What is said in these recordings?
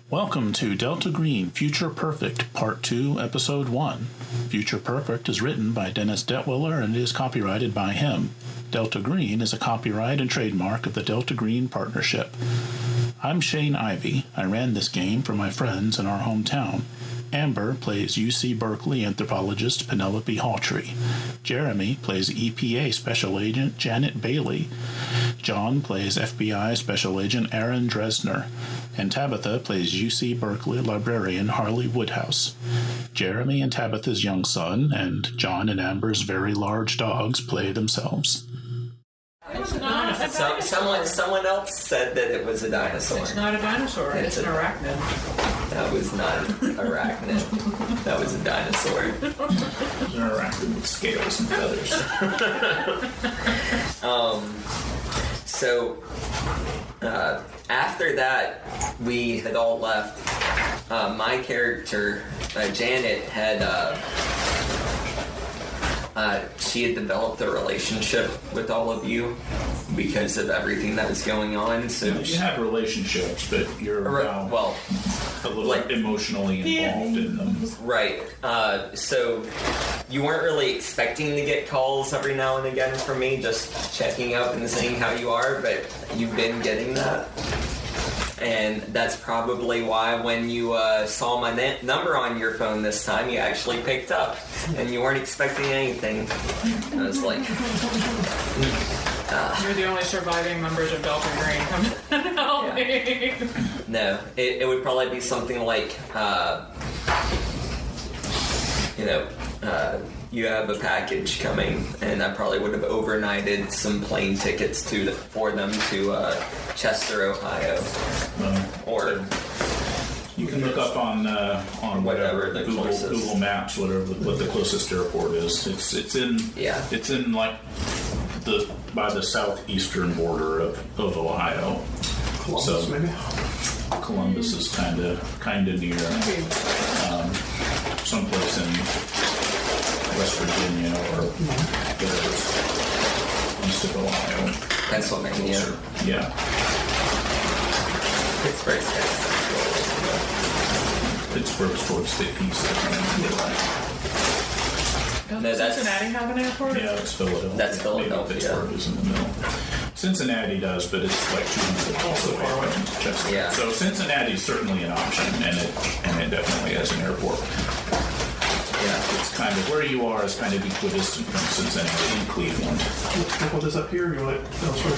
Welcome to Delta Green Future Perfect Part 2, Episode 1. Future Perfect is written by Dennis Detwiller and is copyrighted by him. Delta Green is a copyright and trademark of the Delta Green Partnership. I'm Shane Ivey. I ran this game for my friends in our hometown. Amber plays UC Berkeley anthropologist Penelope Hawtrey. Jeremy plays EPA Special Agent Janet Bailey. John plays FBI Special Agent Aaron Dressner. And Tabitha plays UC Berkeley librarian Harley Woodhouse. Jeremy and Tabitha's young son and John and Amber's very large dogs play themselves. Someone else said that it was a dinosaur. It's not a dinosaur. It's an arachnid. That was not an arachnid. That was a dinosaur. It's an arachnid with scales and feathers. After that, we had all left. My character, Janet, she had developed a relationship with all of you because of everything that was going on. So you have relationships, but you're a little emotionally involved in them. Right. So you weren't really expecting to get calls every now and again from me, just checking up and saying how you are, but you've been getting that. And that's probably why when you saw my number on your phone this time, you actually picked up. And you weren't expecting anything. I was like... You're the only surviving members of Delta Green. Come help me. No, it would probably be something like, you have a package coming, and I probably would have overnighted some plane tickets for them to Chester, Ohio. Or you can look up on whatever the Google Maps, what the closest airport is. It's in like by the southeastern border of Ohio. Columbus, maybe. Columbus is kind of near someplace in West Virginia or whatever's east of Ohio. Pennsylvania. Closer. Yeah. Pittsburgh's towards the east. Does Cincinnati have an airport? Yeah, it's Philadelphia. That's Philadelphia. Maybe Pittsburgh is in the middle. Cincinnati does, but it's like 200 miles away from Chester. Yeah. So Cincinnati's certainly an option, and it definitely has an airport. Yeah. It's kind of where you are is kind of equidistant from Cincinnati and Cleveland. What is up here? You want it elsewhere?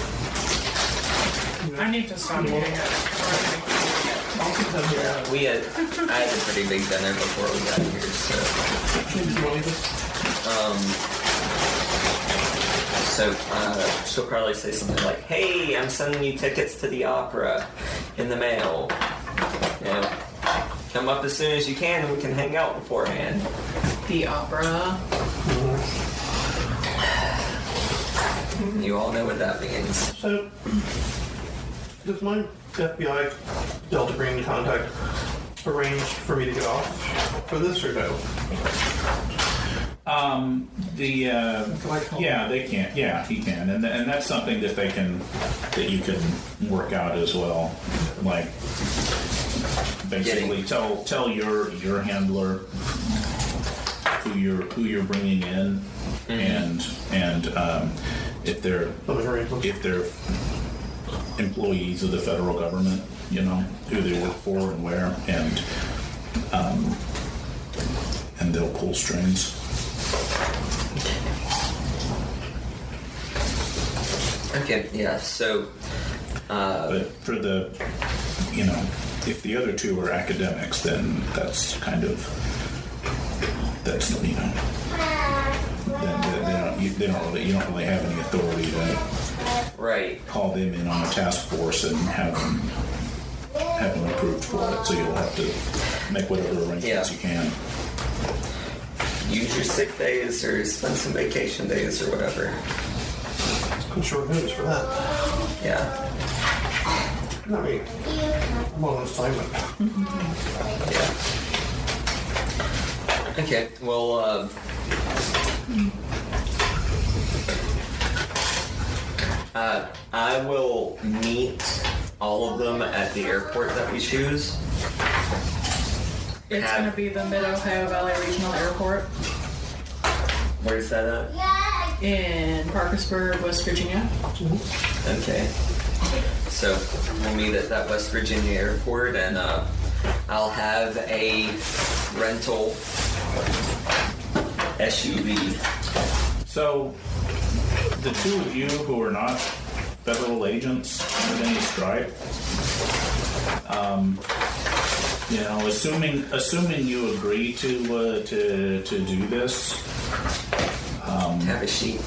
I need to stop eating it. I had a pretty big dinner before we got here, so. She'll probably say something like, "Hey, I'm sending you tickets to the opera in the mail. Come up as soon as you can and we can hang out beforehand." The opera. You all know what that means. So, does my FBI Delta Green contact arrange for me to get off for this or no? They can. Yeah, he can, and that's something that you can work out as well. Like, basically, tell your handler who you're bringing in, and if they're employees of the federal government, who they work for and where, and they'll pull strings. Okay, yeah, so... but for the, if the other two are academics, then that's kind of, you don't really have any authority to call them in on a task force and have them approved for it, so you'll have to make whatever arrangements you can. Use your sick days or spend some vacation days or whatever. I'm short notice for that. Yeah. I mean, I'm on assignment. Yeah. Okay, well, I will meet all of them at the airport that we choose. It's going to be the Mid-Ohio Valley Regional Airport Where's that at? in Parkersburg, West Virginia. Okay. So we'll meet at that West Virginia airport, and I'll have a rental SUV. So, the two of you who are not federal agents of any stripe, assuming you agree to do this. Have a sheet.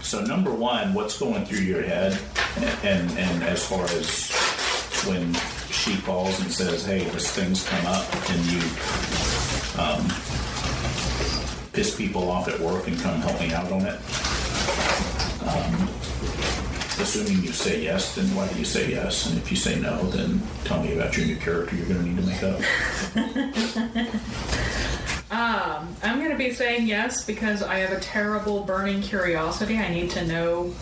So number one, what's going through your head, and as far as when she calls and says, "Hey, this thing's come up," and you piss people off at work and come help me out on it. Assuming you say yes, then why do you say yes? And if you say no, then tell me about your new character you're going to need to make up. I'm going to be saying yes because I have a terrible burning curiosity. I need to know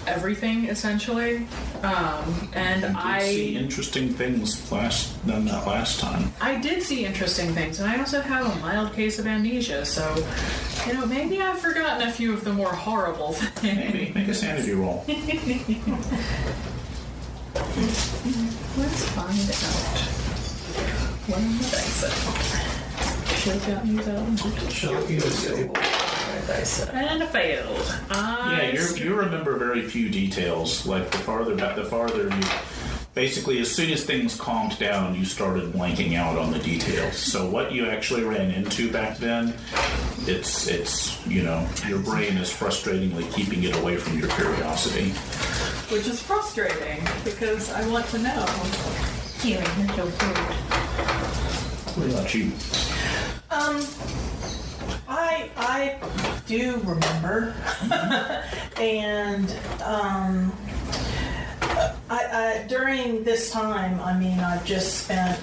everything, essentially. And I see interesting things last time. I did see interesting things, and I also have a mild case of amnesia, so, maybe I've forgotten a few of the more horrible things. Maybe. Make a sanity roll. Let's find out. What am I saying? Should have gotten these out. And I failed. You remember very few details. Like the farther you. Basically, as soon as things calmed down, you started blanking out on the details. So what you actually ran into back then, it's your brain is frustratingly keeping it away from your curiosity. Which is frustrating because I want to know. Here, you're so good. What about you? I do remember, and I during this time, I've just spent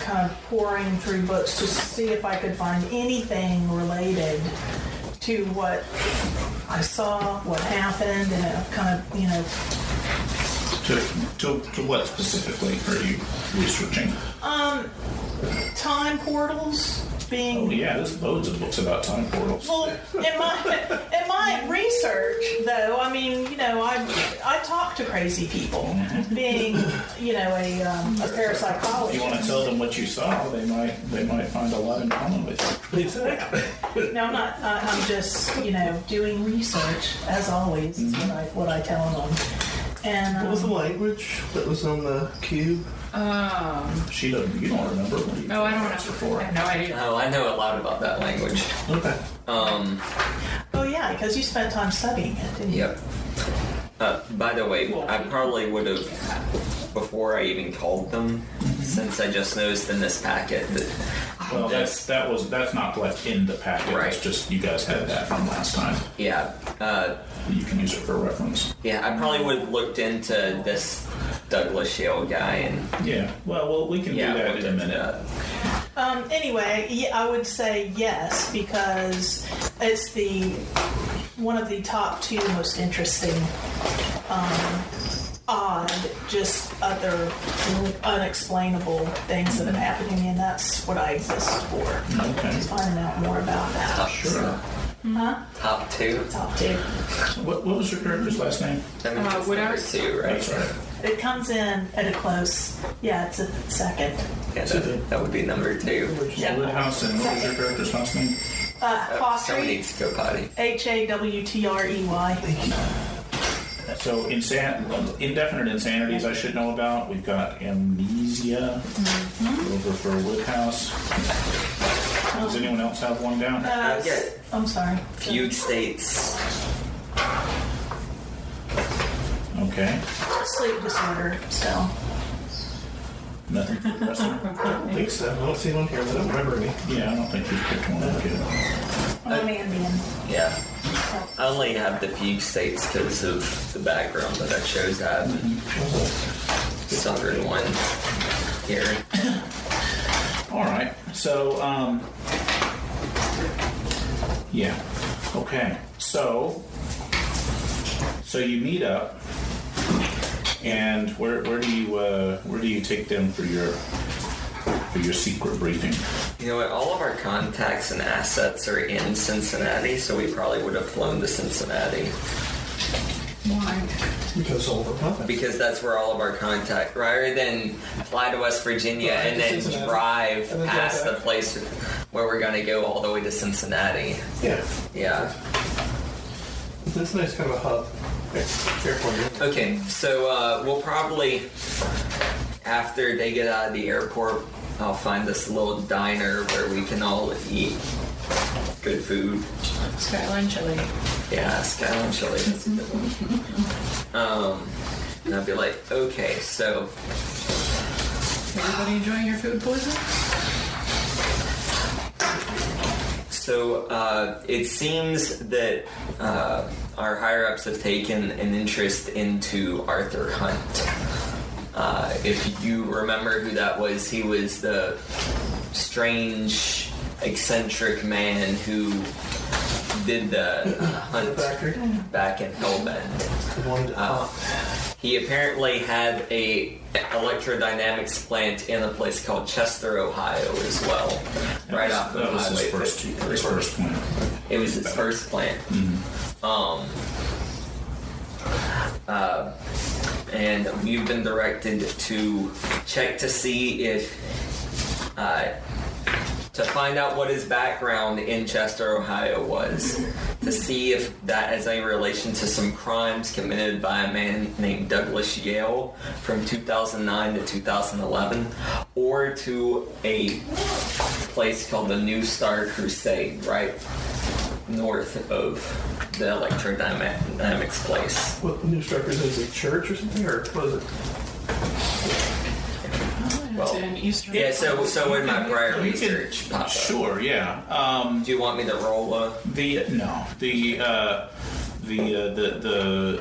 kind of pouring through books to see if I could find anything related to what I saw, what happened, and kind of, To what specifically are you researching? Time portals being. Oh yeah, there's loads of books about time portals. Well, in my research, though, I talk to crazy people. Being, a parapsychologist. If you want to tell them what you saw, they might find a lot in common with you. No, I'm not. I'm just, doing research as always. Is what I tell them. And what was the language that was on the cube? You don't remember? No, I don't know. I have no idea. Oh, I know a lot about that language. Okay. oh yeah, because you spent time studying it, didn't you? Yep. By the way, I probably would have, before I even called them, since I just noticed in this packet that. Well, that's not like in the packet. Right. It's just you guys had that from last time. Yeah. You can use it for reference. Yeah, I probably would have looked into this Douglas Shale guy and. Yeah. Well, we can do that in a minute. Anyway, yeah, I would say yes because it's one of the top two most interesting, odd, just other unexplainable things that have happened to me, and that's what I exist for. Okay. Just finding out more about that. Top Sure. Top two. Top two. What was your character's last name? That means it's number Woodhouse. 2, right? That's right. It comes in at a close. Yeah, it's a second. Yeah, that would be number 2. Yeah. Woodhouse, and what was your character's last name? Someone Hawtrey. needs to go potty. Hawtrey. So, indefinite insanities I should know about. We've got amnesia over for Woodhouse. Does anyone else have one down? I'm sorry. Fugue states. Okay. Sleep disorder, so. Nothing for the rest of them? I don't think so. I don't see one here, but I don't remember any. Yeah, I don't think you've picked one up yet. I'm Indian. Yeah. I only have the fugue states because of the background that I chose to have. Southern one here. All right. So, yeah. Okay. So you meet up And where do you take them for your secret briefing? You know what? All of our contacts and assets are in Cincinnati, so we probably would have flown to Cincinnati. Why? Because all the contacts. Because that's where all of our contact, rather than fly to West Virginia Right, and then Cincinnati. drive And then past drive the back. place where we're going to go all the way to Cincinnati. Yeah. Yeah. It's nice, kind of a hub. Airport. Okay, so we'll probably, after they get out of the airport, I'll find this little diner where we can all eat good food. Skyline chili. Yeah, Skyline chili. That's a good one. And I'll be like, okay, so Everybody enjoying your food poisoning? So it seems that our higher-ups have taken an interest into Arthur Hunt. If you remember who that was, he was the strange, eccentric man who did the hunt back in Hellbend. He apparently had a electrodynamics plant in a place called Chester, Ohio, as well, right off of That was Highway his first plant. It was his first plant. And we've been directed to check to see if, to find out what his background in Chester, Ohio was, to see if that has any relation to some crimes committed by a man named Douglas Yale from 2009 to 2011, or to a place called the New Star Crusade, right north of the electrodynamics place. What, the New Star Crusade is a church or something, or what is it? Well, In Eastern yeah, so in my prior research pop up. Sure, yeah. Do you want me to roll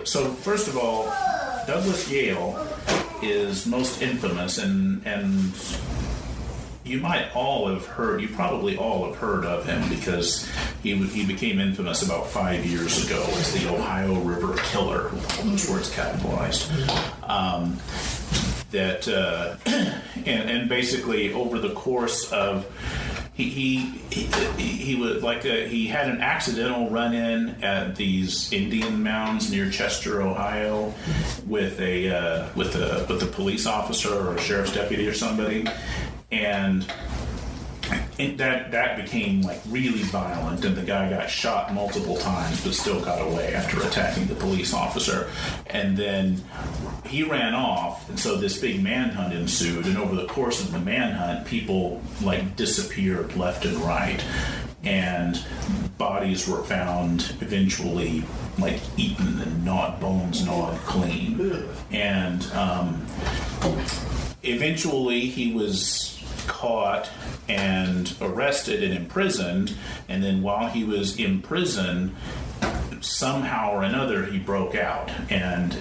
So first of all, Douglas Yale is most infamous, and you probably all have heard of him because he became infamous about 5 years ago as the Ohio River Killer, all those words capitalized. And basically over the course of he was like he had an accidental run-in at these Indian mounds near Chester, Ohio, with a police officer or a sheriff's deputy or somebody, and that became like really violent, and the guy got shot multiple times but still got away after attacking the police officer. And then he ran off, and so this big manhunt ensued, and over the course of the manhunt, people like disappeared left and right, and bodies were found eventually like eaten and bones gnawed clean. And eventually he was caught and arrested and imprisoned, and then while he was in prison, somehow or another he broke out, and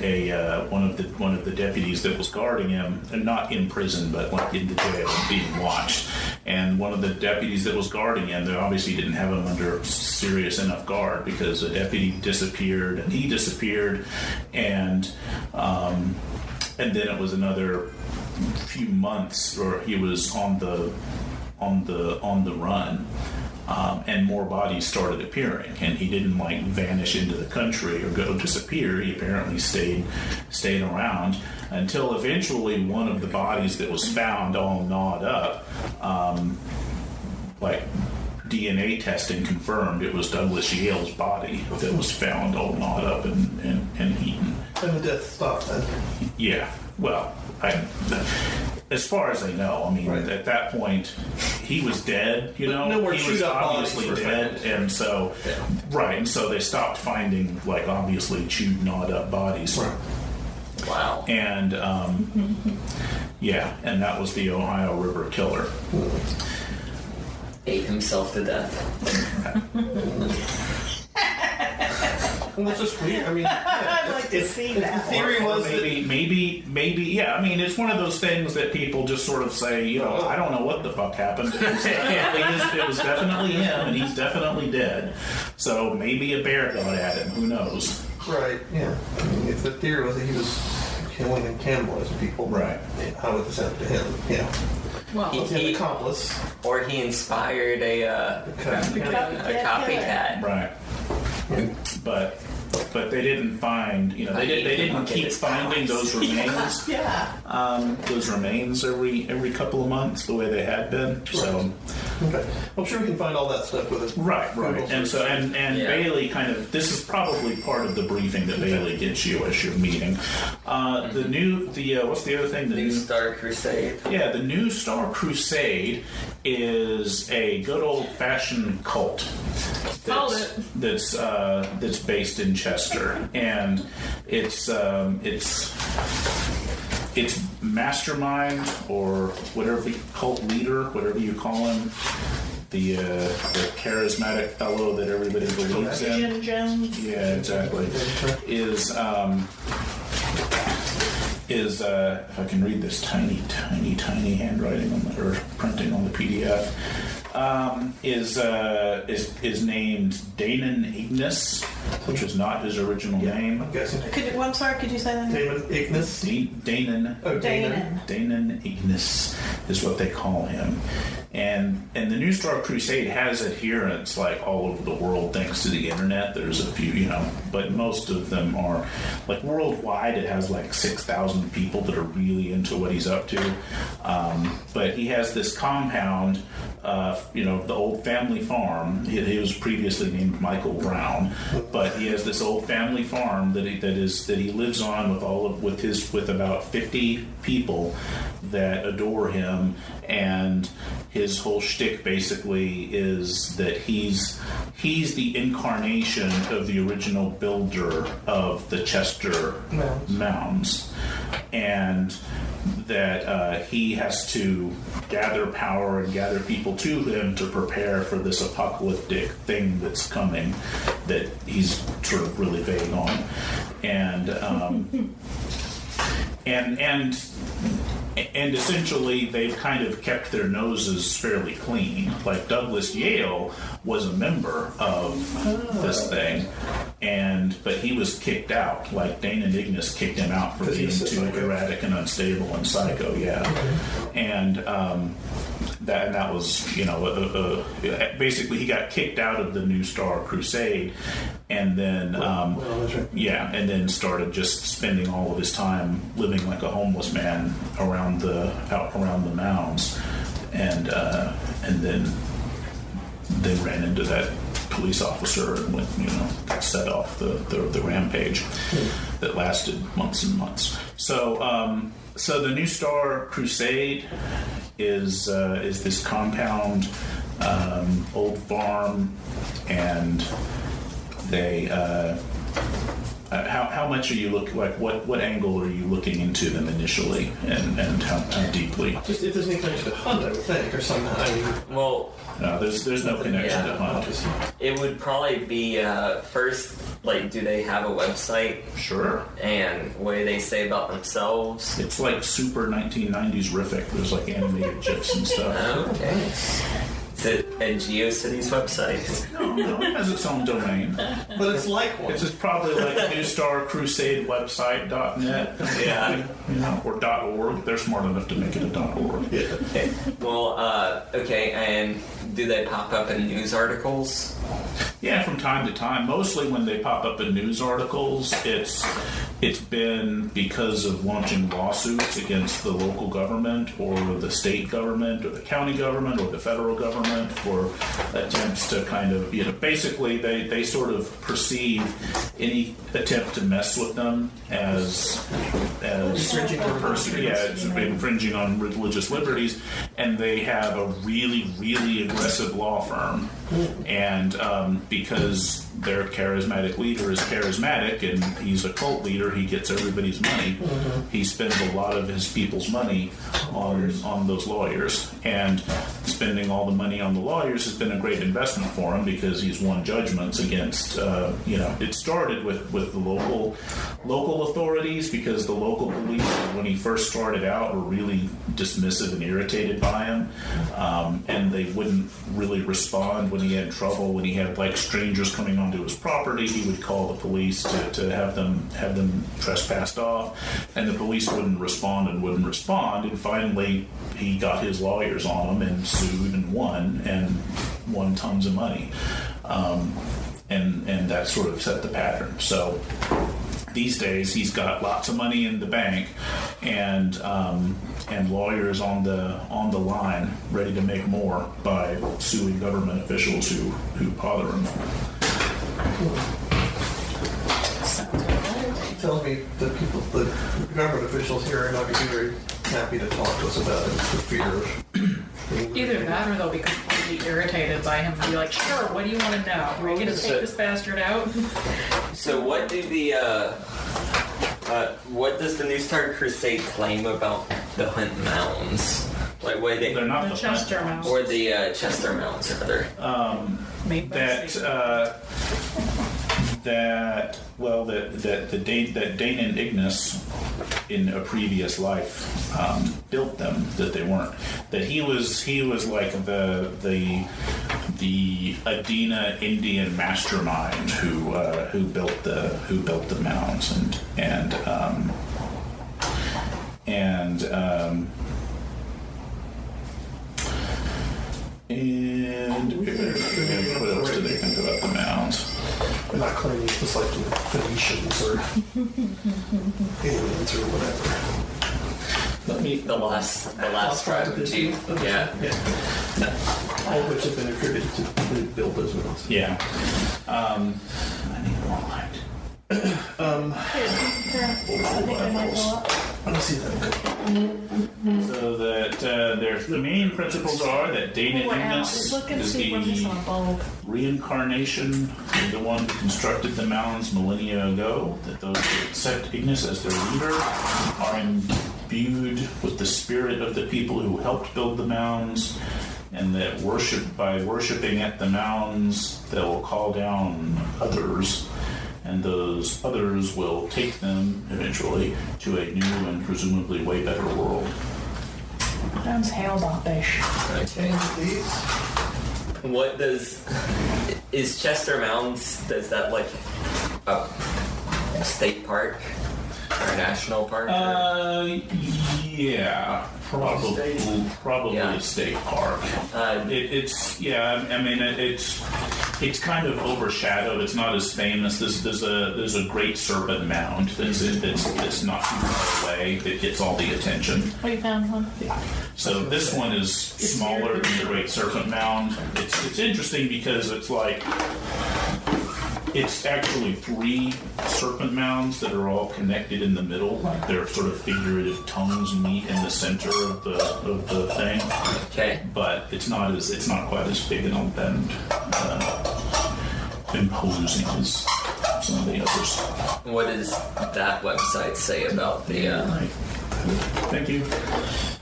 one of the deputies that was guarding him, not in prison but like in the jail being watched, and one of the deputies that was guarding him, they obviously didn't have him under serious enough guard because the deputy disappeared and he disappeared, and then it was another few months or he was on the run. And more bodies started appearing, and he didn't like vanish into the country or go disappear. He apparently stayed around until eventually one of the bodies that was found all gnawed up, like DNA testing confirmed it was Douglas Yale's body that was found all gnawed up and eaten. And the death stopped then. Yeah, well, as far as I know, I mean, Right. at that point, he was dead, you know? No more he was chewed up obviously bodies were dead, found. and so, right, and so they stopped finding, like, obviously chewed, gnawed up bodies. Right. Wow. And, yeah, and that was the Ohio River Killer. Ate himself to death. Well, that's just weird. I mean, I'd like to see that. The theory was that Maybe, yeah. I mean, it's one of those things that people just sort of say, you know, I don't know what the fuck happened. It was definitely him, and he's definitely dead. So maybe a bear got at him. Who knows? right, yeah. I mean, if the theory was that he killing and cannibalizing people. Right. How would this happen to him? Yeah. Well, He's an accomplice. Or he inspired a copycat. Right. But they didn't find, they didn't keep finding those remains. Those remains every couple of months the way they had been. Right. So okay, I'm sure we can find all that stuff with it. Right. And so and Bailey this is probably part of the briefing that Bailey gets you as you're meeting. What's the other thing? The New Star Crusade. Yeah, the New Star Crusade is a good old-fashioned cult that's based in Chester, and it's mastermind or whatever, cult leader, whatever you call him, the charismatic fellow that everybody believes in. Jim Jones. Yeah, exactly. Is if I can read this tiny handwriting or printing on the PDF, is named Danon Ignis, which is not his original name. I'm guessing. I'm sorry, could you say that? Damon Ignis? Danon. Oh, Danon Ignis is what they call him. And the New Star Crusade has adherents like all over the world thanks to the internet. There's a few, but most of them are like worldwide. It has like 6,000 people that are really into what he's up to. But he has this compound, the old family farm. He was previously named Michael Brown, but he has this old family farm that he lives on with about 50 people that adore him, and his whole shtick basically is that he's the incarnation of the original builder of the Chester mounds, and that he has to gather power and gather people to him to prepare for this apocalyptic thing that's coming that he's sort of really vague on. And essentially, they've kind of kept their noses fairly clean. Like Douglas Yale was a member of this thing, but he was kicked out. Like Danon Ignis kicked him out for being too erratic and unstable and psycho. Yeah, and that was basically he got kicked out of the New Star Crusade, and then and then started just spending all of his time living like a homeless man around the mounds, and then they ran into that police officer and went, set off the rampage that lasted months and months. So the New Star Crusade is this compound, old farm, and they. How much are you looking? Like, what angle are you looking into them initially, and how deeply? Just if there's any connection to Hunt, I would think, or somehow. Well, no, there's no connection to Hunt. It would probably be first. Like, do they have a website? Sure. And what do they say about themselves? It's like super 1990s-rific. There's like animated GIFs and stuff. Okay. Is it a GeoCities website? No, it has its own domain. But it's like one. It's just probably like newstarcrusadewebsite.net. Yeah. Or .org. They're smart enough to make it a .org. Yeah. Okay. Well, okay, and do they pop up in news articles? Yeah, from time to time. Mostly when they pop up in news articles, it's been because of launching lawsuits against the local government or the state government or the county government or the federal government for attempts to kind of, basically they sort of perceive any attempt to mess with them as infringing on infringing on religious liberties, and they have a really, really aggressive law firm. And because their charismatic leader is charismatic and he's a cult leader, he gets everybody's money. He spends a lot of his people's money on those lawyers. And spending all the money on the lawyers has been a great investment for him because he's won judgments against, it started with the local authorities because the local police, when he first started out, were really dismissive and irritated by him, and they wouldn't really respond when he had trouble. When he had like strangers coming onto his property, he would call the police to have them trespassed off, and the police wouldn't respond, and finally he got his lawyers on him and sued and won tons of money, and that sort of set the pattern. So these days he's got lots of money in the bank and lawyers on the line ready to make more by suing government officials who bother him. Tells me that the government officials here are not going to be very happy to talk to us about it for fear of Either that or they'll be completely irritated by him and be like, sure, what do you want to know? Are you going to take this bastard out? So what do what does the New Star Crusade claim about the Hunt Mounds? Like, what they... They're not the Chester Mounds. Or the Chester Mounds, rather. That Dane and Ignis in a previous life built them. That they weren't. That he was like the Adena Indian mastermind who built the mounds and what else do they think about the mounds? They're not claiming it's like the Phoenicians or aliens or whatever. The last tribe of Jew. Yeah. All of which have been attributed to who built those mounds. Yeah. I need more light. Let's see that. So that the main principles are that Dane and Ignis is the reincarnation of the one who constructed the mounds millennia ago, that those who accept Ignis as their leader are imbued with the spirit of the people who helped build the mounds, and that by worshiping at the mounds, they will call down others, and those others will take them, eventually, to a new and presumably way better world. Sounds hell-bop-ish. Okay. What is Chester Mounds, does that like a state park or a national park? Yeah, probably Yeah. a state park. It's kind of overshadowed. It's not as famous. There's a great serpent mound that's not too far away that gets all the attention. Oh, you found one? So this one is smaller than the Great Serpent Mound. It's interesting because it's actually 3 serpent mounds that are all connected in the middle. Like they're sort of figurative tongues meet in the center of the thing. Okay. But it's not quite as big and imposing as some of the others. What does that website say about the? Thank you.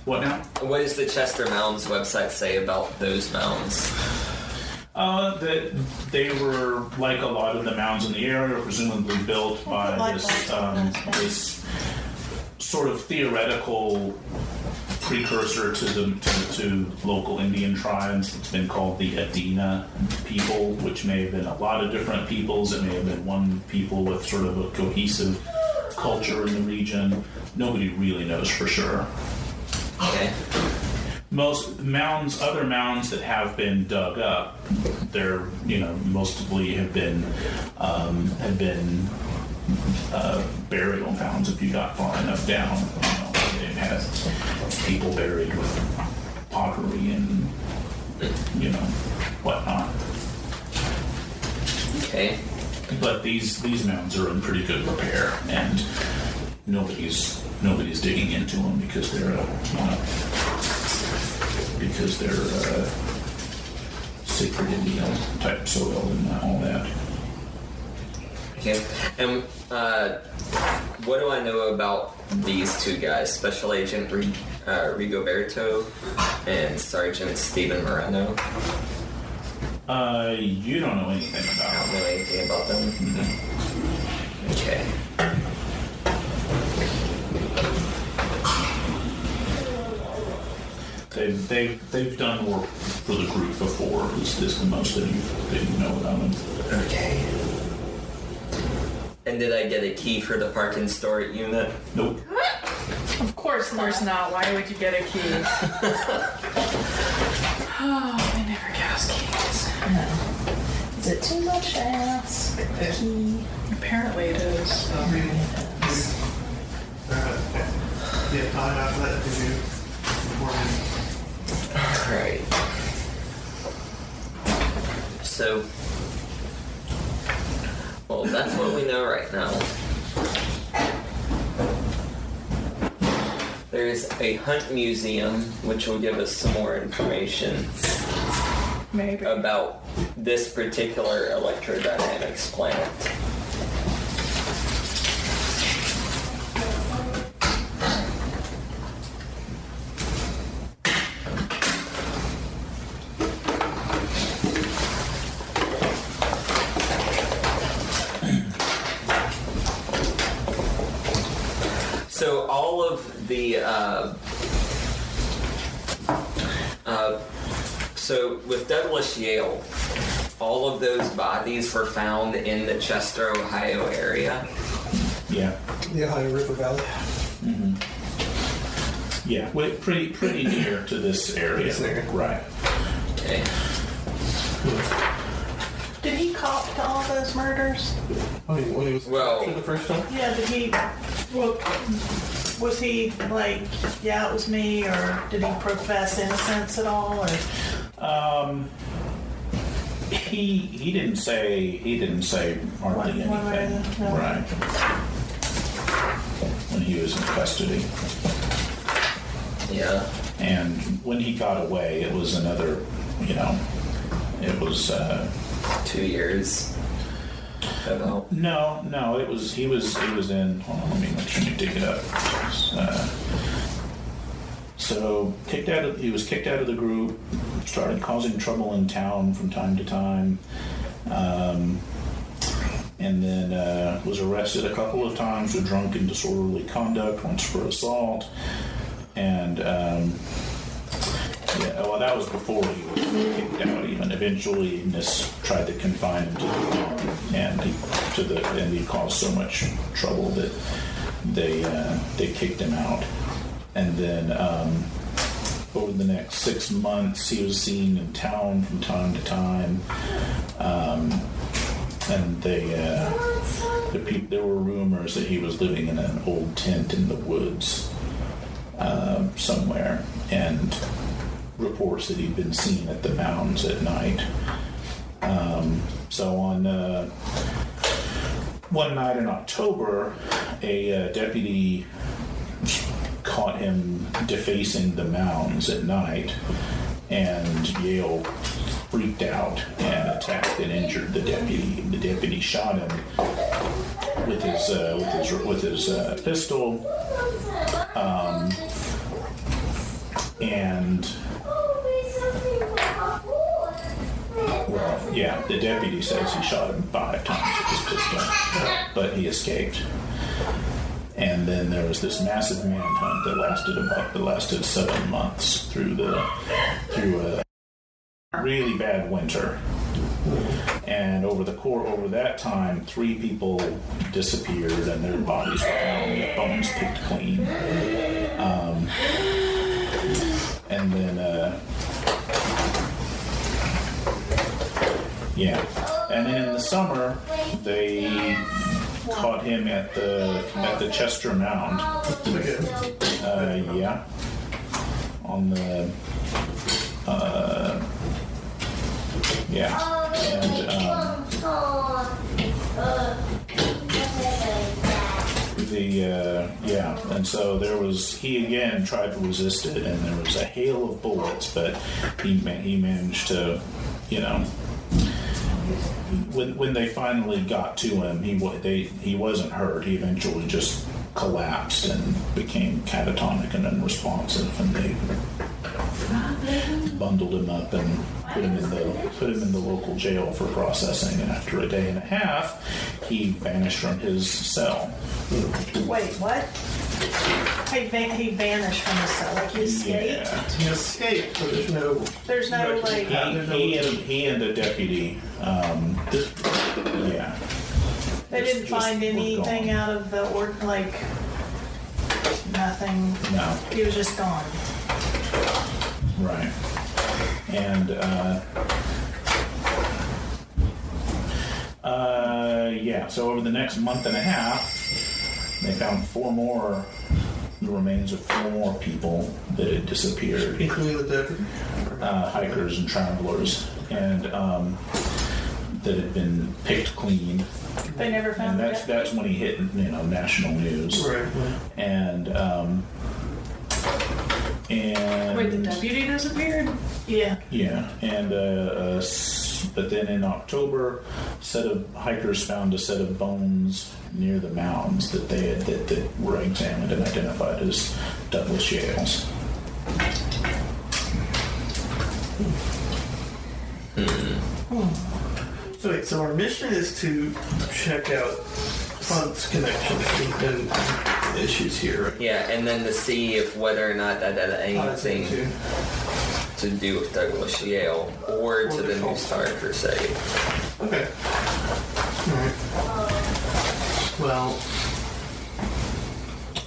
What now? What does the Chester Mounds website say about those mounds? That they were, like a lot of the mounds in the area, presumably built by this sort of theoretical precursor to local Indian tribes. It's been called the Adena people, which may have been a lot of different peoples. It may have been one people with sort of a cohesive culture in the region. Nobody really knows for sure. Okay. Most mounds, other mounds that have been dug up, they're mostly have been burial mounds. If you got far enough down, it has people buried with pottery and whatnot. Okay. But these mounds are in pretty good repair, and nobody's digging into them because they're sacred Indian type soil and all that. Okay. And what do I know about these two guys, Special Agent Rigoberto and Sergeant Stephen Moreno. You don't know anything I about don't know anything about them. Mm-hmm. Okay. They've done work for the group before. Is the most that you know about them? Okay. And did I get a key for the park and storage unit? Nope. Of course not. Why would you get a key? Oh, they never give us keys. No. Is it too much to ask? A key? Apparently it is. Yeah, time after that to do beforehand. Alright. So, well, that's what we know right now. There's a hunt museum, which will give us some more information Maybe. about this particular electrodynamics plant. So all of the so with Douglas Yale, all of those bodies were found in the Chester, Ohio area. Yeah. The Ohio River Valley. Mm-hmm. Yeah, pretty near to this area. This area. Right. Okay. Did he cop to all those murders? When he was captured the first time? Yeah, did he... Well, was he like, yeah, it was me, or did he profess innocence at all, or... He didn't say hardly anything. No. Right. When he was in custody. Yeah. And when he got away, it was another, it was 2 years. About. No, it was he was in, hold on, let me make sure you dig it up. So he was kicked out of the group, started causing trouble in town from time to time, and then was arrested a couple of times for drunk and disorderly conduct, once for assault, and that was before he was kicked out. Even eventually, Nis tried to confine him to the farm, and he caused so much trouble that they kicked him out. And then over the next 6 months, he was seen in town from time to time, and there were rumors that he was living in an old tent in the woods somewhere, and reports that he'd been seen at the mounds at night. So on one night in October, a deputy caught him defacing the mounds at night, and Yale freaked out and attacked and injured the deputy. The deputy shot him with his pistol, and the deputy says he shot him 5 times with his pistol, but he escaped. And then there was this massive manhunt that lasted 7 months through a really bad winter. And over that time, 3 people disappeared, and their bodies were found, their bones picked clean. And then, and then in the summer, they caught him at the Chester Mound. On the and so he again tried to resist it, and there was a hail of bullets, but he managed to, when they finally got to him, he wasn't hurt. He eventually just collapsed and became catatonic and unresponsive, and they bundled him up and put him in the local jail for processing. And after a day and a half, he vanished from his cell. Wait, what? He vanished from the cell, like he escaped? Yeah. He escaped, but There's no, like... He and the deputy, yeah. They didn't find anything out of the nothing. No. He was just gone. Right. And, so over the next month and a half, they found the remains of 4 more people that had disappeared. including the deputy? Hikers and travelers, and that had been picked clean. They never found And it. that's when he hit, national news. Right. And Wait, the deputy disappeared? Yeah. yeah, and but then in October, a set of hikers found a set of bones near the mounds that that were examined and identified as Douglas Yale's. So our mission is to check out Hunt's connections and issues here. Right? Yeah, and then to see if whether or not that had anything to do with Douglas Yale or to the New Star Crusade. Okay. All right. Well,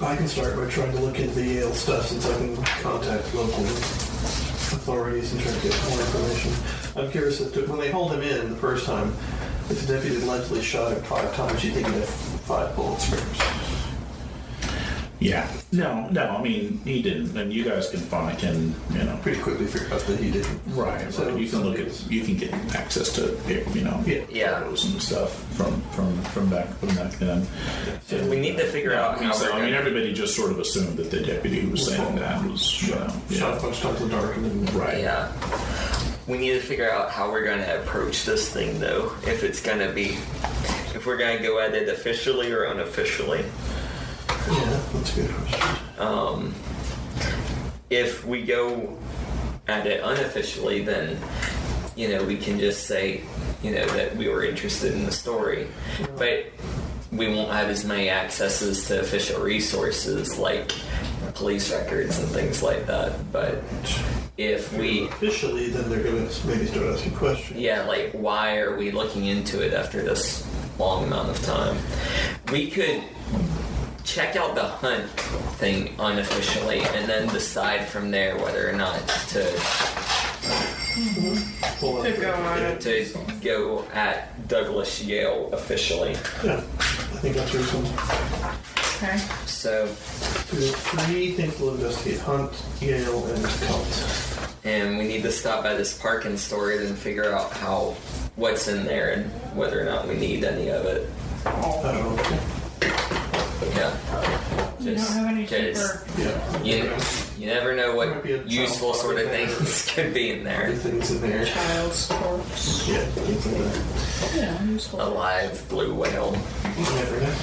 I can start by trying to look into the Yale stuff since I can contact local authorities and try to get more information. I'm curious as to when they hold him in the first time, if the deputy allegedly shot him 5 times, you think he'd have 5 bullet spares? Yeah. No, I mean, he didn't. And you guys can Pretty quickly figure out that he didn't. right. So you can you can get access to, photos and stuff from back then. So we need to figure out how we're gonna- everybody just sort of assumed that the deputy who was saying that was, Shot a bunch of times in the dark and then... right. Yeah. We need to figure out how we're going to approach this thing, though. If we're going to go at it officially or unofficially. Yeah, that's a good question. If we go at it unofficially, then, we can just say, that we were interested in the story. But we won't have as many accesses to official resources like police records and things like that. But if we... Officially, then they're going to maybe start asking questions. Yeah, like, why are we looking into it after this long amount of time? We could check out the Hunt thing unofficially and then decide from there whether or not to go at Douglas Yale officially. Yeah, I think that's reasonable. Okay. So 3 things we'll investigate: Hunt, Yale, and Cult. and we need to stop by this park and store it and figure out what's in there and whether or not we need any of it. Yeah. You don't have any cheaper. You never know what useful sort of things could be in there. Everything's in there. Child's corpse. Yeah, things in there. Yeah, useful. A live blue whale. You never know.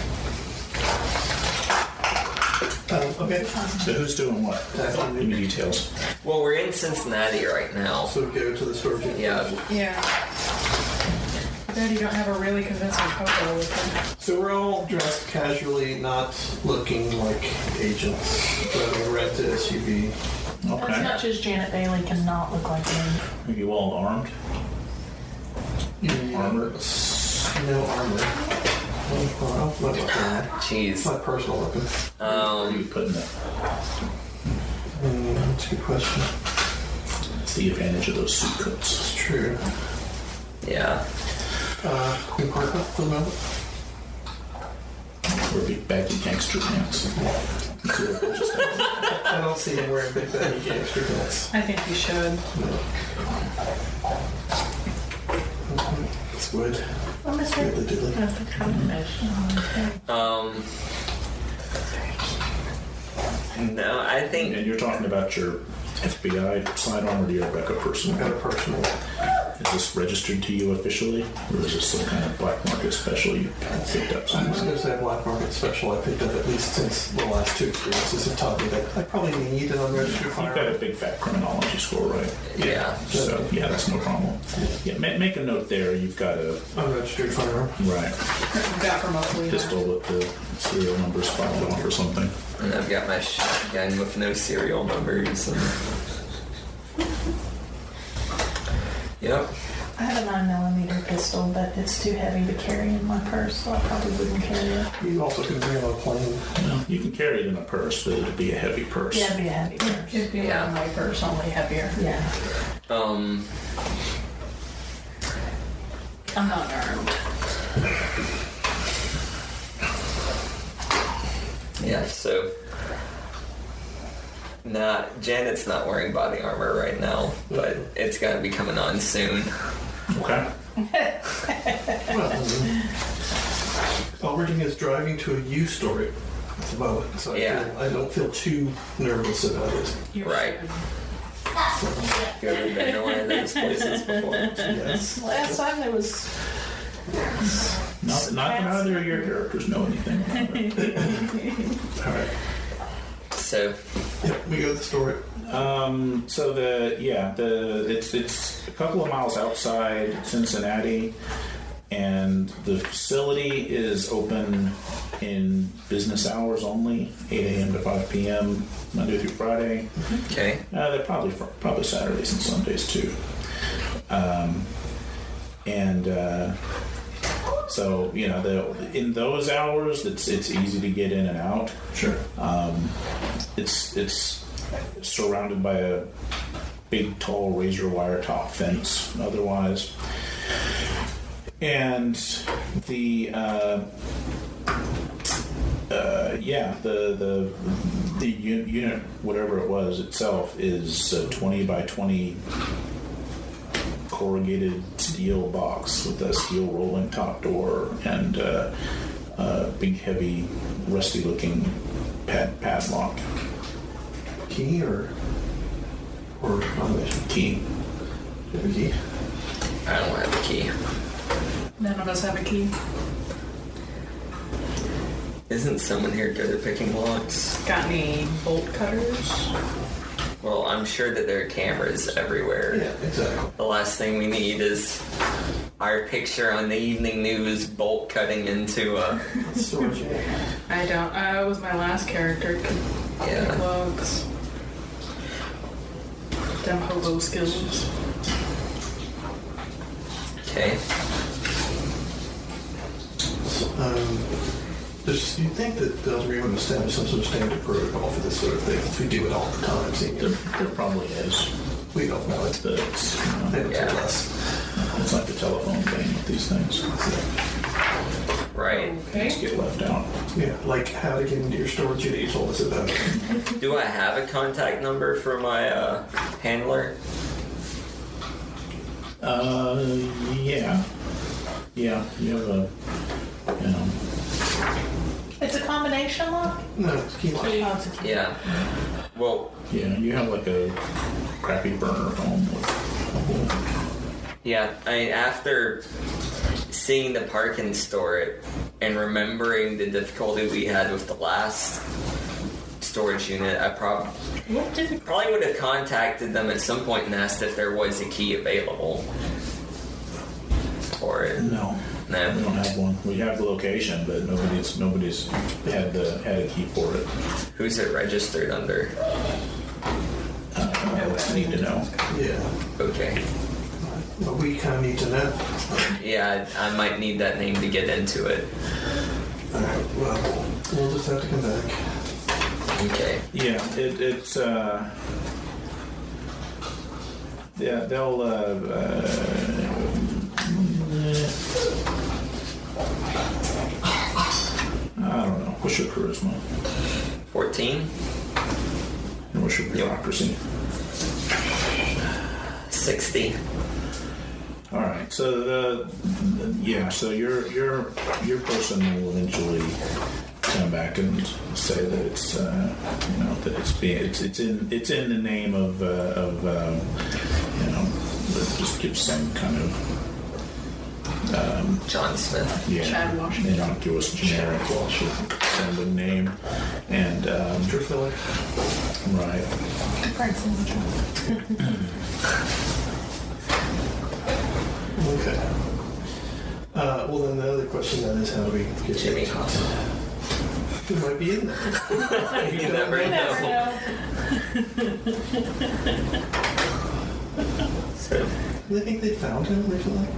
Okay. So who's doing what? Give me details. Well, we're in Cincinnati right now. So go to the storage unit. Yeah. Yeah. Dad, you don't have a really convincing photo with him. So we're all dressed casually, not looking like agents. Driving a red SUV. As Okay. much as Janet Bailey cannot look like me. Are you all armed? Armor? No armor. Well, my weapon. Jeez. My personal weapon. Where are you putting it? That's a good question. It's the advantage of those suit coats. It's true. Yeah. Compartment for the moment. Or big baggy gangster pants. I don't see him wearing big baggy gangster pants. I think you should. It's wood. Oh, Miss Really diddly. No, I think And you're talking about your FBI sidearm or your Rebecca I've personal? got a personal. Is this registered to you officially, or is this some kind of black market special you picked up I somewhere? was going to say black market special I picked up at least since the last 2 experiences have taught me that I probably need an unregistered You've got firearm. a big fat criminology score, right? Yeah. So, yeah, that's no problem. Yeah, make a note there. You've got a... Unregistered firearm. Right. Got from a Pistol with the serial numbers filed off or something. And I've got my shotgun with no serial numbers. And... Yep. I have a 9mm pistol, but it's too heavy to carry in my purse, so I probably wouldn't carry it. You also can bring it on a plane. Well, you can carry it in a purse, but it'd be a heavy purse. Yeah, it'd be a heavy purse. It'd be Yeah. like my purse, only heavier. Yeah. I'm not armed. Yeah, so... Janet's not wearing body armor right now, but it's gonna be coming on soon. Okay. Well, all we're doing is driving to a U story at the moment, so I don't feel too nervous about it. You Right. should. You ever been to one of those places before? Yes. Last time there was... Not that either of your characters know anything about it. All right. So, Yep, we go to the story. It's a couple of miles outside Cincinnati, and the facility is open in business hours only, 8 a.m. to 5 p.m. Monday through Friday. okay. They're probably Saturdays and Sundays too. So in those hours, it's easy to get in and out. Sure. It's surrounded by a big, tall razor wire top fence. Otherwise, and the unit, whatever it was itself, is a 20 by 20 corrugated steel box with a steel rolling top door and a big, heavy, rusty-looking padlock. Key or combination? Key. Do you have a key? I don't have a key. None of us have a key. Isn't someone here good at picking locks? Got any bolt cutters? Well, I'm sure that there are cameras everywhere. Yeah, exactly. The last thing we need is our picture on the evening news bolt cutting into a... Storage unit. I don't. It was my last character. Yeah. Looks. Them hobo skills. Okay. You'd think that Delta would establish some sort of standard protocol for this sort of thing. If we do it all the time, seeing There probably is. we don't know it. But it's, They don't Yeah. tell us. it's like the telephone game with these things. Right. Things Okay. get left out. Yeah, like how to get into your storage unit. You told us about. Do I have a contact number for my handler? Yeah. Yeah, you have a, It's a combination lock? No, it's key lock. Oh, it's a key. Yeah. Well, you have like a crappy burner phone with yeah. After seeing the park and store it and remembering the difficulty we had with the last storage unit, I probably would have contacted them at some point and asked if there was a key available for it. No. We No. don't have one. We have the location, but nobody's had a key for it. Who's it registered under? I need to know. Yeah, Okay. but we kind of need to know. Yeah, I might need that name to get into it. All right. Well, we'll just have to come back. Okay. Yeah, it's yeah, they'll I don't know. What's your charisma? 14? And what's your bureaucracy? 60. All right. So so your person will eventually come back and say that it's that it's in the name of just give some kind of John Smith. yeah, Chad Washington. innocuous generic send a name and Dressner. right. Frank Sinatra. Okay. Well, then the other question then is how do we get Jimmy Hoffa. Who might be in there? You never know. So, Do they think they found him recently?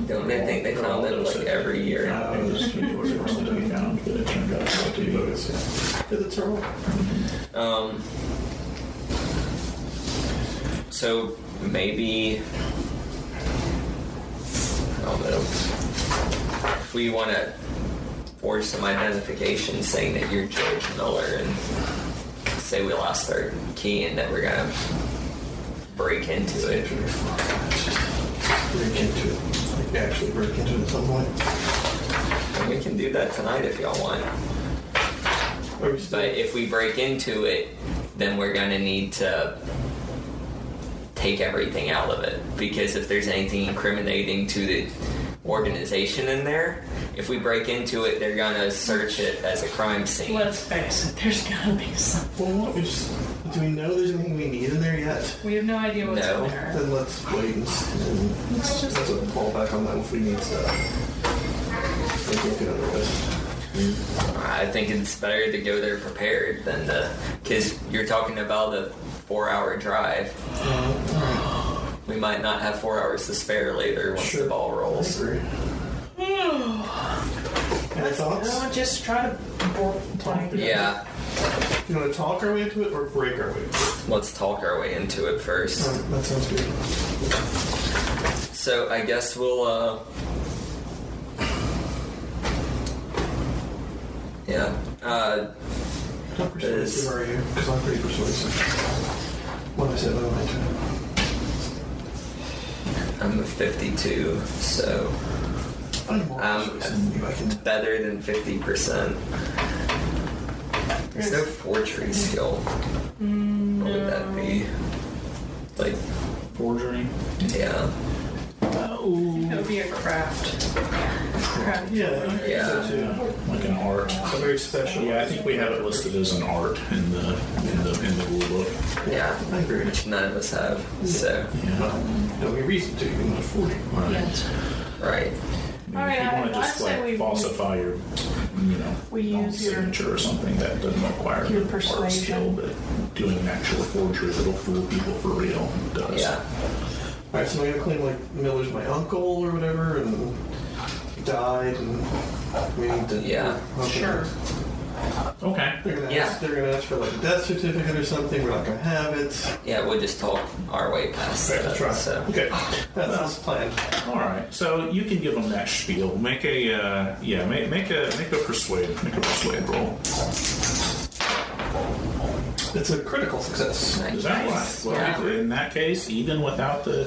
don't they think they found it like every year? It was to be found, but it turned out not to be. Yeah, the turtle. So maybe I don't know if we want to force some identification saying that you're George Miller and say we lost our key and that we're gonna break into it. Break into it. Like actually break into it at some point. And we can do that tonight if y'all want. Are we still? But if we break into it, then we're gonna need to take everything out of it, because if there's anything incriminating to the organization in there, if we break into it, they're gonna search it as a crime scene. Let's face it, there's gotta be something. Well, what we just do we know there's anything we need in there yet? We have no idea what's No. in there. Then let's wait and Let's just let's fall back on that if we need stuff. I think it otherwise. I think it's better to go there prepared than because you're talking about a 4-hour drive. We might not have 4 hours to spare later once the ball rolls. I agree. Any thoughts? I'll just try to break it. Yeah, You want to talk our way into it or break our way into it? let's talk our way into it first. Alright, that sounds good. So I guess we'll yeah. How persuasive are you? Because I'm pretty persuasive. What I said, I don't mind. I'm a 52, so I'm more persuasive than you, I can tell. better than 50%. There's no forgery skill. What would that be? Like, Forgery. yeah. It would be a craft. Yeah, Yeah. so too. Like an art. A very special. Yeah, I think we have it listed as an art in the rule book. Yeah. I agree. Which none of us have. So, Well, no reason to, even though it's 40. Right. Yes. right. I mean, if you want to just I'd say like falsify your, We use your- signature or something, that doesn't require your art persuasion. skill, but doing an actual forgery that'll fool people for real does. Yeah. Alright, so I'm going to claim like Miller's my uncle or whatever and he died and we need to... Yeah. Okay. Sure. Okay. They're gonna Yeah. ask. They're gonna ask for like a death certificate or something. We're not gonna have it. Yeah, we'll just talk our way past Okay, that. let's try. So. Okay, that's the plan. All right. So you can give them that spiel. Make a make a persuade roll. It's a critical success. Is that right? Nice. Well, Yeah. in that case, even without the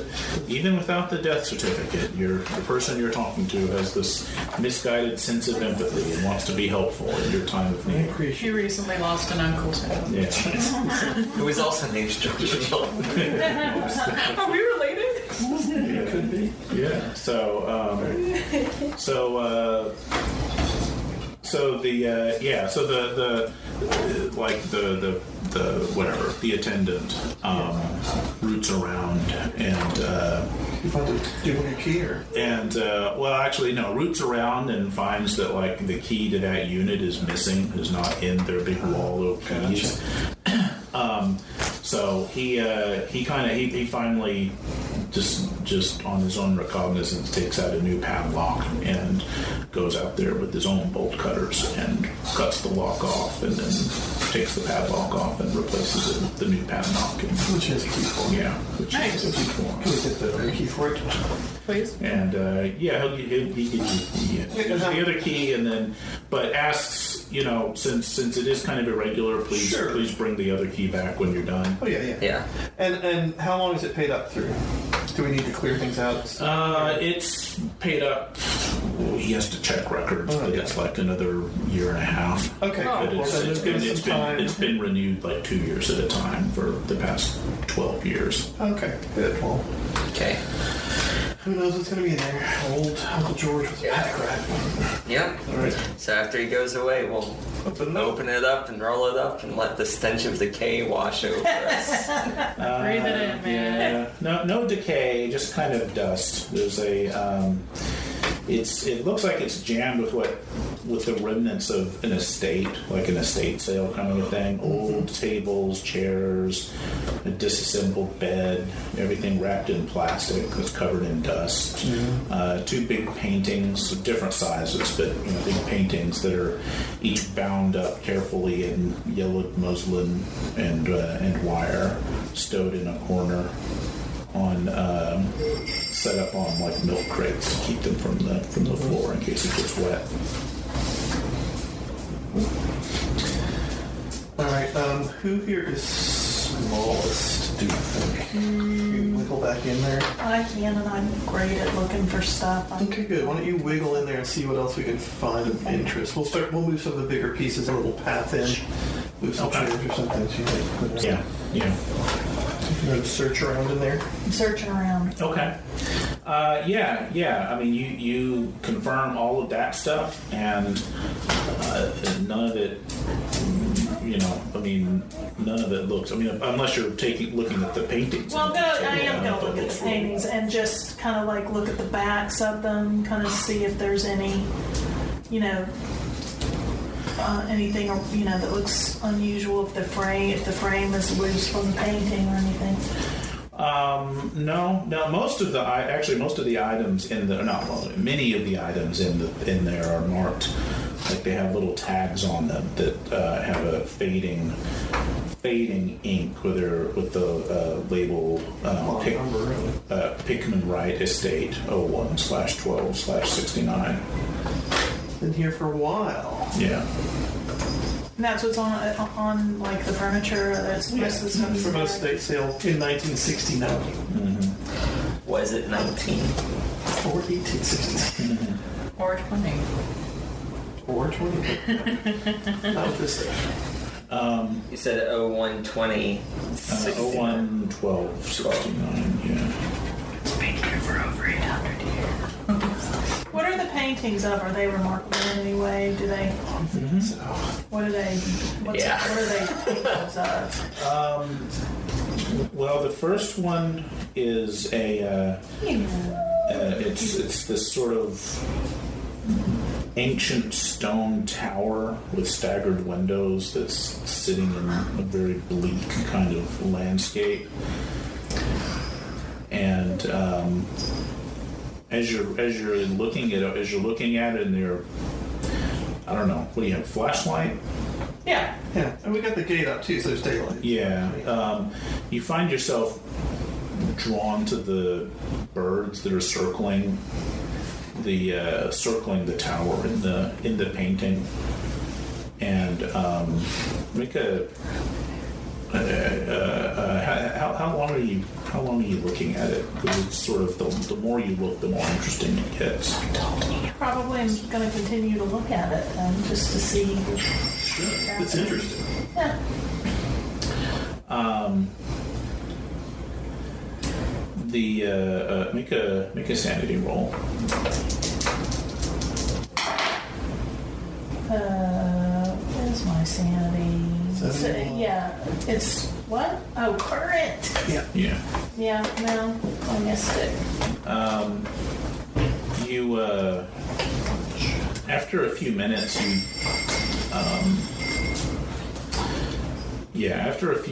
death certificate, the person you're talking to has this misguided sense of empathy and wants to be helpful in your time of I need. appreciate. She recently lost an uncle too. Yeah. Who was also named George Miller. Are we related? Yeah. Could be. Yeah. So the attendant roots around and You find a duplicate key or? roots around and finds that like the key to that unit is missing, is not in their big wall of keys. So he finally just on his own recognizance takes out a new padlock and goes out there with his own bolt cutters and cuts the lock off and then takes the padlock off and replaces it with the new padlock. Which has a key for? Yeah, which Nice. is a key for. Can we get the other key for it? Please. And he'll give you the other key, and then but asks, since it is kind of irregular, please Sure. please bring the other key back when you're done. Oh yeah. Yeah. And how long is it paid up through? Do we need to clear things out? It's paid up he has to check records, but it's like another year and a half. Okay, But well, then just give us some time. it's been renewed like 2 years at a time for the past 12 years. Okay, good. Well, Okay. who knows what's going to be in there? Old Uncle George was a pack rat. Yep. All right. So after he goes away, we'll open it up and roll it up and let the stench of decay wash over us. Breathe it in, man. Yeah. No decay, just kind of dust. There's a it looks like it's jammed with the remnants of an estate, like an estate sale kind of a thing. Old tables, chairs, a disassembled bed, everything wrapped in plastic that's covered in dust. Two big paintings of different sizes, but big paintings that are each bound up carefully in yellowed muslin and wire, stowed in a corner on set up on like milk crates to keep them from the floor in case it gets wet. All right. Who here is smallest? Do you think? You wiggle back in there. I can, and I'm great at looking for stuff. Okay, good. Why don't you wiggle in there and see what else we can find of interest? We'll move some of the bigger pieces, a little path in. Move some chairs or something. So you might Yeah. you know, search around in there. I'm searching around. Okay. Yeah. I mean, you confirm all of that stuff, and none of it. None of it looks. Unless you're looking at the paintings. Well, I am going to look at the paintings and just kind of like look at the backs of them, kind of see if there's any, anything that looks unusual. If the frame is loose from the painting or anything. No. Most of the items many of the items in there are marked. Like they have little tags on them that have a fading ink with the label Pickman Wright Estate 01/12/69. Been here for a while. Yeah. And that's what's on like the furniture. That's most of the stuff. From an estate sale in 1969 Was it 19? or 1869 Or 20. or 20. Not with this stuff. You said 0120. 01/12/69. Yeah. It's been here for over 800 years. What are the paintings of? Are they remarkable in any way? Do they? So, What are they? What are they paintings of? Well, the first one is it's this sort of ancient stone tower with staggered windows that's sitting in a very bleak kind of landscape. And as you're looking at it, and you're, I don't know, what do you have? Flashlight? Yeah. yeah, and we got the gate up too, so there's daylight. Yeah. You find yourself drawn to the birds that are circling the tower in the painting, and make a. How long are you looking at it? Because it's sort of the more you look, the more interesting it gets. Probably I'm going to continue to look at it just to see. Sure, it's interesting. Yeah. Make a sanity roll. Where's my sanity? Yeah, it's what? Oh, current. Yeah. Yeah, no, I missed it. You after a few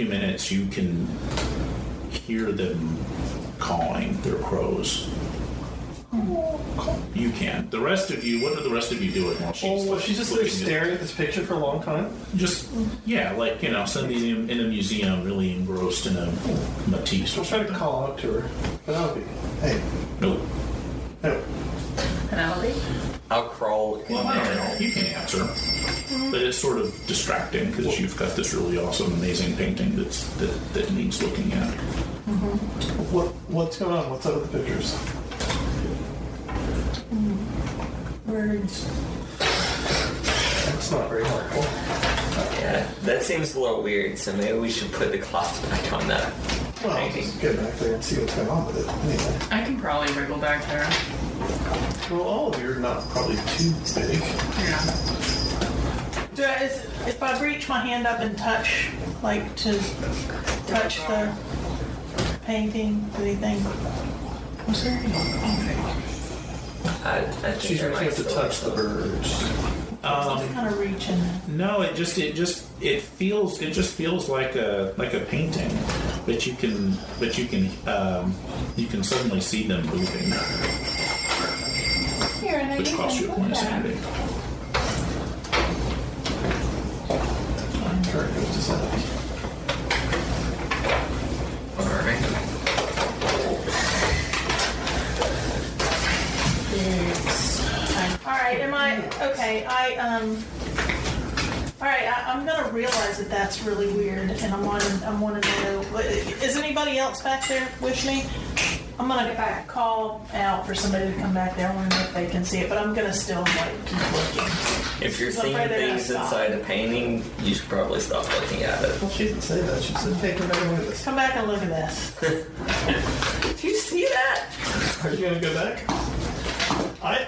minutes, you can hear them calling their crows. You can. The rest of you, what are the rest of you doing while she's she's just there staring at this picture for a long time? Just, somebody in a museum really engrossed in a Matisse or I'll try to something. call out to her. Penelope. Hey. Nope. No. Penelope? I'll crawl in Well, there. you can answer. But it's sort of distracting because you've got this really awesome, amazing painting that needs looking at. What's going on? What's up with the pictures? words. That's not very helpful. Yeah, that seems a little weird, so maybe we should put the cloth back on that Well, I'll painting. just get back there and see what's going on with it. Anyway. I can probably wriggle back there. Well, all of you are not probably too big. Yeah. If I reach my hand up and touch, like to touch the painting, do you think? Was there anything? I think She's there going to might have to still touch the birds. I'm kind of reaching. No, it just feels like a painting, but you can suddenly see them moving, Here, and which costs you a point of sanity. I'm sure it goes to 70. Alright. All right, am I okay? All right, I'm gonna realize that that's really weird, and I want to know. Is anybody else back there with me? I'm gonna call out for somebody to come back there. I want to know if they can see it, but I'm gonna still keep looking. If you're So I'm seeing afraid they're things gonna inside a painting, you should probably stop looking at it. Well, she didn't say that. She said, hey, come back and look at this. Come back and look at this. Do you see that? Are you going to go back?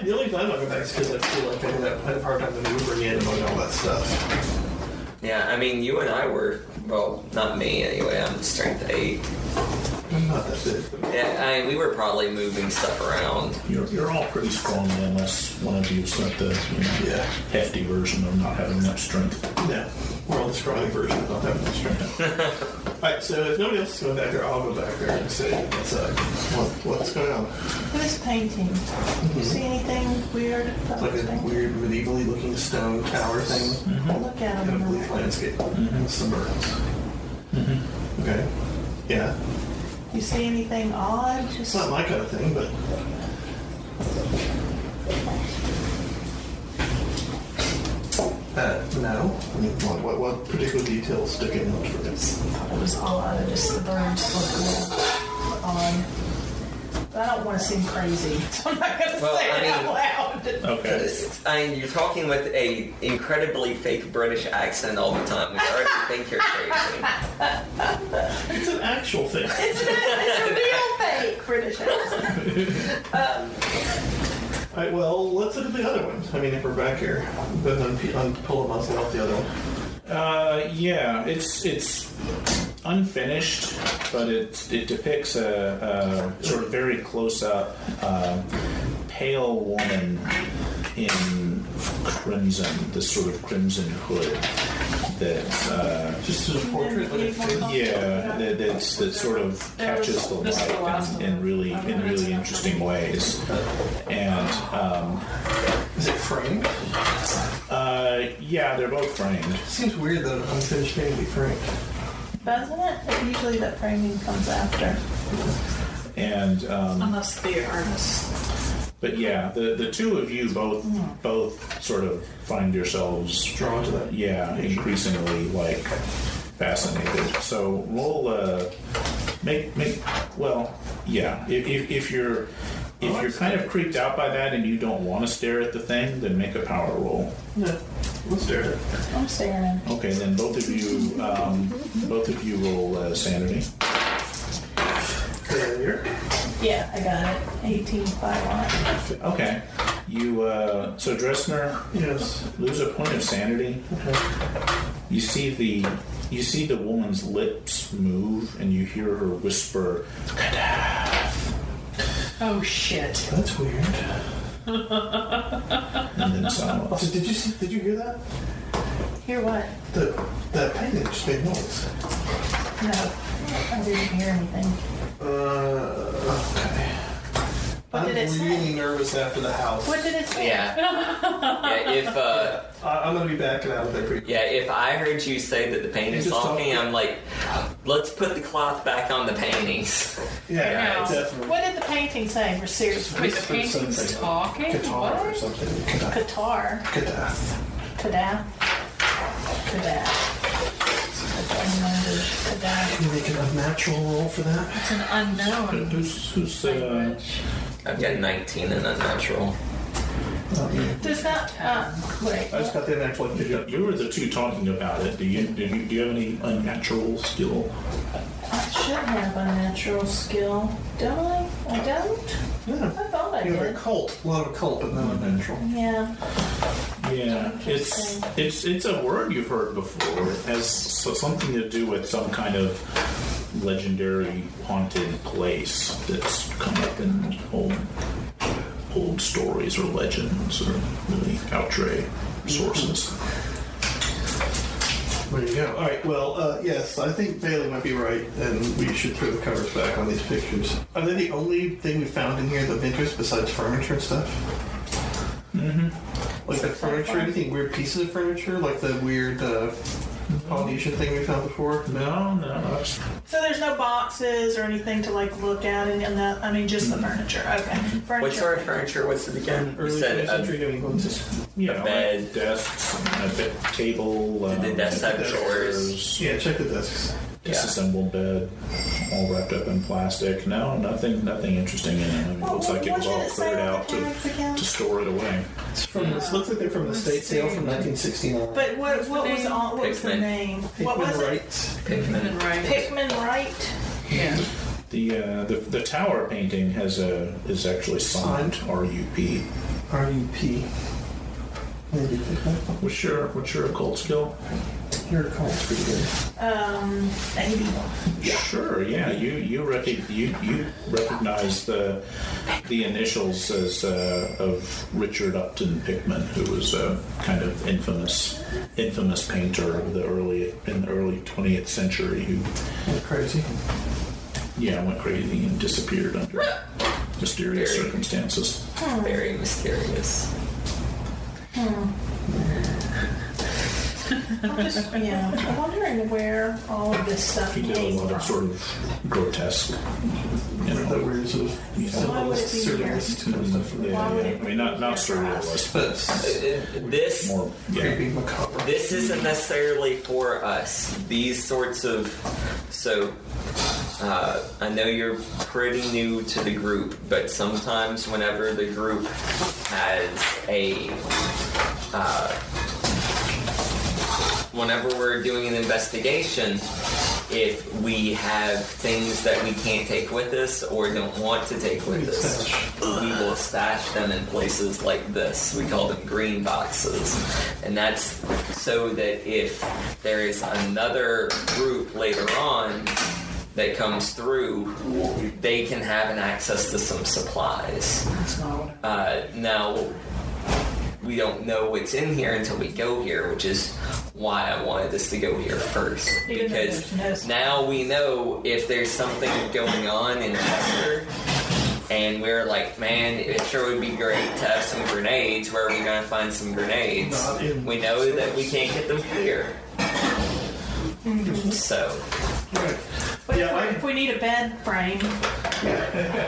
The only reason I'm not going back is because I feel like I had a hard time maneuvering in and doing all that stuff. Yeah, I mean, you and I were, well, not me anyway, I'm strength 8. I'm not that big. Yeah, I mean, we were probably moving stuff around. You're all pretty strong, unless one of you's got the hefty version of not having much strength. Yeah, we're all the scrawny version of not having much strength. Alright, so if nobody else is going back there, I'll go back there and say, what's going on? Look at this painting. Do you see anything weird about Like this a painting? weird medievally looking stone tower thing. Look at Kind of them. bleak landscape with some birds. Okay. Yeah. You see anything odd? It's not my kind of thing, but no. I mean, what particular details sticking out for this? I thought it was odd. Just the birds look a little odd. But I don't want to seem crazy, so I'm not going to say it out loud. Okay. I mean, you're talking with a incredibly fake British accent all the time. We already think you're crazy. It's an actual thing. It's a real fake British accent. All right, well, let's look at the other one. I mean, if we're back here, but pull a muzzle off the other one. Yeah, it's unfinished, but it depicts a sort of very close up pale woman in crimson, this sort of crimson hood that's Just a portrait, like a figure. that sort of catches the light in really interesting ways. And Is it framed? yeah, they're both framed. Seems weird that an unfinished painting be framed. Doesn't it? Usually that framing comes after. And Unless the artist. but yeah, the two of you both sort of find yourselves Drawn to that. increasingly like fascinated. So roll if you're kind of creeped out by that and you don't want to stare at the thing, then make a power roll. No, we'll stare at it. I'm staring. Okay, then both of you roll sanity. Failure. Yeah, I got it. 18 5 on. Okay, you so Dressner, Yes. lose a point of sanity. Okay. You see the woman's lips move, and you hear her whisper, "Kadath," Oh shit. That's weird. and then silence. Also, did you hear that? Hear what? That painting just made noise. No, I didn't hear anything. Okay. What did it I'm say? really nervous after the house. What did it say? Yeah. If I'm gonna be backing out of there pretty quick. if I heard you say that the painting's Just talking, talking. I'm like, let's put the cloth back on the paintings. Yeah, No. definitely. What did the painting say? We're serious. Wait, the Whispered painting's something. talking? Guitar or What? something. Qatar. Kadath. Kadah. Kadah. Kadah. Can you make an unnatural roll for that? It's an unknown Who's language. I've got 19 in unnatural. Does that, wait. I just got the unnatural like You were the two talking about it. Do you have any unnatural skill? I should have unnatural skill. Don't I? I don't? Yeah. I thought I You have did. a lot of occult, but no unnatural. Yeah. Yeah, it's a word you've heard before. It has something to do with some kind of legendary haunted place that's come up in old stories or legends or really Hawtrey sources. There you go. All right. Well, yes, I think Bailey might be right, and we should throw the covers back on these pictures. Are they the only thing we found in here of interest besides furniture and stuff? Mm-hmm. Like the furniture, anything weird pieces of furniture, like the weird Polynesian thing we found before? No. So there's no boxes or anything to like look at and that. I mean, just the furniture. Okay. Furniture. What sort of furniture was it again? You Early said 20th century New England. a bed. Like desks, a bed table. Did the desks have drawers? Yeah, check the desks. Disassembled bed, all wrapped up in plastic. No, nothing interesting in it. I mean, it looks like it was all cleared out to store it away. It looks like they're from an estate sale from 1969. But what was the name? What was it? Pickman. Right. Pickman Wright. Yeah. The tower painting is actually signed RUP. RUP. Maybe What's your occult skill? your occult's pretty good. 80. Sure, yeah. You recognize the initials as of Richard Upton Pickman, who was a kind of infamous painter of in the early 20th century who Went crazy. went crazy and disappeared under mysterious circumstances. Very mysterious. I'm wondering where all of this stuff He did a came lot from. of sort of grotesque, That weird sort of Why would it be here? surrealist kind of stuff. Why would it I mean, not surrealist, But This more creepy, macabre. this isn't necessarily for us. These sorts of I know you're pretty new to the group, but sometimes whenever the group has whenever we're doing an investigation, if we have things that we can't take with us or don't want to take with us, we will stash them in places like this. We call them green boxes. And that's so that if there is another group later on that comes through, they can have an access to some supplies. Now, we don't know what's in here until we go here, which is why I wanted us to go here first. Even though Because there's no- now we know if there's something going on in Chester, and we're like, man, it sure would be great to have some grenades. Where are we going to find some grenades? Not in We know that we can't get them here. So, Right. But Yeah, if we need a bed frame,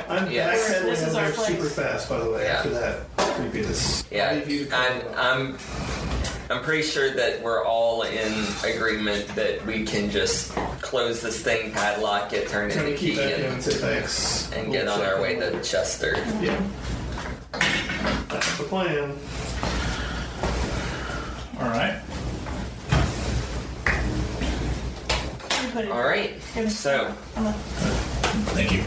I'm Yes. backpedaling This is on our there place. super fast, by the way, Yeah. after that creepiness. yeah, I'll leave you to I'm pretty sure that we're all in agreement that we can just close this thing, padlock it, turn it Trying in to the keep key, that down and, and say thanks. and get on our way to Chester. Yeah. That's the plan. All right. put it. All right. So, Thank you.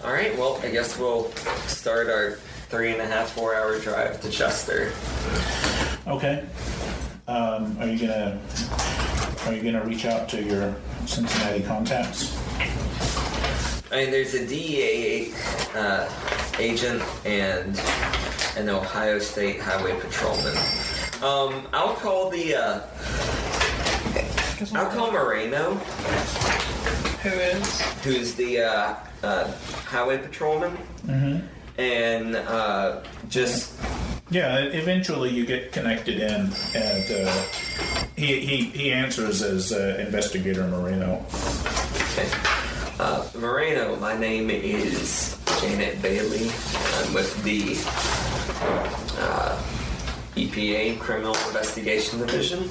all right. Well, I guess we'll start our 3.5-4 hour drive to Chester. Okay. Are you gonna reach out to your Cincinnati contacts? I mean, there's a DEA agent and an Ohio State Highway Patrolman. I'll call Moreno, who's the highway patrolman, and just Yeah. Eventually, you get connected in, and he answers as investigator Moreno. okay. Moreno, my name is Janet Bailey. I'm with the EPA Criminal Investigation Division,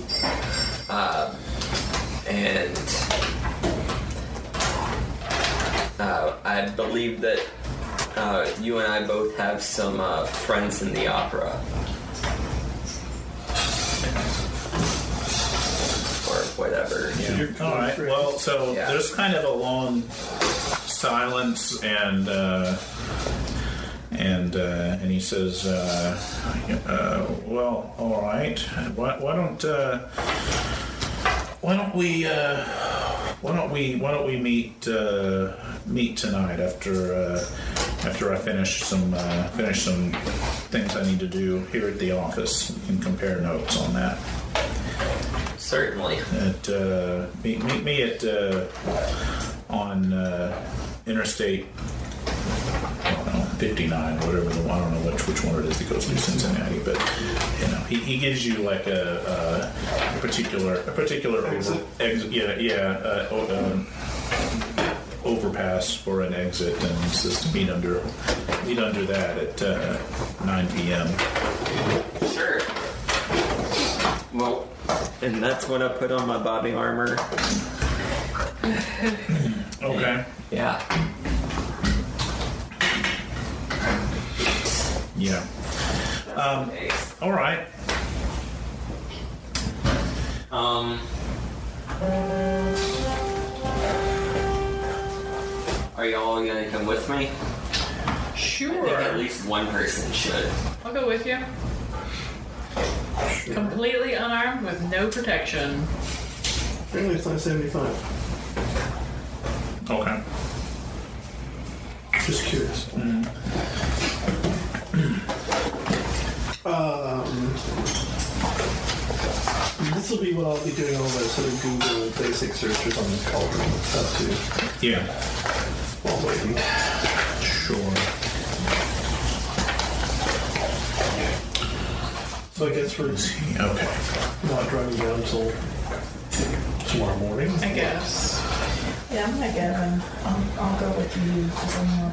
and I believe that you and I both have some friends in the opera. Or whatever. Yeah. All right. Well, so there's kind of a long silence, and he says, "Well, all right. Why don't we meet tonight after I finish some things I need to do here at the office and compare notes on that." Certainly. Meet me at on Interstate 59, whatever I don't know which one it is that goes through Cincinnati, but he gives you like a particular overpass for an exit, and says to meet under that at 9 p.m. Sure. Well, and that's when I put on my body armor. Okay. Yeah. Yeah. All right. Are y'all gonna come with me? Sure. I think at least one person should. I'll go with you. Sure. Completely unarmed with no protection. Apparently it's not 75. Okay. Just curious. This will be what I'll be doing all the sort of Google basic searches on this cauldron and stuff too, Yeah. while waiting. Sure. So I guess we're Okay. not driving down till tomorrow morning. I guess. Yeah, I'm gonna get him. I'll go with you because I'm more.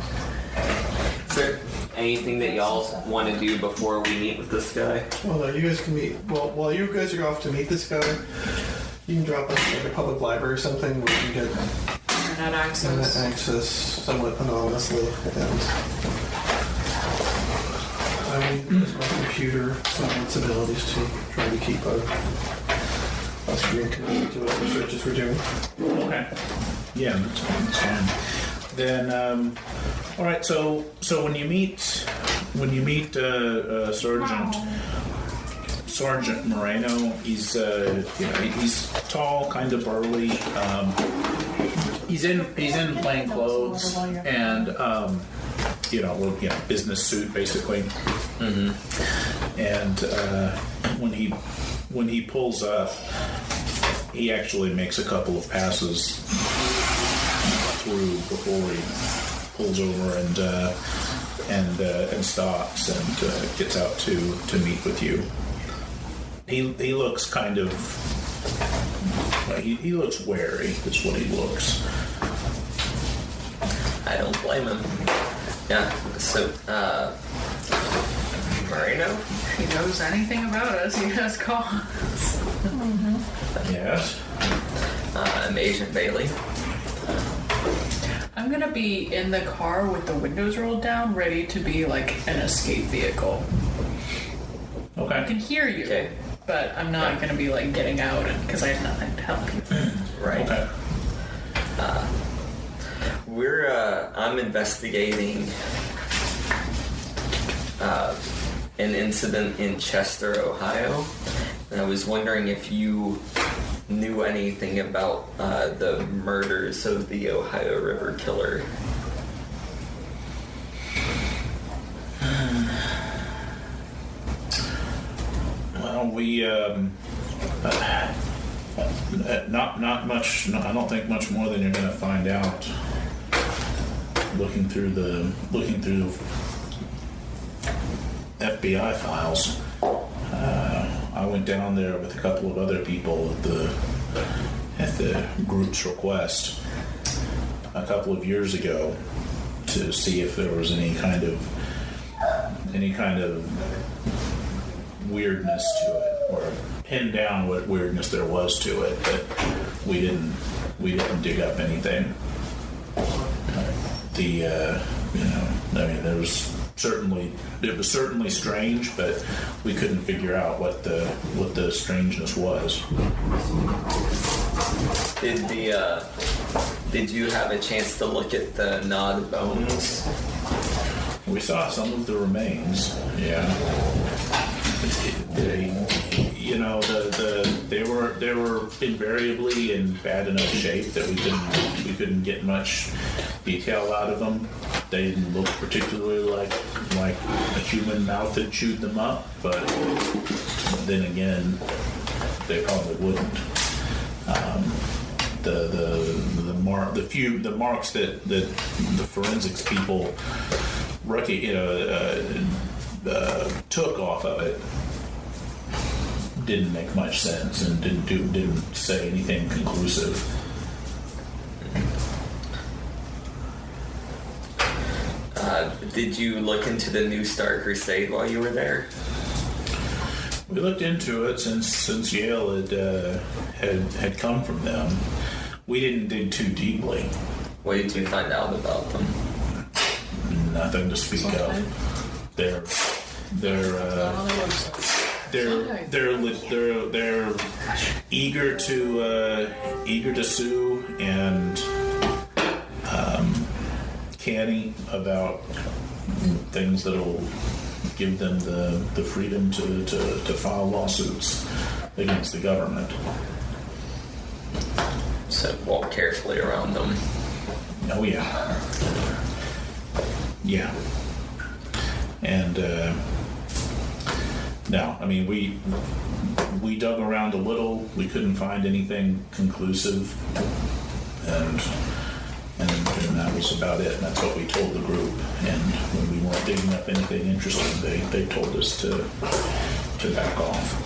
Is there anything that y'all want to do before we meet with this guy? Well, no, you guys can meet. Well, while you guys are off to meet this guy, you can drop us like a public library or something where you can get Internet internet access. access somewhat anonymously. And I will use my computer, some of its abilities to try to keep a screen connected to whatever searches we're doing. Okay. Yeah, that's fine. Then, all right. So when you meet Sergeant Moreno, he's he's tall, kind of burly. He's in plain clothes and business suit basically. Mm-hmm. And when he pulls up, he actually makes a couple of passes through before he pulls over and stops and gets out to meet with you. He looks kind of he looks wary. That's what he looks. I don't blame him. Yeah. So, Moreno? If he knows anything about us, he has cause. Yes. I'm Agent Bailey. I'm gonna be in the car with the windows rolled down, ready to be like an escape vehicle. I Okay. can hear you, Okay. but I'm not gonna be like getting out because I have nothing to help you. Right. Okay. I'm investigating an incident in Chester, Ohio, and I was wondering if you knew anything about the murders of the Ohio River Killer. Well, we not much. No, I don't think much more than you're going to find out. Looking through FBI files. I went down there with a couple of other people at the group's request a couple of years ago to see if there was any kind of weirdness to it, or pin down what weirdness there was to it, but we didn't dig up anything. The I mean, it was certainly strange, but we couldn't figure out what the strangeness was. Did you have a chance to look at the gnawed bones? We saw some of the remains. Yeah. They were invariably in bad enough shape that we couldn't get much detail out of them. They didn't look particularly like a human mouth had chewed them up, but then again, they probably wouldn't. The marks that the forensics people took off of it didn't make much sense and didn't say anything conclusive. Did you look into the New Star Crusade while you were there? We looked into it since Yale had come from them. We didn't dig too deeply. What did you find out about them? Nothing to speak of. They're eager to sue and canny about things that'll give them the freedom to file lawsuits against the government. So walk carefully around them. Oh yeah. Yeah. And no, I mean we dug around a little. We couldn't find anything conclusive, and that was about it. And that's what we told the group. And when we weren't digging up anything interesting, they told us to back off.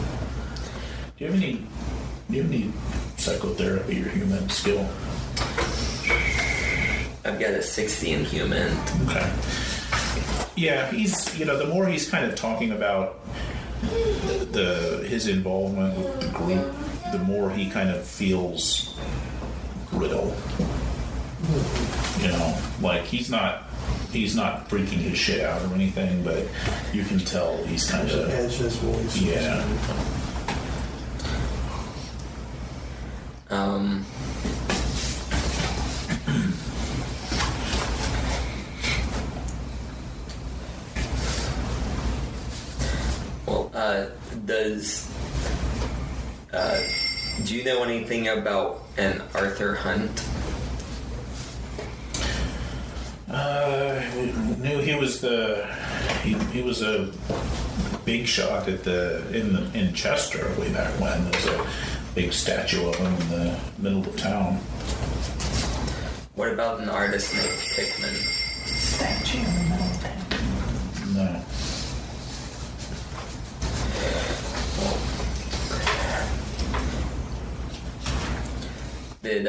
Do you have any psychotherapy or human skill? I've got a 60 in human. Okay. Yeah, he's the more he's kind of talking about his involvement with the group, the more he kind of feels brittle. Like he's not freaking his shit out or anything, but you can tell he's kind of edge his voice. Yeah. Do you know anything about an Arthur Hunt? We knew he was he was a big shot in Chester way back when. There's a big statue of him in the middle of town. What about an artist named Pickman? Statue in the middle of town. No. Did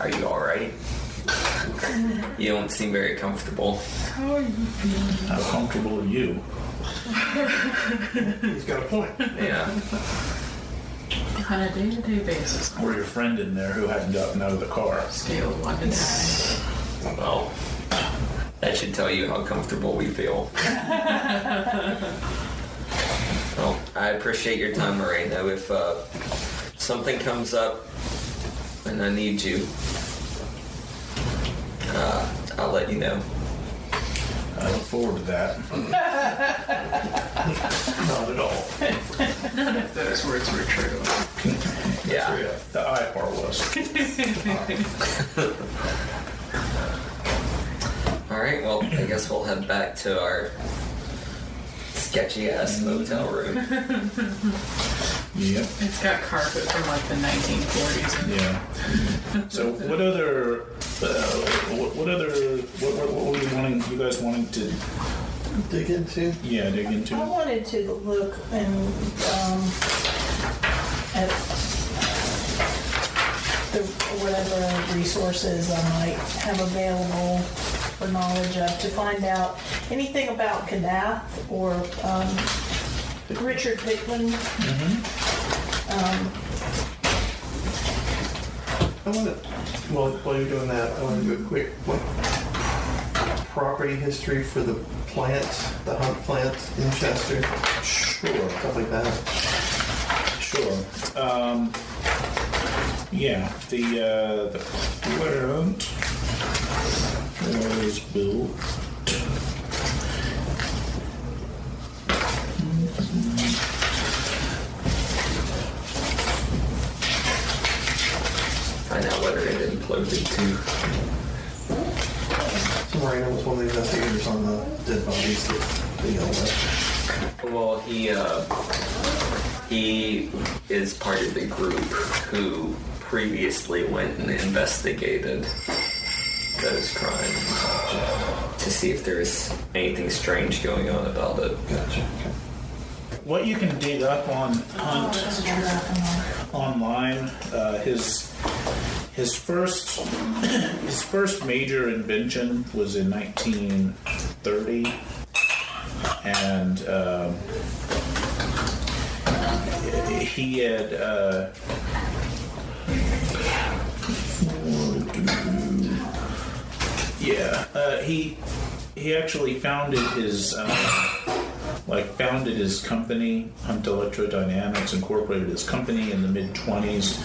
are you all right? You don't seem very comfortable. How are you feeling? How comfortable are you? He's got a point. Yeah. On a day-to-day basis. Or your friend in there who hadn't gotten out of the car? Scale of 1 to 10. Well, that should tell you how comfortable we feel. Well, I appreciate your time, Moreno. If something comes up and I need you, I'll let you know. I look forward to that. Not at all. None of those words were true. Yeah. The I part was. All right, well, I guess we'll head back to our sketchy-ass motel room. Yep. It's got carpet from like the 1940s. Yeah. So what other what were you guys wanting to Dig into? dig into? I wanted to look and at whatever resources I might have available for knowledge of to find out anything about Kadath or Richard Pickman. I want to, while you're doing that, I want to do a quick property history for the plant, the hunt plant in Chester. Sure. Stuff like that. Sure. Yeah, the plant was built. Find out whether it imploded too. So Marron was one of the investigators on the dead bodies that they yelled at. Well, he is part of the group who previously went and investigated those crimes to see if there's anything strange going on about it. Gotcha. Okay. What you can dig up on Hunt online, his first major invention was in 1930, and he had he actually founded his company, Hunt Electrodynamics, incorporated his company in the mid-20s.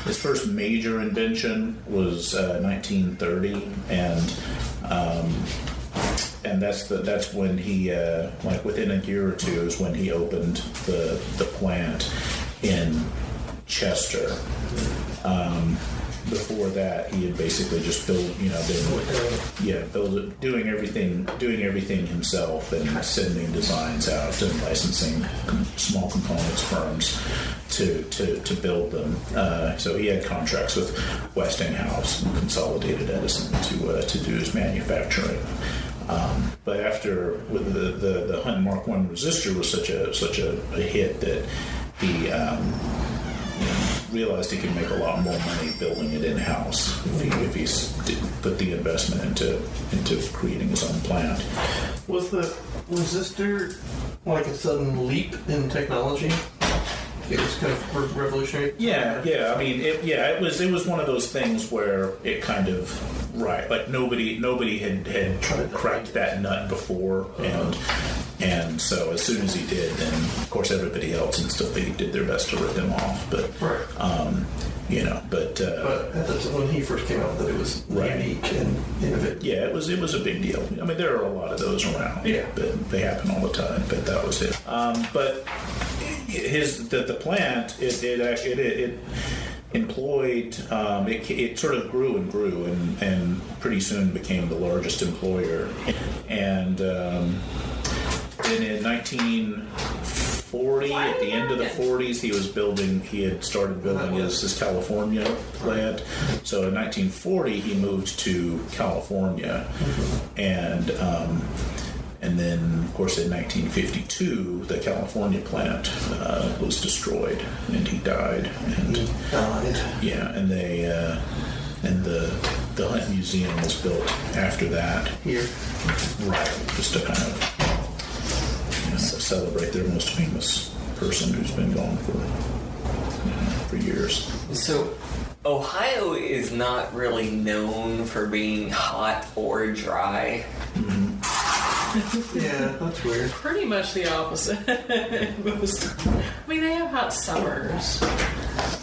His first major invention was 1930, and that's when he within a year or two is when he opened the plant in Chester. Before that, he had basically just doing everything himself and sending designs out and licensing small components firms to build them. So he had contracts with Westinghouse and Consolidated Edison to do his manufacturing. But after with the Hunt Mark I resistor was such a hit that he realized he could make a lot more money building it in-house if he put the investment into creating his own plant. Was the resistor like a sudden leap in technology? It was kind of revolutionary. Yeah. I mean, it was one of those things where it kind of like nobody had cracked that nut before, and so as soon as he did, then of course everybody else instantly did their best to rip him off. But but when he first came out, that it was unique and innovative. Yeah, it was a big deal. I mean, there are a lot of those around. Yeah, but they happen all the time. But that was it. But the plant it employed it sort of grew and pretty soon became the largest employer, and in 1940, at the end of the 40s, he had started building his California plant. So in 1940 he moved to California, and then, of course, in 1952, the California plant was destroyed, and he died. Yeah, and the Hunt Museum was built after that. Here, right? Just to kind of celebrate their most famous person who's been gone for years. So, Ohio is not really known for being hot or dry. Mm-hmm. Yeah, that's weird. Pretty much the opposite. I mean, they have hot summers,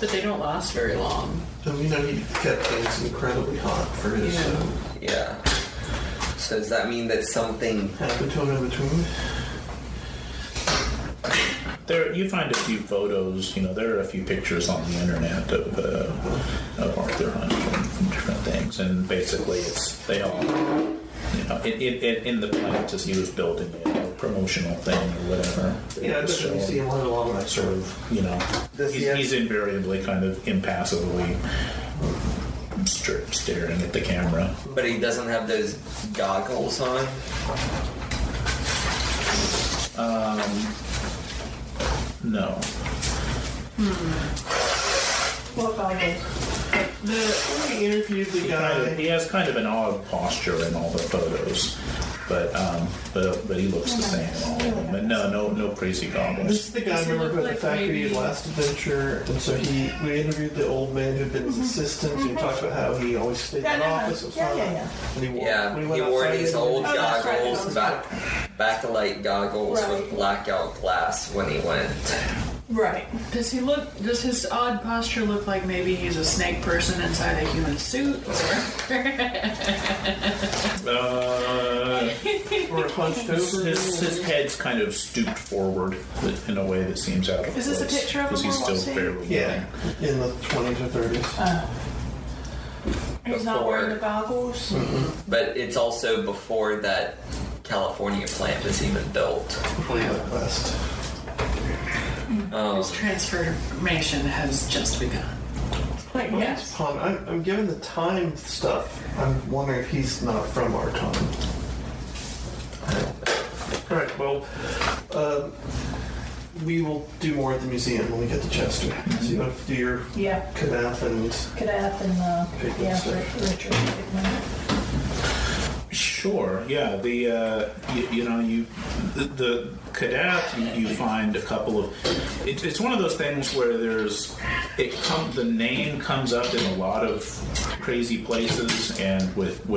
but they don't last very long. So, he kept things incredibly hot for his... Yeah. So does that mean that something happened to him in between? There, you find a few photos. There are a few pictures on the internet of Arthur Hunt from different things, and basically they all, in the plant as he was building it, a promotional thing or whatever. Yeah, I bet you see him a lot of that sort of, he's invariably kind of impassively staring at the camera. But he doesn't have those goggles on. No. What goggles? He interviewed the guy. He has kind of an odd posture in all the photos, but he looks the same in all of them. And No crazy goggles. This is the guy, Does he remember, look at the like factory maybe- last adventure, and so we interviewed the old man who'd been his assistant, and he talked about how he always stayed in Yeah, the no, office. It was yeah, fun. yeah, yeah. And he wore, Yeah, when he went wore outside, these he old had- that's right, goggles, that backlight goggles Right. with blackout glass when he went. Right. Does his odd posture look like maybe he's a snake person inside a human suit? Or hunched over. His head's kind of stooped forward in a way that seems out of Is this a place, picture of him because he's or still what's he? fairly Yeah, in the 20s or 30s. He's not Before- wearing the goggles. But it's also before that California plant was even built. Before he got west. His transformation has just begun. Yes. I'm given the time stuff. I'm wondering if he's not from our time. All right. Well, we will do more at the museum when we get to Chester. So you want to do your Yeah. Kadath and Kadath and Pigman yeah, stuff. Richard Pigman. Sure. Yeah. The Kadath, you find a couple of. It's one of those things where the name comes up in a lot of crazy places and with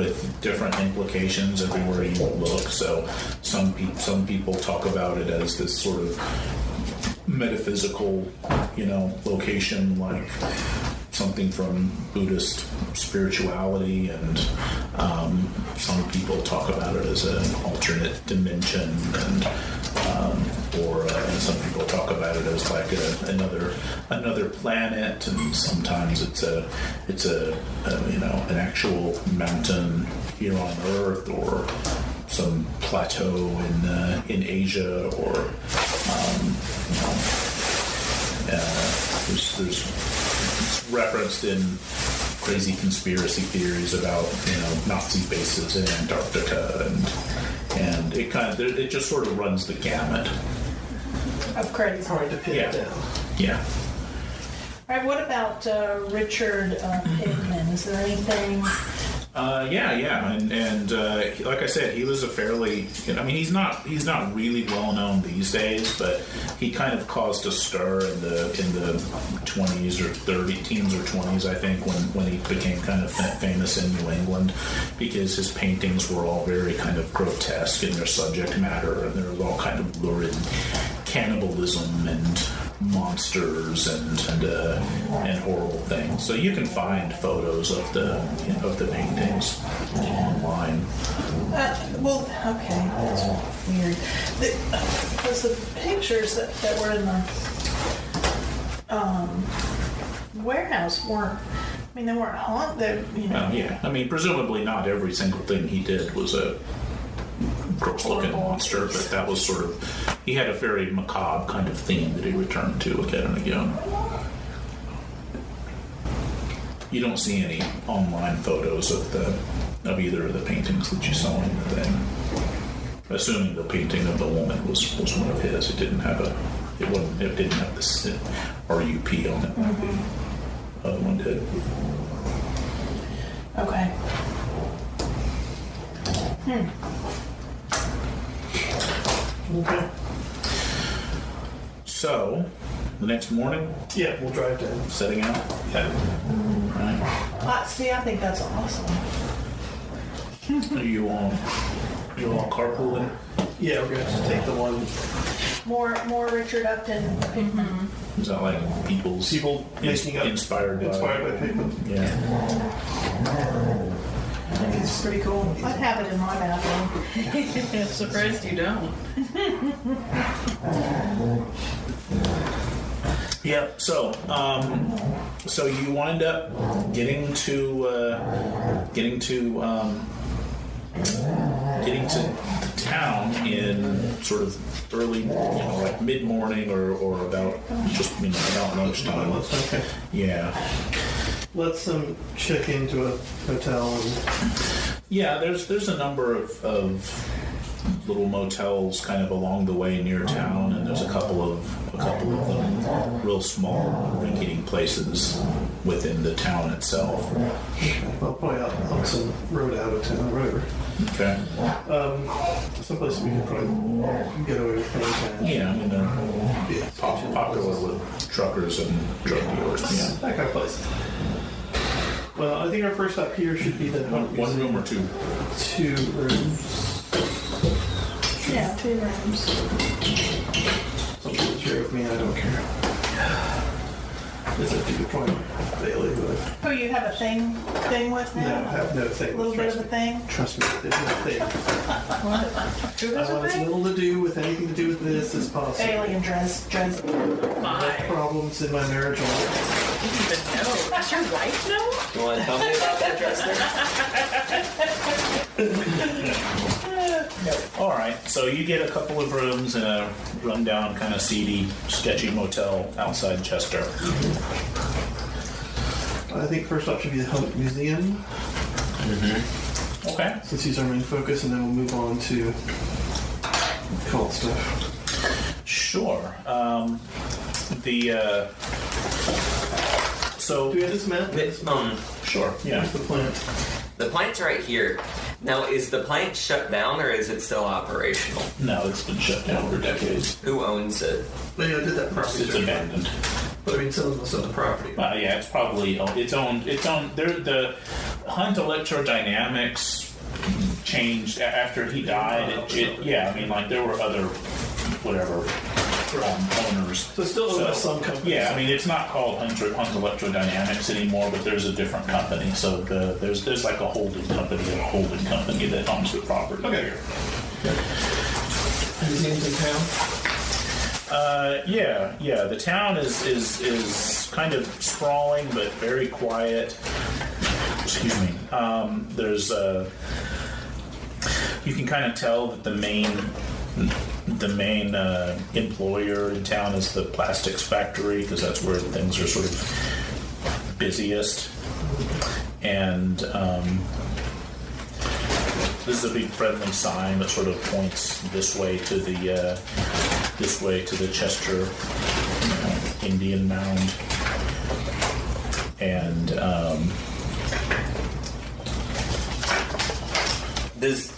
different implications everywhere you look. So some people talk about it as this sort of metaphysical, location, like something from Buddhist spirituality, and some people talk about it as an alternate dimension, and or some people talk about it as like another planet, and sometimes it's an actual mountain here on Earth, or some plateau in Asia, or there's it's referenced in crazy conspiracy theories about Nazi bases in Antarctica, and it just sort of runs the gamut. Of crazy. hard to pin Yeah. down. Yeah. All right. What about Richard Pigman? Is there anything? And like I said, he was a fairly. He's not really well known these days, but he kind of caused a stir in the 20s or 30s, teens or 20s, I think, when he became kind of famous in New England, because his paintings were all very kind of grotesque in their subject matter, and there was all kind of lurid cannibalism and monsters and horrible things. So you can find photos of the paintings online. Well, okay, that's weird. Because the pictures that were in the warehouse weren't. They weren't haunted. Presumably not every single thing he did was a gross-looking monster, but that was sort of, he had a very macabre kind of theme that he returned to again and again. You don't see any online photos of either of the paintings that you saw in the thing. Assuming the painting of the woman was one of his. It didn't have this RUP on it. The other one did. Okay. Okay. So, the next morning, Yeah, we'll drive down. setting out. Yeah. Right. See, I think that's awesome. Are you all carpooling? Yeah, we're gonna just take the one. More Richard Upton Pigman. Is that like people making up inspired by Pigman. Yeah. I think it's pretty cool. I'd have it in my bathroom. I'm surprised you don't. Yeah. So you wind up getting to the town in sort of early, like mid-morning or about about lunchtime. Okay. Yeah. Let's check into a hotel and Yeah, there's a number of little motels kind of along the way near town, and there's a couple of them real small rinky-dink places within the town itself. I'll probably out on some road out of town, whatever. Okay. Someplace we can probably get away with paying cash. Yeah, I mean they're Yeah, popular with truckers and drug dealers. Yeah. that kind of place. Well, I think our first stop here should be the One room or two? 2 rooms. Yeah, 2 rooms. Something to share with me, I don't care. It's a good point, Bailey, but Who you have a thing with no, now? I have no thing. A little bit of a thing? Trust me, there's no thing. What? Who I has a want as thing? little to do with anything to do with this as possible. Bailey and Dressner. I have problems in my marriage life. I didn't even know. Does your wife know? You want to tell me about that, Dressner? All right, so you get a couple of rooms in a rundown, kind of seedy, sketchy motel outside Chester. I think first up should be the Home Museum, Okay. since he's our main focus, and then we'll move on to cult stuff. Sure. So Do we have this map? sure. Yeah. Where's the plant? The plant's right here. Now, is the plant shut down or is it still operational? No, it's been shut down for decades. Who owns it? Maybe I did that property. It's search. abandoned. But I mean, someone must own the property. Yeah, it's probably its own. The Hunt Electrodynamics changed after he died. Yeah, I mean, like there were other whatever owners. So it's still owned by some company. Yeah, I mean, it's not called Hunt Electrodynamics anymore, but there's a different company. So there's like a holding company that owns the property. Okay. Museums in town? Yeah. The town is kind of sprawling but very quiet. Excuse me. There's you can kind of tell that the main employer in town is the plastics factory, because that's where things are sort of busiest. And this is a big friendly sign that sort of points this way to the Chester Indian mound. And Does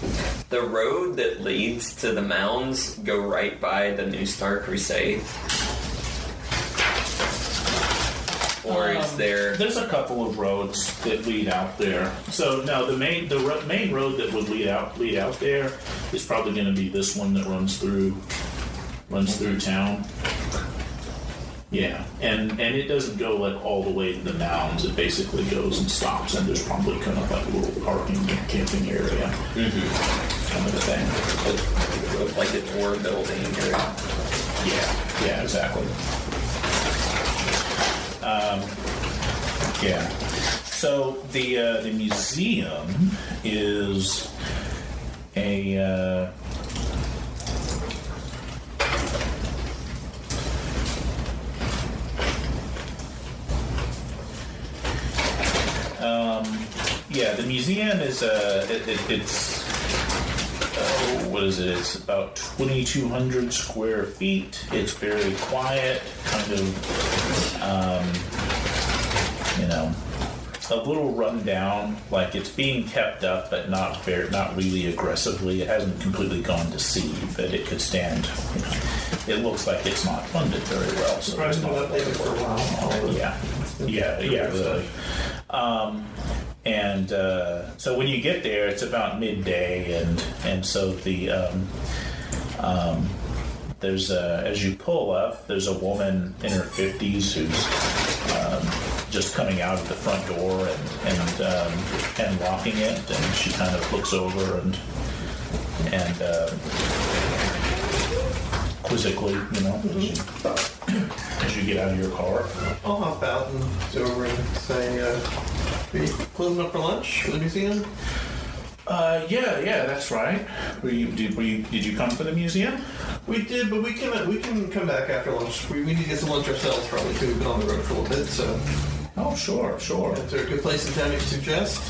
the road that leads to the mounds go right by the New Star Crusade? Or is there... There's a couple of roads that lead out there. So no, the main road that would lead out there is probably going to be this one that runs through town. Yeah, and it doesn't go like all the way to the mounds. It basically goes and stops, and there's probably kind of like a little parking and camping area, kind of a thing. like a tour building? Or... Yeah, exactly. Yeah. So the museum is a the museum is it's what is it? It's about 2,200 square feet. It's very quiet, kind of a little run down. Like it's being kept up, but not really aggressively. It hasn't completely gone to seed, but it could stand. It looks like it's not funded very well. So it's not updated for a while. Yeah, really. And so when you get there, it's about midday, and so there's as you pull up, there's a woman in her 50s who's just coming out of the front door and locking it, and she kind of looks over and quizzically, as you get out of your car. I'll hop out and go over and say, are you closing up for lunch for the museum? Yeah, that's right. Did you come for the museum? We did, but we can come back after lunch. We need to get some lunch ourselves probably too. We've been on the road for a little bit, so. Oh, sure. Is there a good place in town you suggest?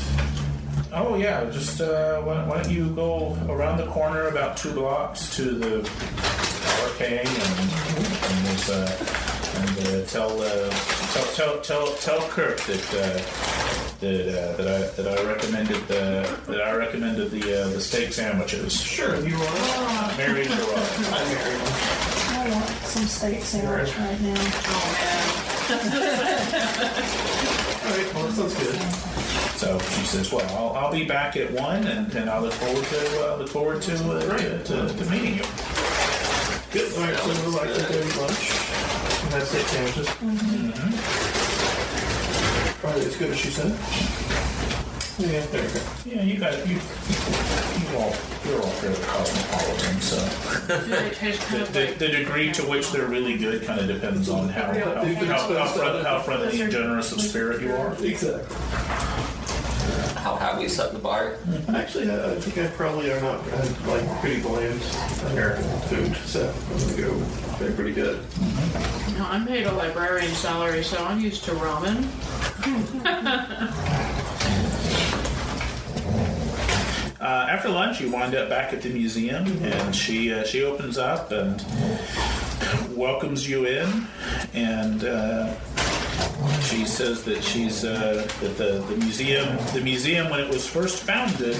Oh yeah, just why don't you go around the corner about 2 blocks to the arcade and tell Kirk that I recommended the steak sandwiches. Sure, you are. Married or I'm married. I want some steak sandwich right now. All right, well, that sounds good. So she says, "Well, I'll be back at 1, and I look forward to meeting you." Good. All right, so we'll like to do lunch. And have steak sandwiches. Mm-hmm. Probably as good as she said. Yeah, there you go. Yeah, you're all fairly cosmopolitan, so Do they taste kind of like... the degree to which they're really good kind of depends on how friendly and generous of spirit you are. Exactly. How high we set the bar? Actually, I think I probably are not like pretty bland American food, so I'm gonna go very pretty good. No, I'm paid a librarian salary, so I'm used to ramen. After lunch, you wind up back at the museum, and she opens up and welcomes you in, and she says that that the museum when it was first founded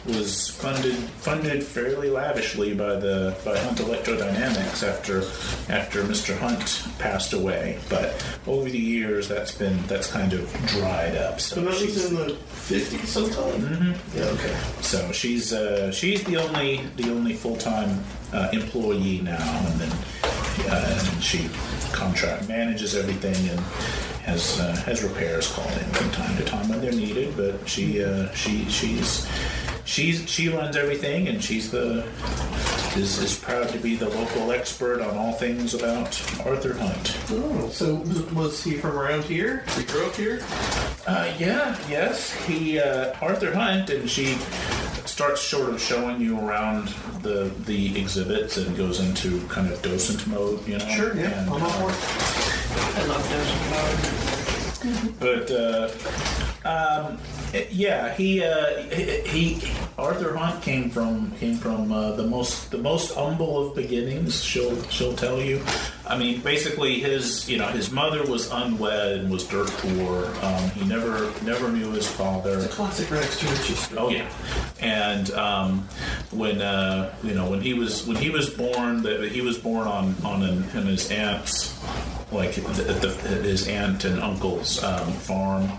was funded fairly lavishly by Hunt Electrodynamics after Mr. Hunt passed away, but over the years that's kind of dried up. So that was in the 50s sometime. Mm-hmm. Yeah. Okay. So she's the only full-time employee now, and then and she contract manages everything and has repairs called in from time to time when they're needed. But she runs everything, and is proud to be the local expert on all things about Arthur Hunt. Oh, so was he from around here? Did he grow up here? Yes. He Arthur Hunt, and she starts sort of showing you around the exhibits and goes into kind of docent mode, you know. Sure, yeah. And, I'm on board. I love docent mode. But he Arthur Hunt came from the most humble of beginnings. She'll tell you. I mean, basically his mother was unwed and was dirt poor. He never knew his father. It's a classic rags to riches story. Oh yeah, and when he was born, he was born on his aunt's, like his aunt and uncle's farm.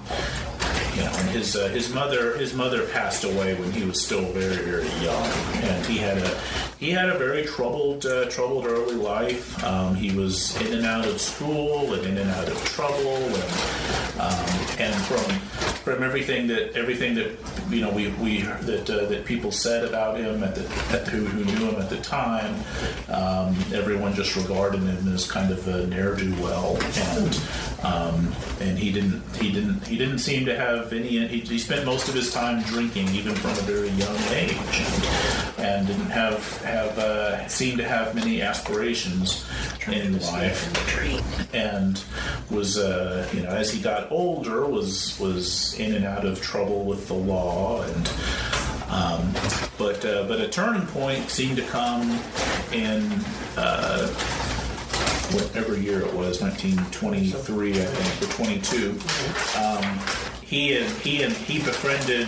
You know, and his mother passed away when he was still very, very young, and he had a very troubled early life. He was in and out of school and in and out of trouble, and from everything that that people said about him who knew him at the time, everyone just regarded him as kind of a ne'er-do-well, and he didn't seem to have any. He spent most of his time drinking, even from a very young age, and didn't seemed to have many aspirations in life, and was as he got older was in and out of trouble with the law, and but a turning point seemed to come in whatever year it was, 1923, I think, or 22. He befriended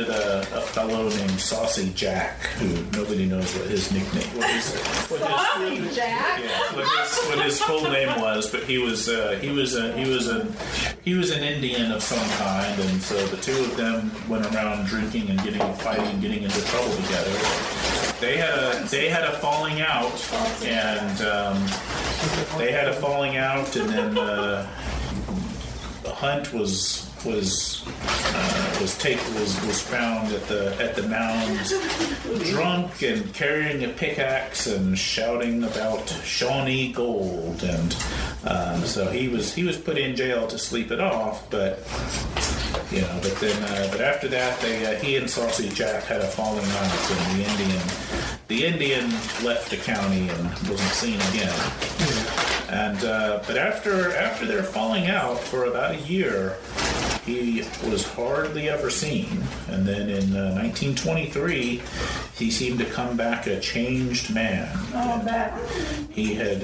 a fellow named Saucy Jack, who nobody knows what his nickname was. Saucy Jack. Yeah, what his full name was, but he was an Indian of some kind, and so the two of them went around drinking and getting into trouble together. They had a falling out, and then Hunt was found at the mounds, drunk and carrying a pickaxe and shouting about Shawnee gold, and so he was put in jail to sleep it off, but after that he and Saucy Jack had a falling out, and the Indian left the county and wasn't seen again. And but after their falling out for about a year, he was hardly ever seen. And then in 1923, he seemed to come back a changed man. Oh, that. He had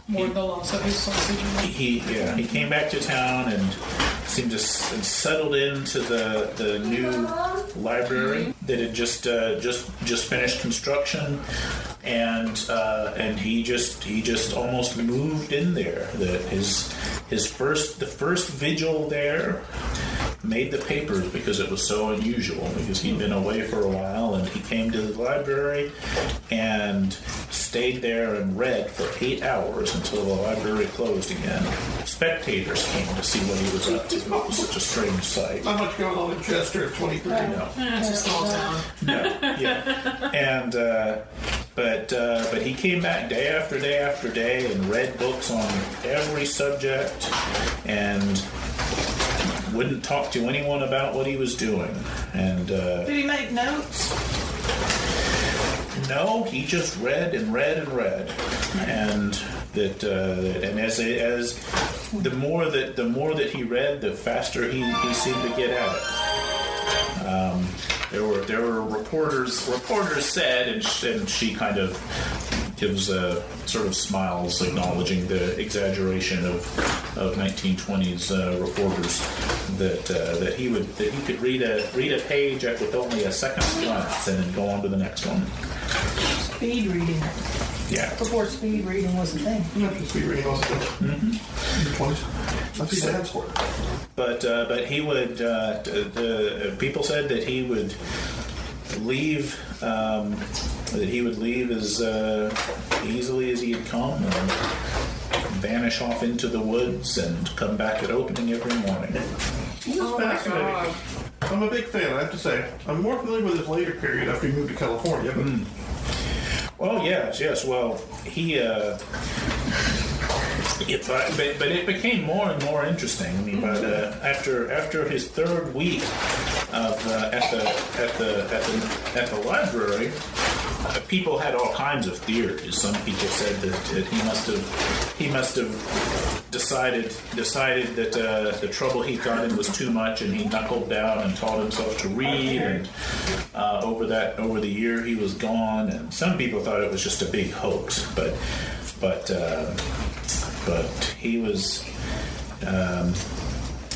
Mourn the loss of his sausage. he came back to town and seemed to settled into the new library that had just finished construction, and he just almost moved in there. That the first vigil there made the papers because it was so unusual, because he'd been away for a while, and he came to the library and stayed there and read for 8 hours until the library closed again. Spectators came to see what he was up to. It was such a strange sight. Not much going on in Chester at 23. No. It's a small town. No, yeah. And but he came back day after day after day and read books on every subject and wouldn't talk to anyone about what he was doing. And Did he make notes? no, he just read and read and read, and and as the more that he read, the faster he seemed to get at it. There were reporters said, and she kind of gives sort of smiles, acknowledging the exaggeration of 1920s reporters, that he could read a page with only a second's glance and then go on to the next one. Speed reading. Yeah. Before speed reading was a thing. Yeah, speed reading was a thing. In the 20s. That's what dad's for. But he would. The people said that he would leave. That he would leave as easily as he had come, and vanish off into the woods, and come back at opening every morning. Oh my God. I'm a big fan, I have to say. I'm more familiar with his later period after he moved to California. But Well, yes. Well, he. But it became more and more interesting. I mean, but after his third week of at the library, people had all kinds of theories. Some people said that he must have decided that the trouble he got in was too much, and he knuckled down and taught himself to read. And over the year he was gone. And some people thought it was just a big hoax, but he was.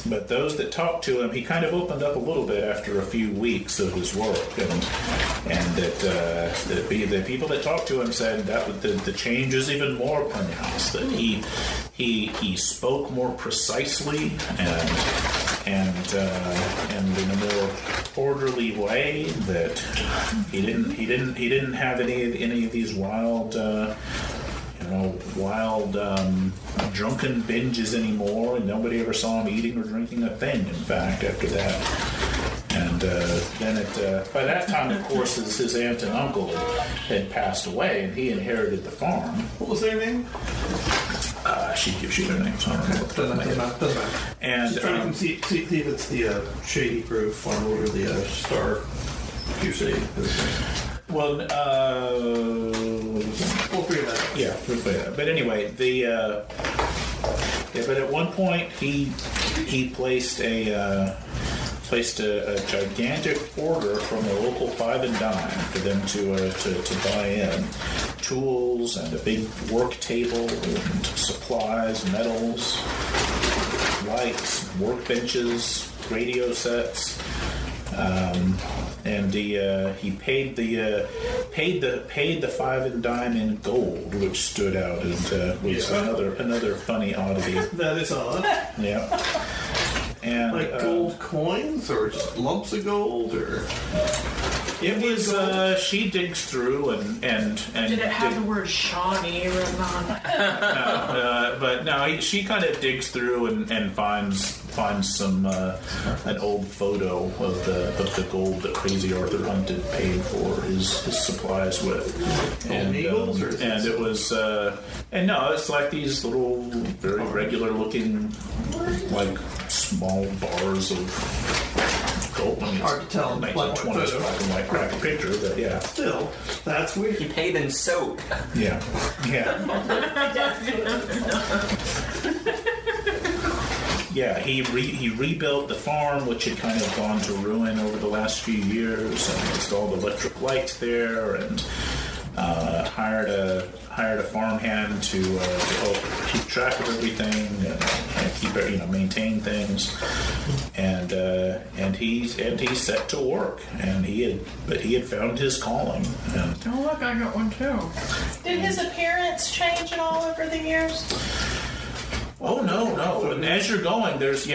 But those that talked to him, he kind of opened up a little bit after a few weeks of his work, and that the people that talked to him said that the change is even more pronounced. That he spoke more precisely and in a more orderly way. That he didn't have any of these wild drunken binges anymore, and nobody ever saw him eating or drinking a thing, in fact, after that. And then by that time, of course, his aunt and uncle had passed away, and he inherited the farm. what was their name? She gives you their names. I don't know. Doesn't matter. And Just trying to see if it's the Shady Grove farm or the Star Crusade. well, We'll figure that out. yeah, we'll play that. But anyway, but at one point he placed a gigantic order from the local Five and Dime for them to buy in tools and a big work table and supplies, metals, lights, workbenches, radio sets. And he paid the Five and Dime in gold, which stood out and was another funny oddity. That is odd. Yeah. And Like gold coins or just lumps of gold or it was she digs through and Did it have the word Shawnee written on it? but no, she kind of digs through and finds some an old photo of the gold that Crazy Arthur Hunt had paid for his supplies with, and it was and no, it's like these little very regular looking like small bars of gold. I mean, hard to tell. 1920s black and white crappy picture, but yeah. Still, that's weird. He paid in soap. Yeah. he rebuilt the farm, which had kind of gone to ruin over the last few years, and installed electric lights there, and hired a farmhand to help keep track of everything and keep maintain things, and he's set to work, and he had found his calling. And Oh, look, I got one too. Did his appearance change at all over the years? oh no! And as you're going, there's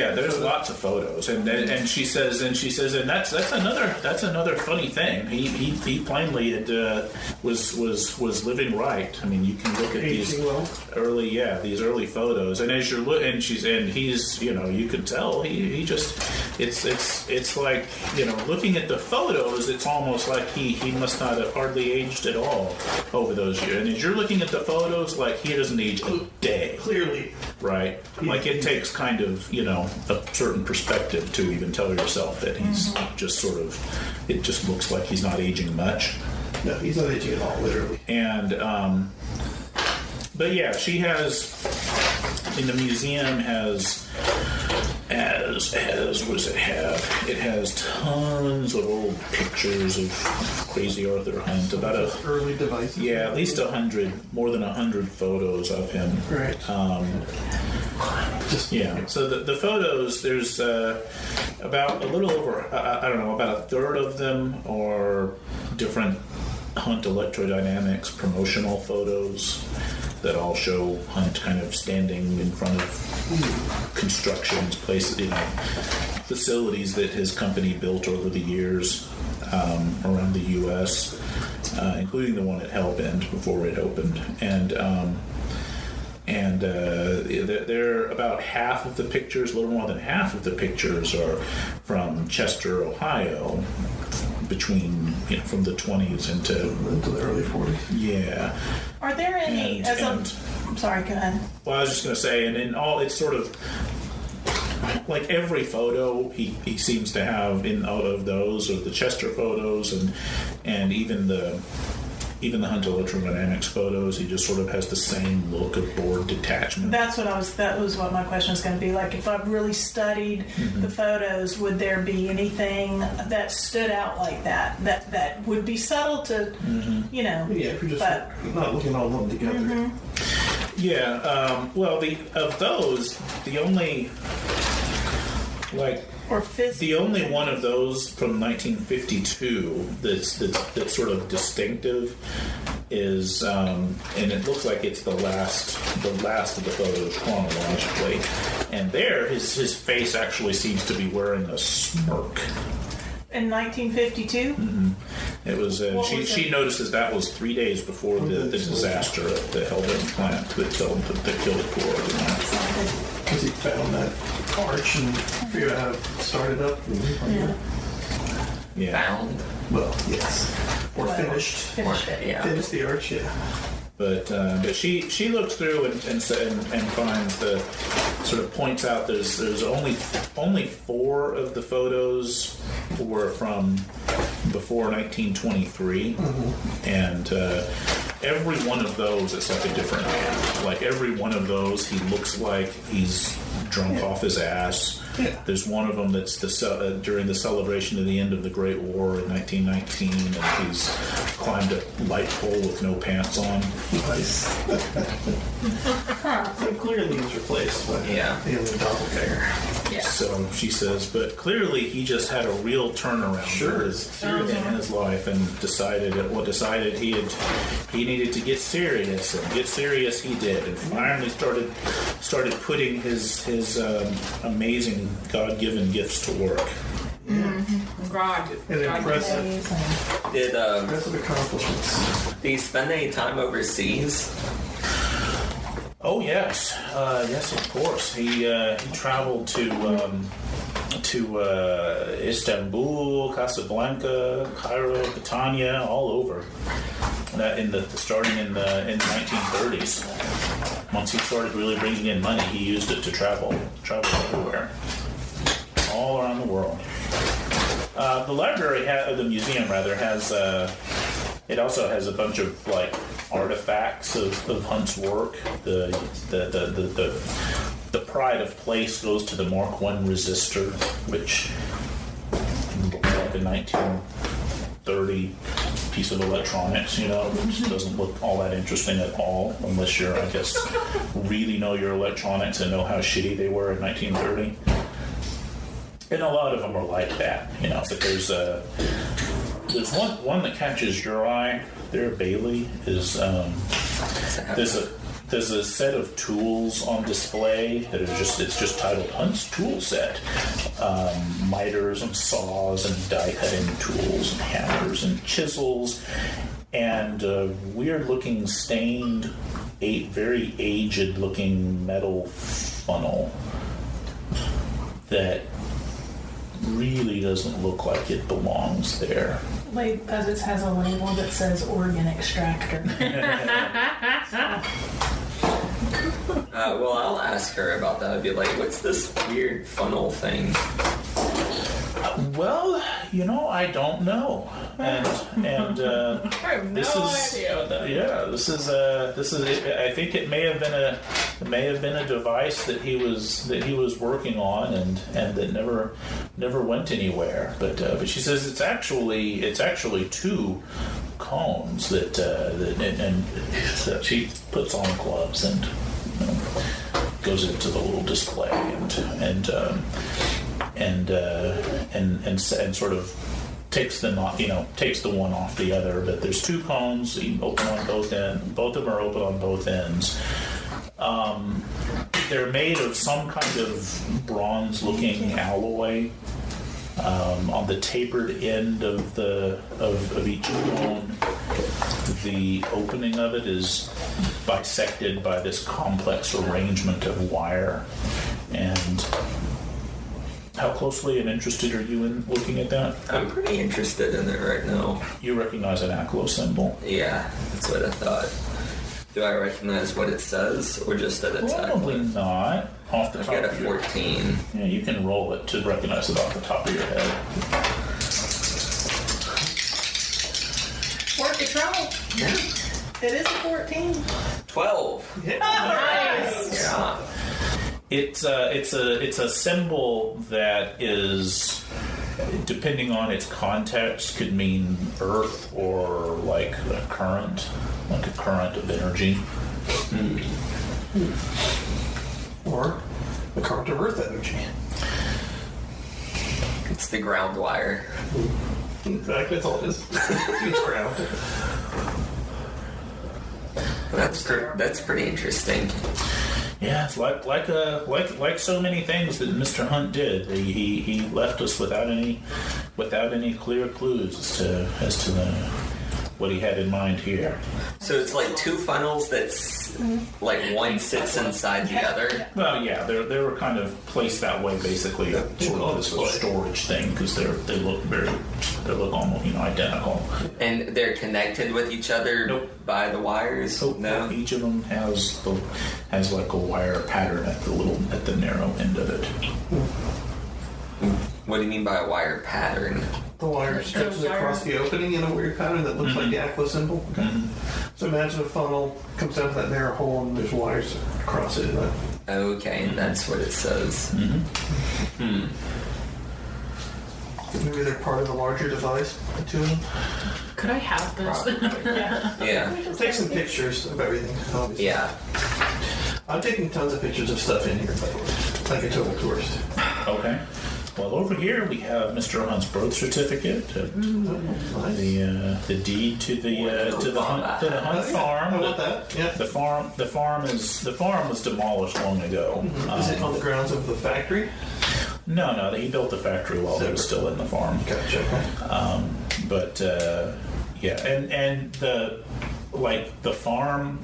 lots of photos, and she says, and that's another funny thing. He plainly had was living right. I mean, you can look at these early photos, and as you're he's you could tell he just it's like looking at the photos, it's almost like he must not have hardly aged at all over those years. And as you're looking at the photos, like he doesn't age a day. Clearly. Right. Like it takes kind of, a certain perspective to even tell yourself that he's just sort of, it just looks like he's not aging much. No, he's not aging at all, literally. And, but yeah, she has, in the museum what does it have? It has tons of old pictures of crazy Arthur Hunt. Early devices. Yeah, at least 100, more than 100 photos of him. Right. So the photos, there's about a little over, about a third of them are different Hunt electrodynamics promotional photos that all show Hunt kind of standing in front of constructions, places, facilities that his company built over the years around the U.S., including the one at Hellbend before it opened. And they're about half of the pictures, a little more than half of the pictures are from Chester, Ohio, between from the 20s into the early 40s. Yeah. Are there any? I'm sorry. Go ahead. Well, I was just going to say, and in all, it's sort of like every photo he seems to have in out of those, or the Chester photos, and even the Hunt electrodynamics photos, he just sort of has the same look of bored detachment. That was what my question was going to be. Like, if I've really studied the photos, would there be anything that stood out like that would be subtle to, Yeah, if you're just not looking all of them together. Yeah. Well, of those, the only the only one of those from 1952 that's sort of distinctive is, and it looks like it's the last of the photos chronologically. And there, his face actually seems to be wearing a smirk. In 1952? Mm-hmm. It was. She notices that was 3 days before the disaster at the Hellbent plant that killed poor. Because he found that arch and figured out how to start it up. Yeah. Found? Well, yes. Or finished. Finished the arch, yeah. But she looks through and finds the sort of points out there's only 4 of the photos were from before 1923, and every one of those is like a different man. Like every one of those, he looks like he's drunk off his ass. Yeah. There's one of them that's during the celebration of the end of the Great War in 1919, and he's climbed a light pole with no pants on. Nice. So clearly he's replaced by the alien doppelganger. Yeah. So she says, but clearly he just had a real turnaround in his life, and decided he needed to get serious, and get serious he did, and finally started putting his amazing God-given gifts to work. God. And impressive. Impressive accomplishments. Did he spend any time overseas? Oh yes, yes, of course. He traveled to Istanbul, Casablanca, Cairo, Catania, all over. Starting in the 1930s. Once he started really bringing in money, he used it to travel everywhere, all around the world. The museum has. It also has a bunch of artifacts of Hunt's work. The pride of place goes to the Mark I resistor, which looked like a 1930 piece of electronics, which doesn't look all that interesting at all, unless you're, I guess, really know your electronics and know how shitty they were in 1930. And a lot of them are like that, but there's one that catches your eye there, Bailey, is there's a set of tools on display that it's just titled Hunt's Tool Set. Miters and saws and die cutting tools and hammers and chisels and weird looking stained, very aged looking metal funnel that really doesn't look like it belongs there. Because it has a label that says organ extractor. Well, I'll ask her about that. I'd be like, what's this weird funnel thing? Well, I don't know, and I have no idea. Yeah, this is. I think it may have been a device that he was working on, and that never went anywhere. But she says it's actually two cones that she puts on gloves and goes into the little display and sort of takes the one off the other. But there's two cones. You open on both ends. Both of them are open on both ends. They're made of some kind of bronze-looking alloy. On the tapered end of each cone, the opening of it is bisected by this complex arrangement of wire. And how closely and interested are you in looking at that? I'm pretty interested in it right now. You recognize an ACLO symbol? Yeah, that's what I thought. Do I recognize what it says, or just that it's Probably not. Off the top I got a of your 14. Yeah, you can roll it to recognize it off the top of your head. Work it, trouble. Yeah. It is a 14. 12. Yeah. Nice. Yeah. It's a symbol that is, depending on its context, could mean earth or like a current of energy. Or the current of earth energy. It's the ground wire. Exactly, that's all it is. It's ground. That's pretty interesting. Yeah, it's like so many things that Mr. Hunt did. He left us without any clear clues as to what he had in mind here. So it's like two funnels that's like one sits inside the other. Well, yeah, they were kind of placed that way, basically, sort of as a storage thing, because they look almost identical. And they're connected with each other by the wires. No, each of them has like a wire pattern at the narrow end of it. What do you mean by a wire pattern? The wire stretches across the opening in a weird pattern that looks like the ACLO symbol. Okay. Mm-hmm. So imagine a funnel comes down to that narrow hole and there's wires across it. Okay, and that's what it says. Mm-hmm. Maybe they're part of the larger device, the two of them. Could I have this? Yeah. Take some pictures of everything, obviously. Yeah. I'm taking tons of pictures of stuff in here, like a total tourist. Okay. Well, over here we have Mr. Hunt's birth certificate, the deed to the Hunt farm. How about that? Yeah. The farm was demolished long ago. Is it on the grounds of the factory? No, he built the factory while he was still in the farm. Gotcha. And the farm,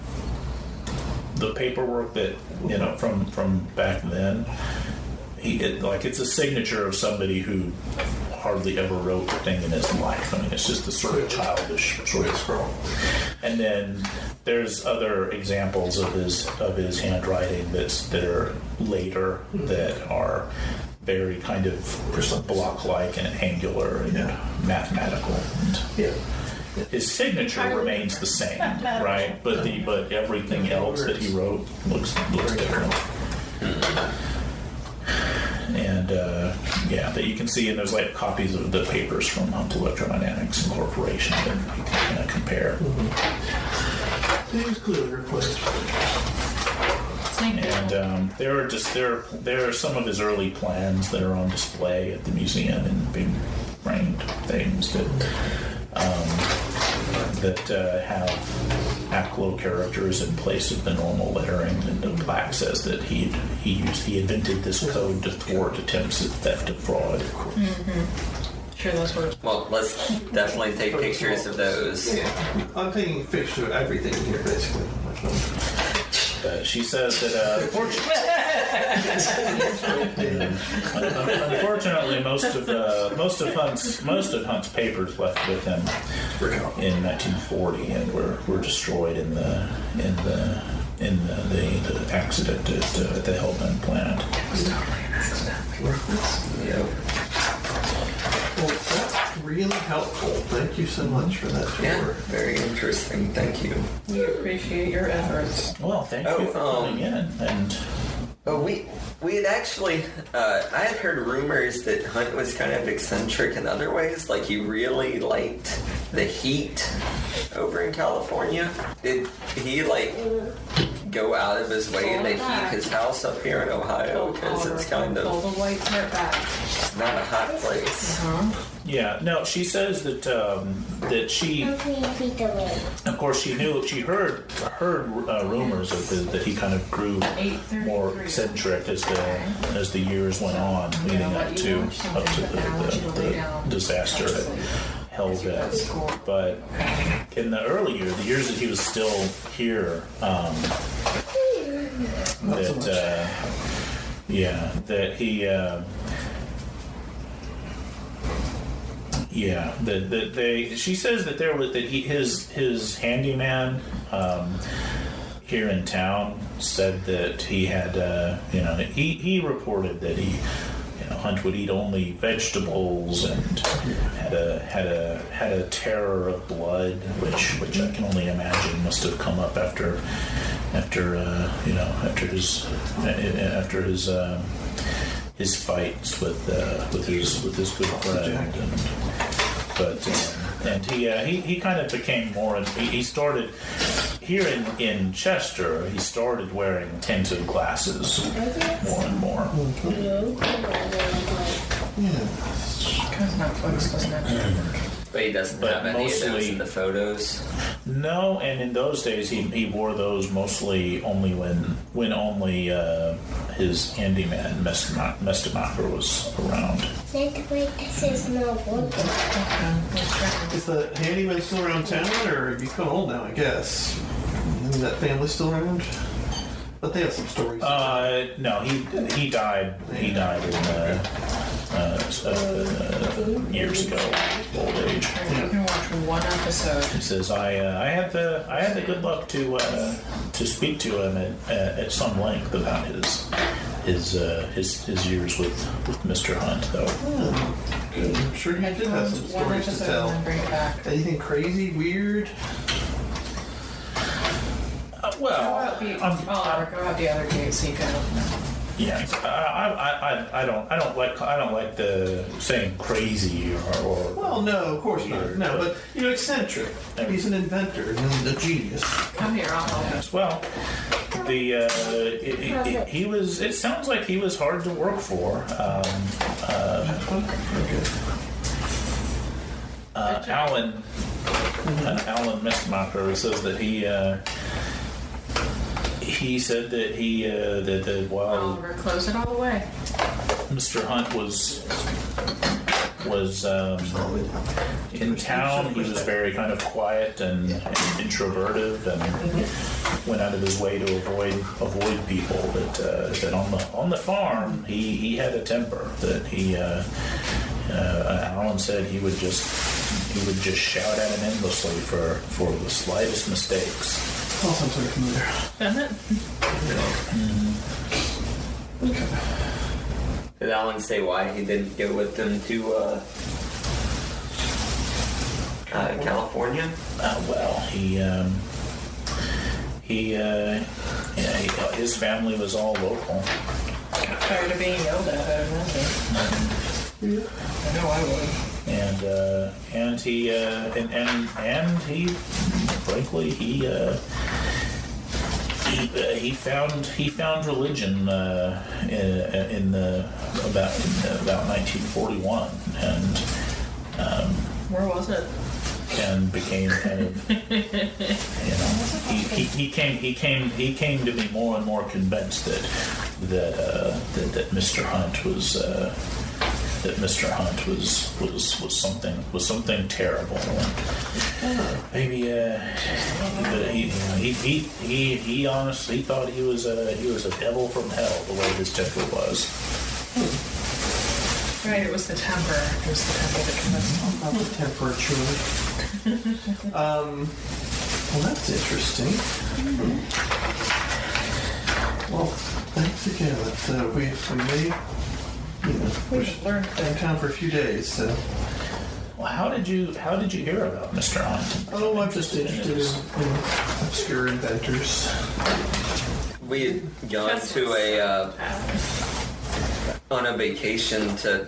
the paperwork that from back then. It's a signature of somebody who hardly ever wrote a thing in his life. I mean, it's just the sort of childish sort of scroll. And then there's other examples of his handwriting that are later that are very kind of block-like and angular and mathematical. his signature remains the same, right? But everything else that he wrote looks different. And that you can see, and there's like copies of the papers from Hunt Electrodynamics Incorporation that you can kind of compare. He was clearly replaced. And there are some of his early plans that are on display at the museum and big framed things that have Aklo characters in place of the normal lettering. And the plaque says that he invented this code to thwart attempts at theft and fraud. Mm-hmm. Sure, that's what. Well, let's definitely take pictures of those. Yeah, I'm taking pictures of everything here, basically. She says that unfortunately, most of Hunt's papers left with him in 1940 and were destroyed in the accident at the Hellman plant. It was totally an accident. Yep. Well, that's really helpful. Thank you so much for that. Yeah, very interesting. Thank you. We appreciate your efforts. Well, thank you for coming in. And we had actually I had heard rumors that Hunt was kind of eccentric in other ways. Like he really liked the heat over in California. Did he go out of his way to heat his house up here in Ohio? Because it's kind Pull of the white part back. not a hot place. yeah, no, she says that she, of course, she heard rumors of that he kind of grew more eccentric as the years went on, leading up to the disaster at Hellvet. But in the early years, the years that he was still here, she says that his handyman here in town said that he had he reported that Hunt would eat only vegetables and had a terror of blood, which I can only imagine must have come up after his fights with his good friend. And he kind of became more. He started here in Chester. He started wearing tinted glasses more and more. Because Netflix doesn't have to work. But he doesn't have any of those in the photos. No, and in those days he wore those mostly only when his handyman Mestemacher was around. Is the handyman still around town, or have you become old now? I guess. Is that family still around? But they have some stories. No, he died. He died in years ago, old age. You can watch one episode. He says, I had the good luck to speak to him at some length about his years with Mr. Hunt, though. Good. I'm sure he did have some stories to tell. Bring it back. Anything crazy, weird? Go out the other gate so you can open it. Yeah, I don't like the saying crazy or. Well, no, of course not. No, but eccentric. He's an inventor and a genius. Come here, I'll help. Yes, well, he was. It sounds like he was hard to work for. Alan Mestemacher says that he said that that while Oliver, close it all the way. Mr. Hunt was in town, he was very kind of quiet and introverted and went out of his way to avoid people. That on the farm he had a temper that Alan said he would just shout at him endlessly for the slightest mistakes. Oh, sounds very familiar. Doesn't it? Did Alan say why he didn't go with them to California? Well, his family was all local. Tired of being yelled at, I imagine. I know I would. And he frankly he found religion in about 1941 and where was it? And became kind of he came to be more and more convinced that Mr. Hunt was something terrible. Maybe he honestly thought he was a devil from hell, the way this temper was. Right, it was the temper. It was the temper that convinced him. About the temperature. Well, that's interesting. Well, thanks again. We may learned in town for a few days. So. Well, how did you hear about Mr. Hunt? Oh, I'm just interested in obscure inventors. We had gone on a vacation to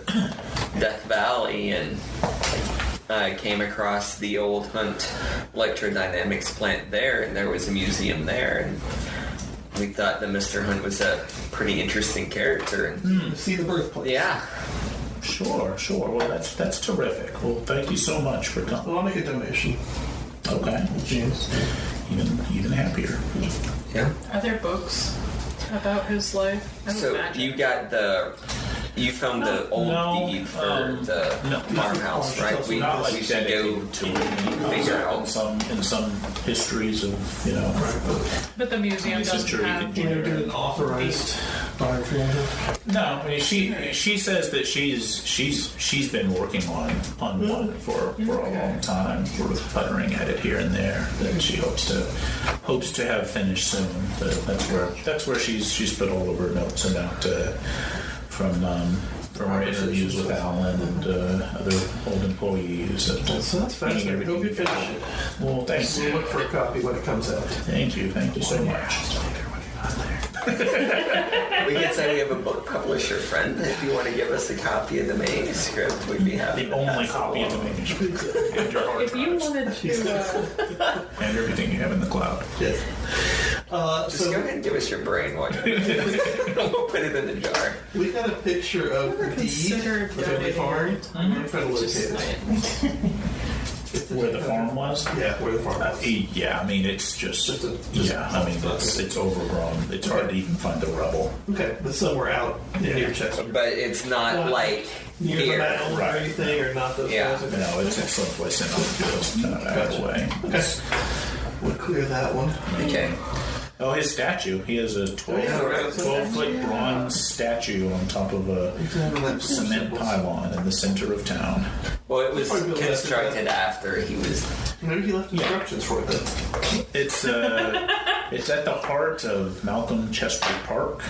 Death Valley and came across the old Hunt electrodynamics plant there, and there was a museum there, and we thought that Mr. Hunt was a pretty interesting character. And see the birthplace. Yeah. Sure. Well, that's terrific. Well, thank you so much for coming. Well, I'll make a donation. Okay. James. Even happier. Yeah. Are there books about his life? So you found the old deed for the Marron house, right? We should go to figure out in some histories of But the museum doesn't have. Can you get an authorized biography? No, I mean she says that she's been working on one for a long time, sort of puttering at it here and there. That she hopes to have finished soon. But that's where she's put all of her notes about from our interviews with Alan and other old employees. So that's fascinating. Hope you finish it. Well, thanks. We'll look for a copy when it comes out. Thank you so much. We could say we have a book publisher friend. If you want to give us a copy of the manuscript, we'd be happy. The only copy of the manuscript. If you wanted to, and everything you have in the cloud. Yes. Just go ahead and give us your brain while we'll put it in the jar. We got a picture of the deed of the farm. I'm trying to locate it. Where the farm was? Yeah, where the farm was. Yeah, I mean, it's it's overgrown. It's hard to even find the rubble. Okay, but somewhere out near Chester. But it's not like near here. the mounds or anything, or not those Yeah. guys? No, it's someplace in the kind of out of the way. Okay. We'll clear that one. Okay. Oh, his statue. He has a 12-foot bronze statue on top of a cement pylon in the center of town. Well, it was constructed after he was... Maybe he left instructions for it then. It's at the heart of Malcolm Chester Park.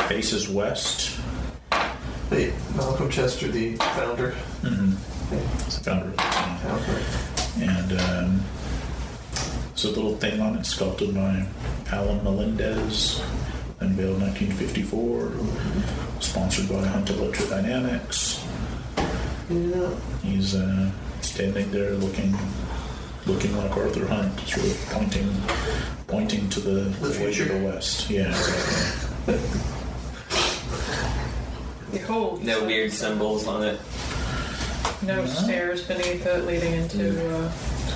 Faces west. Wait, Malcolm Chester, the founder? Mm-hmm. Founder of the town. And it's a little thing on it sculpted by Alan Melendez, unveiled 1954, sponsored by Hunt Electrodynamics. Yeah. He's standing there looking like Arthur Hunt, sort of pointing to the way to the west. Yeah, exactly. behold, No weird symbols on it. no stairs beneath it leading into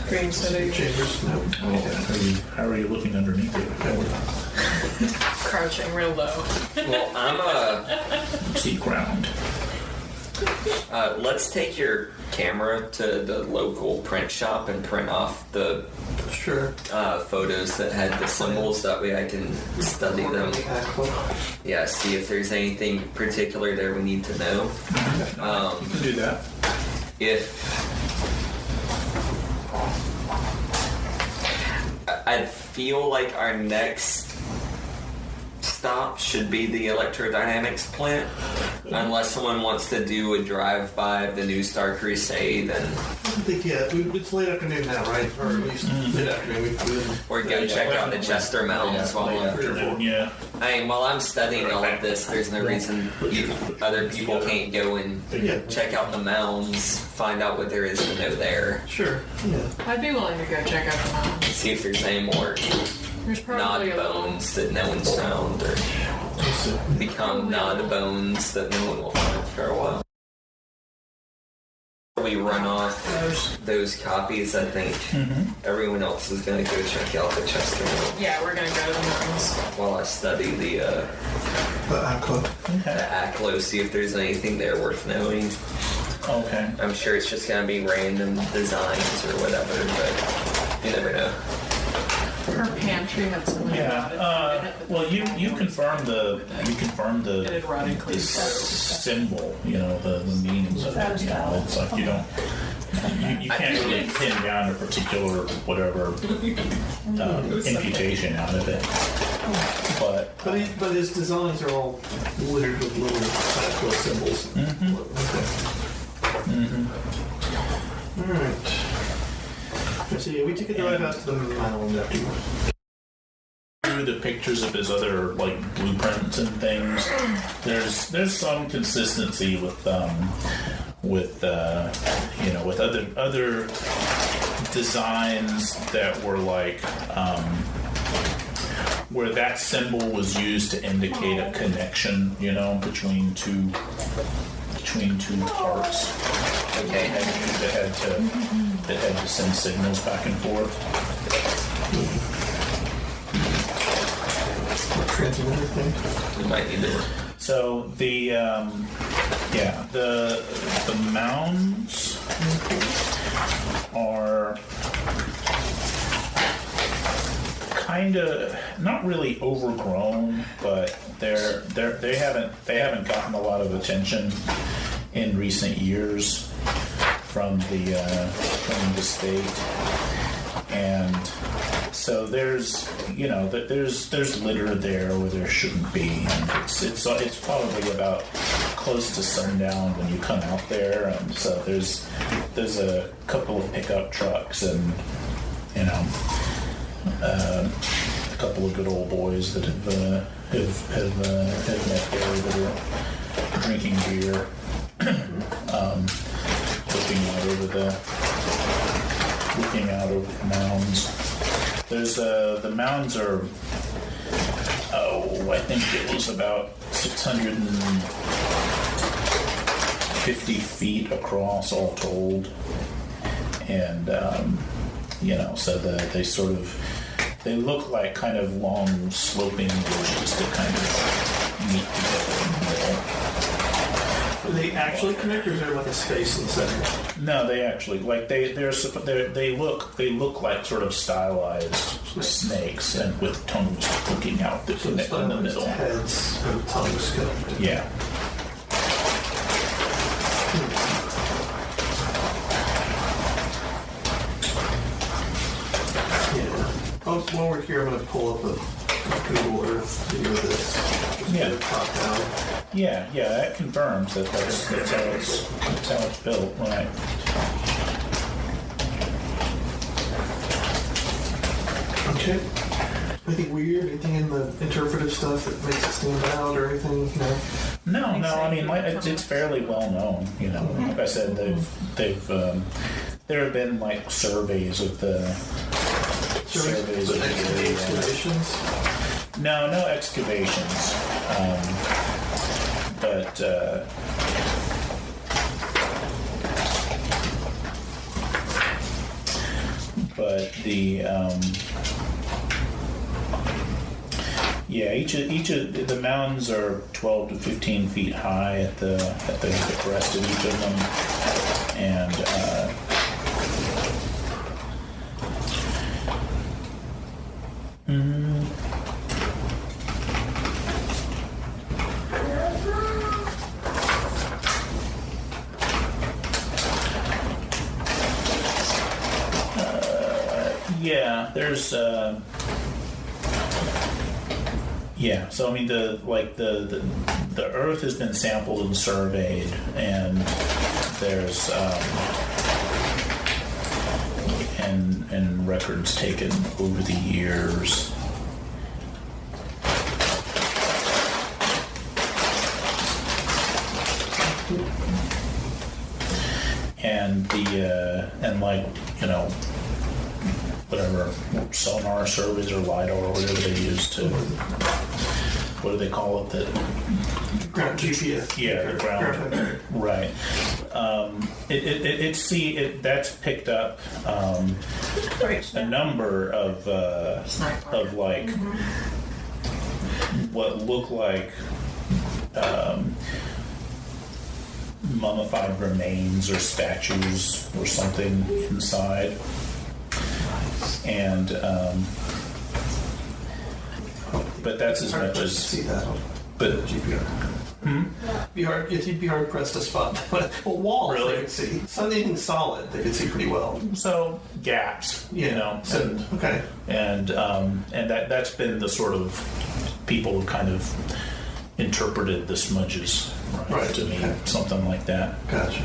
Green City. Chambers, no. How are you looking underneath it? Crouching real low. Well, I'm Seat ground. let's take your camera to the local print shop and print off the photos that had the symbols. That way I can study them. Yeah, see if there's anything particular there we need to know. You can do that. I feel like our next stop should be the electrodynamics plant, unless someone wants to do a drive-by of the New Star Crusade. And think yet. It's late afternoon now, right? Or at least mid-afternoon. Or go check out the Chester Mounds while while I'm studying all of this, there's no reason other people can't go and check out the mounds, find out what there is to know there. Sure. Yeah. I'd be willing to go check out the mounds. See if there's any more There's probably nod bones that no one's found, or become nod bones that no one will find for a while. We run off those copies, I think everyone else is going to go check out the Chester Mounds. Yeah, we're going to go to the mounds. While I study the ACLO. the ACLO, see if there's anything there worth knowing. Okay. I'm sure it's just going to be random designs or whatever, but you never know. Her pantry had something about it. Well, you confirmed the It had rotted clean. symbol, the meanings of it. It's like you don't. You can't really pin down a particular whatever imputation out of it. But his designs are all littered with little ACLO symbols. All right. So we took a drive out to the mound after through the pictures of his other blueprints and things. There's some consistency with other designs that were where that symbol was used to indicate a connection, between two parts. Okay. That had to send signals back and forth. transmitter thing. We might need to. So the mounds are kind of not really overgrown, but they haven't gotten a lot of attention in recent years from the state, and so there's litter there where there shouldn't be, and it's probably about close to sundown when you come out there, and so there's a couple of pickup trucks and a couple of good old boys that have met there that are drinking beer, looking out over the mounds. There's the mounds are I think it was about 650 feet across all told, and so they look like kind of long sloping ridges that kind of meet together in the middle. Are they actually connect, or is there like a space in the center? No, they actually they look like sort of stylized snakes, and with tongues poking out that connect in the middle. Heads and tongues connected. Yeah. While we're here, I'm going to pull up a Google Earth view of this. Yeah. Top down. Yeah, that confirms that's how it's built, right? Okay. Anything weird? Anything in the interpretive stuff that makes it stand out, or anything? No. No. I mean, it's fairly well known. Like I said, they've there have been surveys of the. Surveys of the excavations? No excavations. But the each of the mounds are 12 to 15 feet high at the crest of each of them, and there's so I mean the Earth has been sampled and surveyed, and there's and records taken over the years. And whatever sonar surveys or LiDAR or whatever they use to, what do they call it? That Ground GPS. Yeah, ground. Right. That's picked up a number of like what look like mummified remains or statues or something inside, and but that's as much as see that. But You'd be hard pressed to spot. Well, walls Really? they could see. Something solid they could see pretty well. so gaps, Okay. and that's been the sort of people who kind of interpreted the smudges Right, to mean okay. something like that. Gotcha.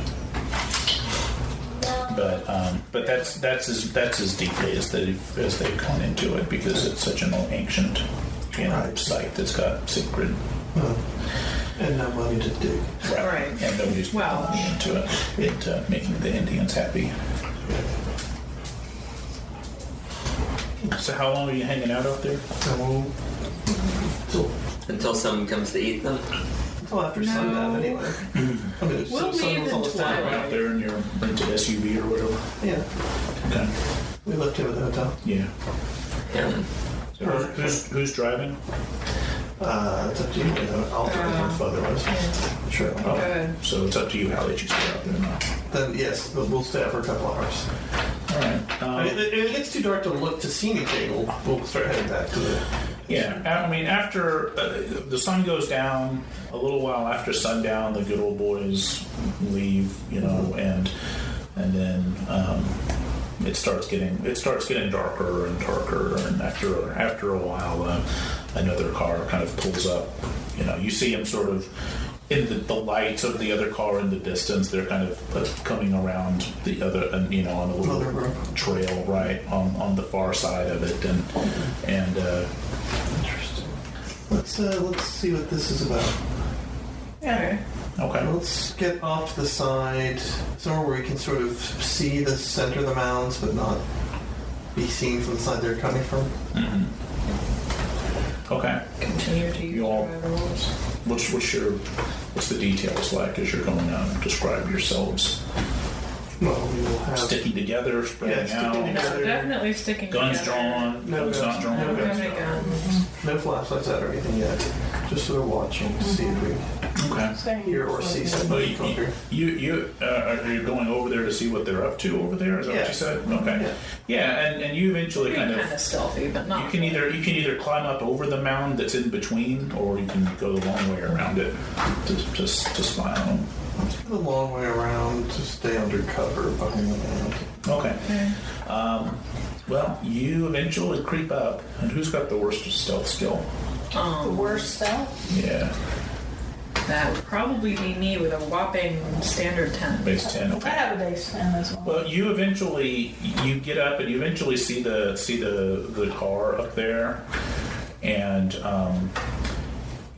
But that's as deeply as they've gone into it because it's such an ancient Right. site that's got sacred And no money to dig. Right. and nobody's put Well- money into making the Indians happy. So how long are you hanging out there? Until someone comes to eat them. Until after sundown, anyway. I mean, We'll sun leave was in almost down, twilight. right? Out there in your rented SUV or whatever. Yeah. Okay. We left him at the hotel. Yeah. Yeah. So who's driving? It's up to you. I'll drive if otherwise. Sure. Oh, Good. so it's up to you how late you stay out there now. Then yes, we'll stay out for a couple hours. All right. I mean, if it gets too dark to look to see anything, we'll start heading back to the. Yeah, I mean, after the sun goes down, a little while after sundown, the good old boys leave, and then it starts getting darker and darker, and after a while, another car kind of pulls up. You see them sort of in the lights of the other car in the distance. They're kind of coming around the other, on the Other little group. trail right on the far side of it, and Interesting. Let's see what this is about. Okay. okay. Let's get off to the side, somewhere where we can sort of see the center of the mounds, but not be seen from the side they're coming from. Mm-hmm. Okay. Continue to use You all- driver rules. What's the details like as you're going out? Describe yourselves. Well, we will have Sticking together, spreading sticking out, together. No, definitely sticking guns together. drawn, No guns not guns. drawn. No Don't guns. have any guns. no flashlights out or anything yet. Just sort of watching to see if we Okay. hear or see Well, somebody from here. you are you going over there to see what they're up to over there? Is that what Yeah. you said? Okay. Yeah. Yeah, and you eventually Being kind kind of of stealthy, but not. you can either climb up over the mound that's in between, or you can go the long way around it to spy on them. The long way around to stay under cover behind the mound. Okay. Well, you eventually creep up, and who's got the worst stealth skill? The worst stuff. Yeah, That would probably be me with a whopping standard 10. base 10. I Okay. have a base 10 as well. Well, you get up, and you eventually see the car up there, and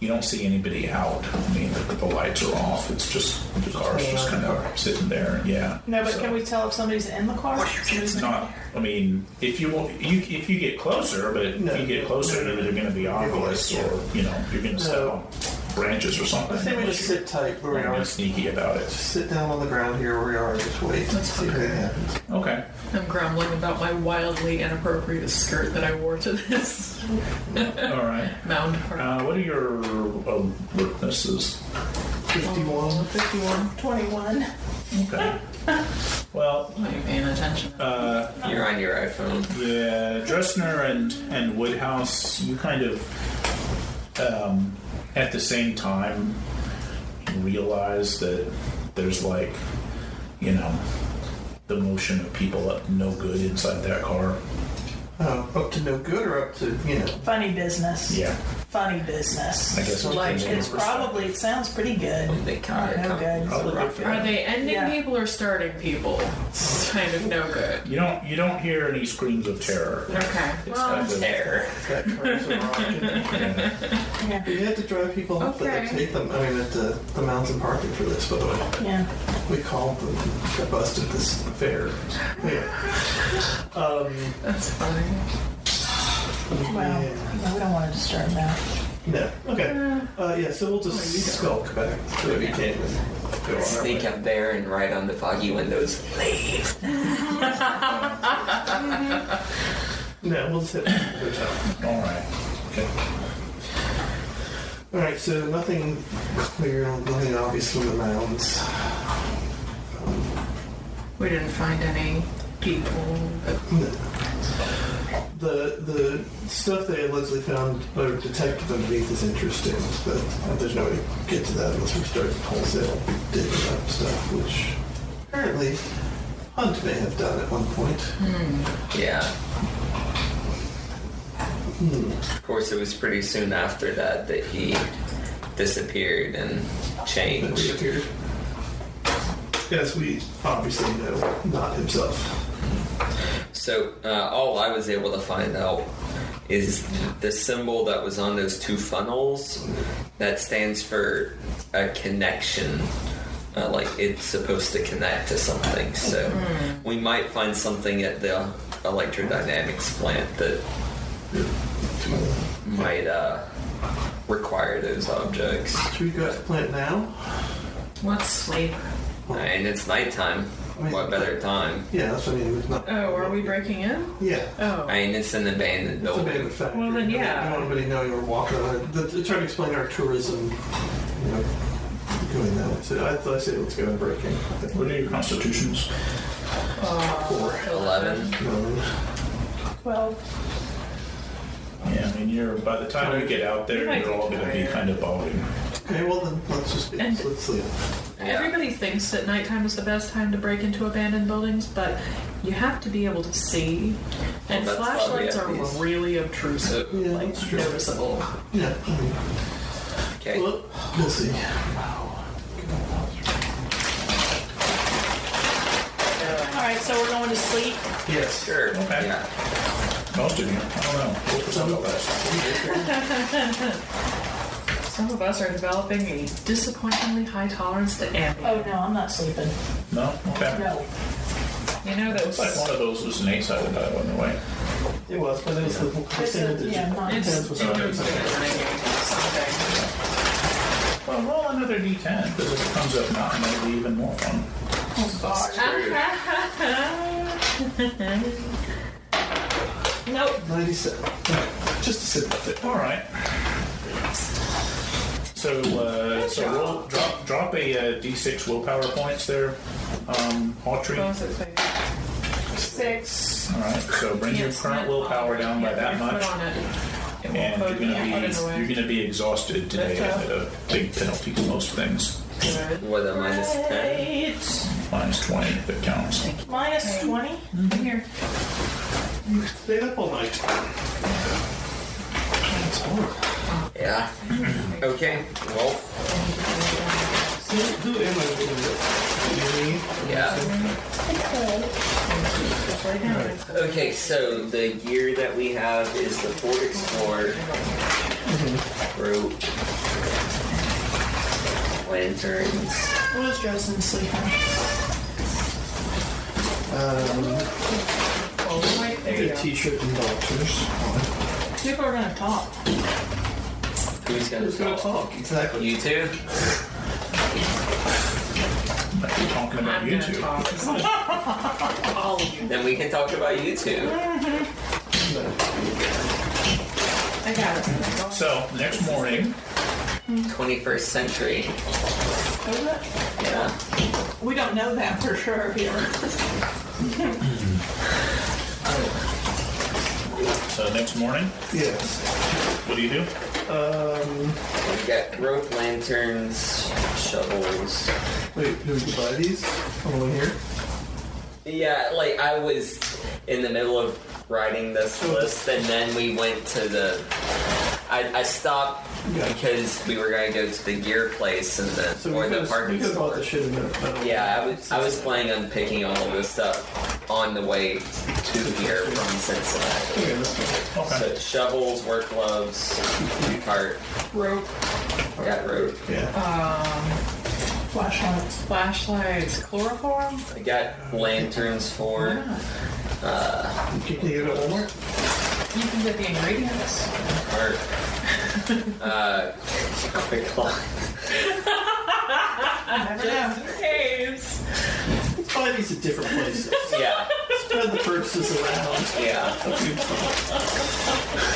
you don't see anybody out. I mean, the lights are off. It's just the car's just kind of sitting there. Yeah. No, but So- can we tell if somebody's in the car? It's not. I mean, if you get closer, but if you get closer, they're going to be obvious, or you're going to step on branches or something. I think we just sit tight where we You're are. being sneaky about it. Just sit down on the ground here where we are and just wait and see if anything happens. Okay. I'm grumbling about my wildly inappropriate skirt that I wore to this All right. mound park. What are your weaknesses? 51. 51. 21. Okay. Well, Why are you paying attention? You're on your iPhone. yeah, Dressner and Woodhouse, you kind of at the same time realize that there's the motion of people up no good inside that car. Up to no good or up to, Funny business. Yeah. funny business. I guess It sounds pretty good. They kind No of good. Are they ending people or starting people? It's kind of no good. You don't hear any screams of terror. Okay. It's Well, kind of terror. That cars are rocking. Yeah. We had to drive people up Okay. that take them. I mean, at the mounds and parking for this, by the way. Yeah. We called them. Got busted this fair. Yeah. that's funny. Well, Yeah. we don't want to disturb that. No. Okay. Yeah. So we'll just skulk back to where we came and go on our Sneak way. up there and write on the foggy windows, leave. No, we'll just hit the hotel. all right. Okay. All right. So nothing clear, nothing obvious from the mounds. We didn't find any people. The stuff they allegedly found or detected underneath is interesting, but there's no way to get to that unless we start wholesale digging up stuff, which apparently Hunt may have done at one point. Yeah. Of course, it was pretty soon after that he disappeared and That changed. reappeared. Yes, we obviously know not himself. So all I was able to find out is the symbol that was on those two funnels that stands for a connection. Like it's supposed to connect to something. So we might find something at the electrodynamics plant that might require those objects. Should we go to the plant now? Let's sleep. And it's nighttime. What better time? Yeah, that's what I mean. It's not, Oh, are we breaking in? Yeah. Oh. I mean, it's an abandoned It's a building. bit of a factory. Well, then, yeah. I don't want anybody knowing we're walking on it. They're trying to explain our tourism, going that way. So I say let's go and break in. What are your constitutions? 11. 12. Yeah, I mean, by the time you get out there, you're all going to be kind of balding. Okay, well then let's just let's sleep. Everybody thinks that nighttime is the best time to break into abandoned buildings, but you have to be able to see. And Well, that's flashlights are probably obvious. really obtrusive, Yeah, like that's true. noticeable. Yeah. Okay. Well, we'll see. All right, so we're going to sleep. Yes. Sure. Okay. Yeah. Most of you. I don't know. What percent of us? Some of us are developing a disappointingly high tolerance to ambient. Oh no, I'm not sleeping. No? Okay. No. You know that Looks like one of those was an 8-sided die, wasn't it? Wait. It was, but it was the It's a- percentage. yeah, not- it's Depends what's on it. something. Well, roll another d10, because if it comes up 9, it'll be even more fun. Oh gosh. Nope. 97. Just to sit with it. All right. So roll, drop a d6 willpower points there, Hawtrey. 6. All right. So bring your current willpower down by that much, and you're gonna be exhausted today at a big penalty to most things. What, a minus 10? 8. Minus 20 if it counts. Minus 20. Come here. You stayed up all night. That's horrible. Yeah. Okay. Well, Who am I with? yeah. Okay, so the gear that we have is the Ford Explorer, rope, lanterns. What is Justin sleeping? Right there you A go. t-shirt and boxers. People are going to talk. Who's gonna Who's gonna talk? talk? Exactly. You two? Might be talking about I'm you gonna two. talk. All of you. Then we can talk about you two. I got it. So next morning, 21st century. Is it? Yeah. We don't know that for sure here. so next morning, Yes. what do you do? We got rope, lanterns, shovels. Wait, do we buy these on the way here? Yeah, like I was in the middle of writing this list, and then we went to the. I stopped because we were going to go to the gear place and So or the we parking could have bought store. the shit in there. Yeah, I was planning on picking all of this up on the way to here from Cincinnati. Okay, that's fine. Okay. So shovels, work gloves, cart, Rope, got rope. Yeah. flashlights, chloroform. I got lanterns for. Can you get it one more? You can get the ingredients. Cart. Quick line. Never know. Caves. Let's buy these at different places. Yeah, Spread the purchases around. yeah.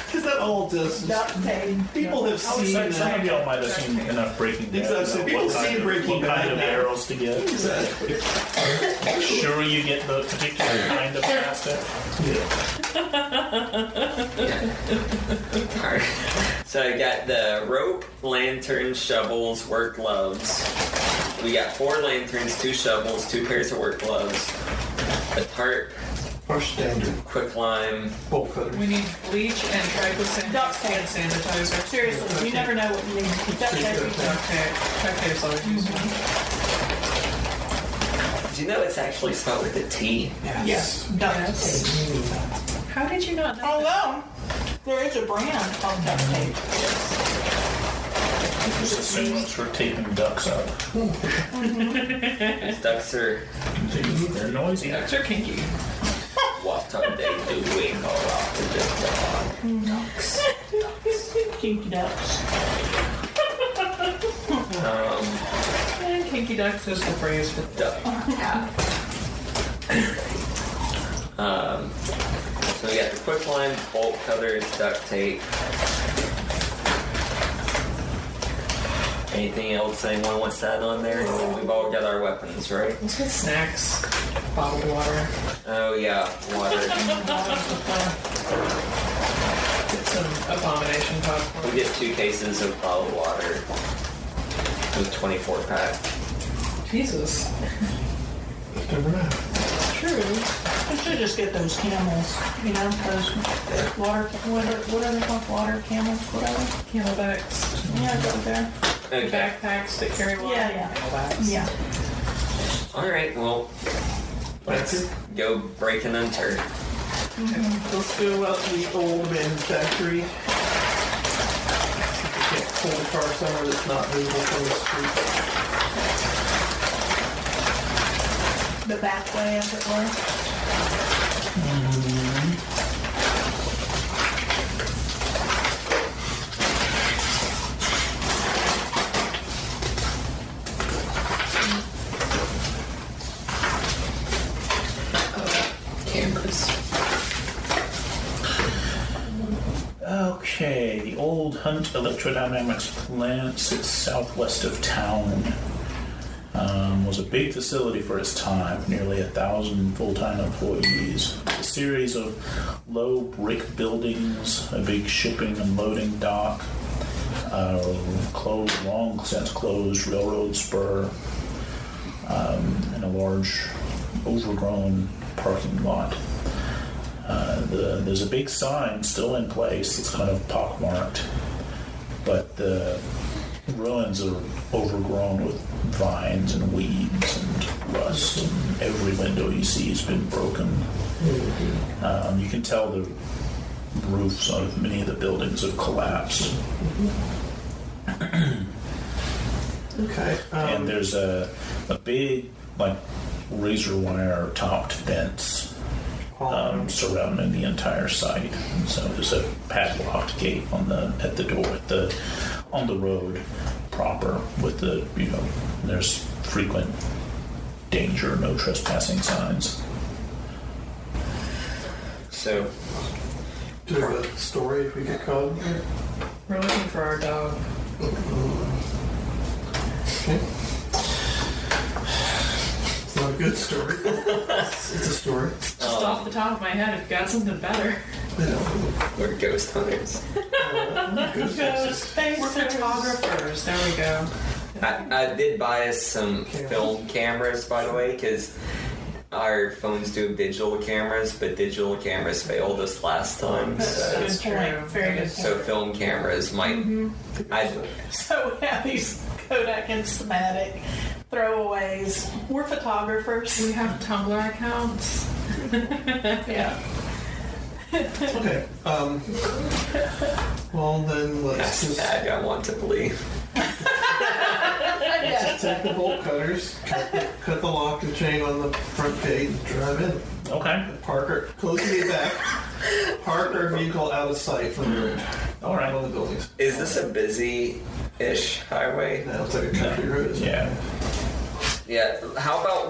Because that all does. Duct tape. People have seen Some of that. y'all might have seen enough Breaking Bad. Exactly. to know People what kind see of- Breaking what kind Bad of now. arrows to get. Exactly. Sure you get the particular kind of plastic. Alright. So I got the rope, lantern, shovels, work gloves. We got 4 lanterns, 2 shovels, 2 pairs of work gloves, a tarp, Our standard quick lime. bolt cutter. We need bleach and triclosan Duct tape. hand sanitizer. Seriously, you never know what you need. Duct tape. Duct tape. Duct tape's always useful. Do you know it's actually spelled with a T? Yes. Duct Yes. tape. How did you not know? Although, there is a brand called duct tape. Just assume it's for taping ducks up. Ducks are They're noisy. Ducks are kinky. what are they doing all after the Kinky ducks. And kinky ducks is the phrase for duck. So we got the quick lime, bolt cutters, duct tape. Anything else anyone wants to add on there? We've all got our weapons, right? Let's get snacks. Bottled water. Oh yeah, water. Get some abomination We popcorn. get 2 cases of bottled water with 24 pack. Jesus. Never know. True. We should just get those camels, you know, those water, what are they called? Water camels, whatever. Camelbacks. Yeah, go there. Okay. Backpacks that carry water. Yeah. Camelbacks. Yeah. Alright, well, let's go break and enter. Let's go out to the old manufactory. We can't pull the car somewhere that's not visible from the street. The back way, as it were. Cameras. Okay, the old Hunt Electrodynamics plant sits southwest of town. Was a big facility for its time, nearly 1,000 full-time employees. A series of low brick buildings, a big shipping and loading dock, long since closed railroad spur, and a large overgrown parking lot. There's a big sign still in place. It's kind of pockmarked, but the ruins are overgrown with vines and weeds and rust, and every window you see has been broken. You can tell the roofs of many of the buildings have collapsed. Okay. And there's a big, like, razor wire topped fence surrounding the entire site. And so there's a padlocked gate on the door on the road proper with there's frequent danger, no trespassing signs. So, Do we have a story if we get caught? We're looking for our dog. Okay. It's not a good story. It's a story. Just off the top of my head, if you got something better. we're ghost hunters. We're photographers. There we go. I did buy us some film cameras, by the way, because our phones do have digital cameras, but digital cameras failed us last time. That's So, a good point. Very good so point. film cameras might. So we have these Kodak and Cinematic throwaways. We're photographers. We have Tumblr accounts. Yeah. Okay. Well, then let's just Hashtag I want to believe. take the bolt cutters, cut the lock and chain on the front gate, and drive in. Okay. Close the gate back. Park our vehicle out of sight from the road. All right. One of the buildings. Is this a busy-ish highway? Now it's like a country road. Isn't it? Yeah. Yeah. How about